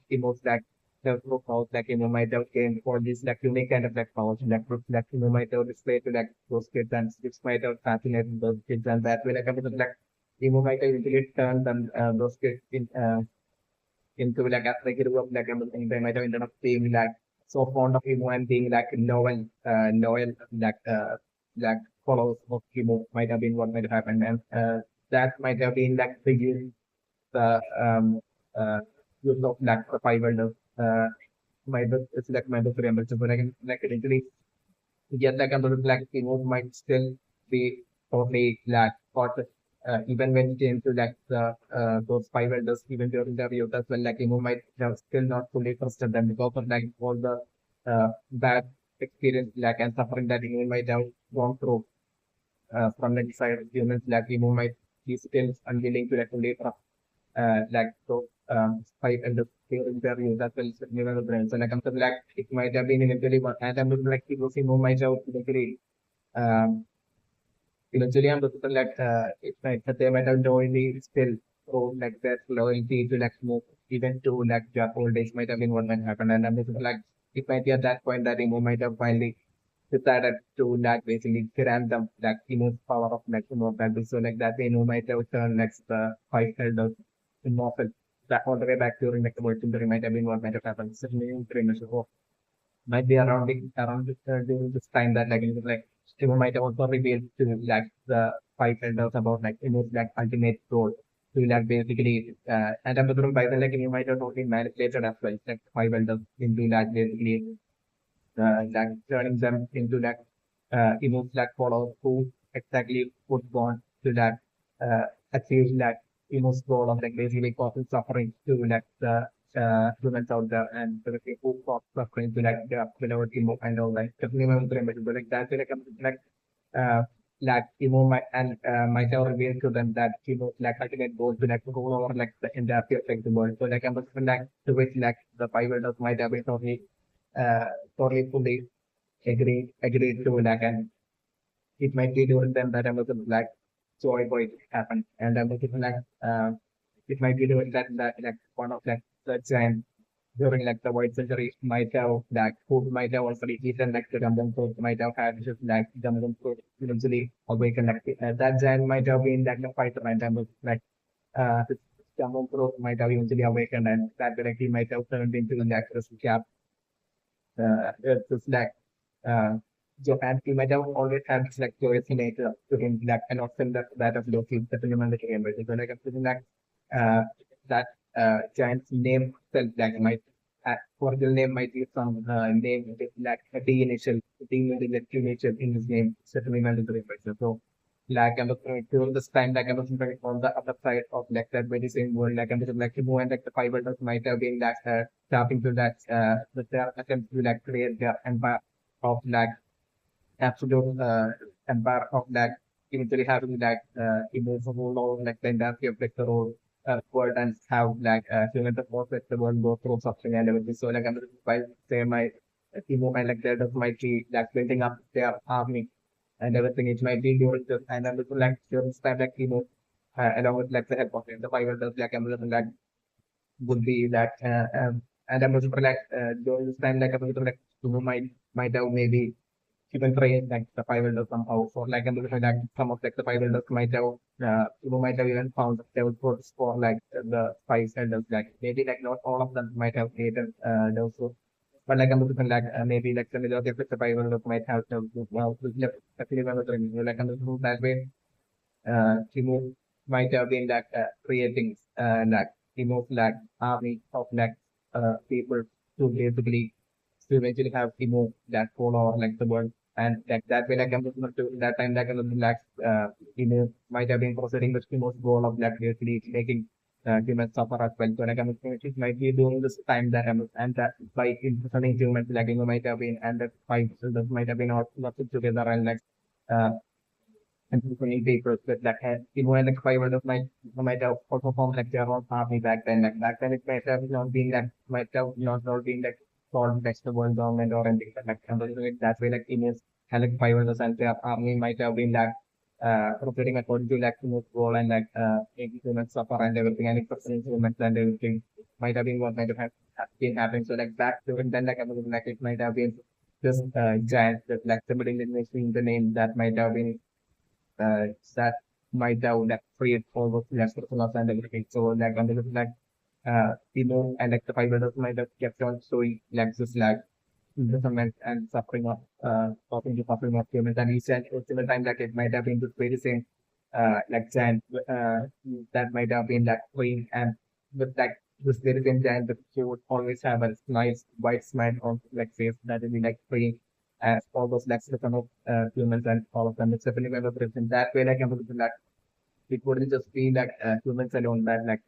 Speaker 1: like the group house like might have came for this like unique kind of like powers like group like might have displayed to like those kids and which might have fascinated those kids and that way like I was like might have usually turned them those kids into like as they grew up like they might have ended up being like so fond of Emo and being like loyal like followers of Emo might have been what might have happened and that might have been like the uh use of like survival uh my book it's like my book remember so but I can like literally get like a little like might still be totally like but even when it came to like the those five elders even during the review as well like might have still not fully trusted them because of like all the bad experience like and suffering that might have gone through from the side of humans like might be still unwilling to like fully trust like so five and the interview that will never the brain. So like I'm like it might have been eventually one and I'm like people see more might have eventually eventually I'm looking like it might that they might have knowingly still so like that loyalty to like move even to like their old days might have been what might happen and I'm looking like it might be at that point that Emo might have finally decided to like basically grant them like power of like that so like that might have turned like the five elders immortal that all the way back during like the world century might have been what might have happened. Certainly pretty much might be around around during this time that like like Steve might have also revealed to like the five elders about like like ultimate goal to like basically and I'm looking by the like you might have totally manipulated as well like five elders into like basically like turning them into like like followers who exactly would want to like achieve like Emo's goal of like basically causing suffering to like the humans out there and the people who cause suffering to like the below Emo and all like definitely remember but like that's like uh Emo might and might have revealed to them that like ultimate goal to like rule over like the entire like the world. So like I'm like to which like the five elders might have been uh totally fully agreed to like and it might be during them that Amazon Black joy boy happened. And Amazon like it might be during that like one of like the giant during like the white century might have like who might have also eaten like the Gundam fruit might have had just like Gundam fruit eventually awaken like that giant might have been like the fighter and like his Gundam fruit might have eventually awakened and that directly might have turned into like this cap it's like uh, Japan he might have always had this like joyous nature to him like and often that of Loki that remember the game but it's like I'm feeling like uh, that giant's name itself like might original name might be some name with like a D initial D with the initial in his name certainly mandatory so like I'm looking during this time like I'm looking on the other side of like that very same world like I'm just like to move and like the fiber might have been that tapping to that with their attempt to like create their empire of like absolute empire of like eventually having like immovable or like the entirety of like the whole world and have like human the force like the world go through suffering and everything. So like I'm by say my Timo and like that might be like building up their army and everything. It might be during this and I'm looking like during this time like Timo along with like the help of him, the Bible does like I'm looking like would be that and I'm looking for like during this time like I'm looking like Timo might have maybe even try like the five elders somehow. So like I'm looking like some of like the five elders might have you might have even found devil fruits for like the five elders. Like maybe like not all of them might have created those fruits. But like I'm looking like maybe like the majority of like, the five elders might have those fruits. Well, actually like I'm looking that way Timo might have been like creating like Timo's like army of like people to basically to eventually have Timo that follow like the world and like that way like I'm looking to that time like I'm looking like Timo might have been proceeding with Timo's goal of like basically making humans suffer as well. So like I'm looking it might be during this time that I'm and that by imprisoning humans like might have been and that five that might have been all working together and like uh, and people papers with that had even when like five of my might have also formed like their own army back then. Like back then it might have not been that might have not been like called like the world government or anything like that way like Indians had like five others and their army might have been like operating according to like the goal and like making humans suffer and everything and it's humans and everything might have been what might have been happening. So like back during then like I was like it might have been just giant with like somebody in the name that might have been that might have like create all those less personas and everything. So like on the like and like the five brothers might have kept on showing like this like imprisonment and suffering of talking to suffering of humans and he said at the time like it might have been this very same like giant that might have been like queen and with like this very same giant that she would always have a nice white smile on like face that would be like queen as all those like system of humans and all of them it's definitely member in that way like I'm like it wouldn't just be like humans alone that like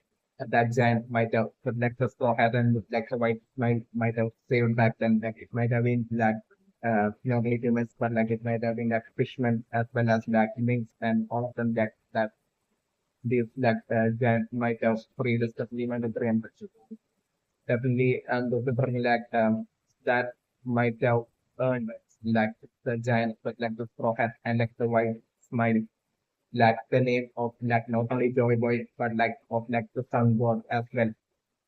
Speaker 1: that giant might have the Nexus store hasn't with like the white might have saved back then like it might have been like native humans but like it might have been like fishermen as well as like minks and all of them that these like giant might have freed us definitely might have definitely and the like that might have earned like the giant but like the prophet and like the white smile like the name of like not only Joey Boy but like of like the sun god as well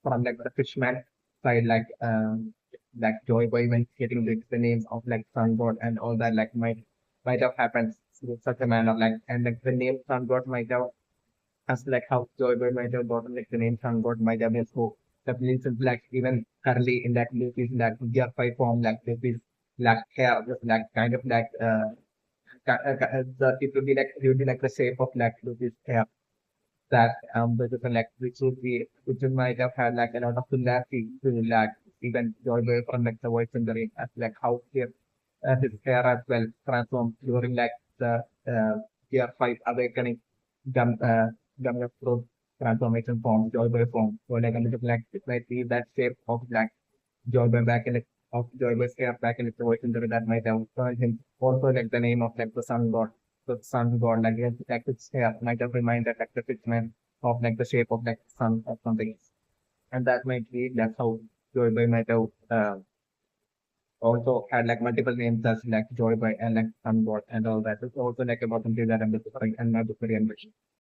Speaker 1: from like the fishman side like Joey Boy when getting the name of like sun god and all that like might have happened with such a manner like and like the name sun god might have as like how Joey Boy might have gotten like the name sun god might have been so the means is like even early in that movie in that India five form like this is like hair just like kind of like it would be like the shape of like this hair that the different like which would might have had like a lot of similarity to like even Joy Boy from like the voice in the ring as like how his hair as well transformed during like the year five awakening gum, gum of fruit transformation form, joy form. So like a little like it might be that shape of black joy back in it of joy scare back in its origin that might have turned him also like the name of like the sun god. The sun god like its hair might have reminded like the fixment of like the shape of like sun or something. And that might be that's how Joy Boy might have also had like multiple names as like Joy Boy and like Sun God and all that. It's also like about something that I'm discovering and not very ambition.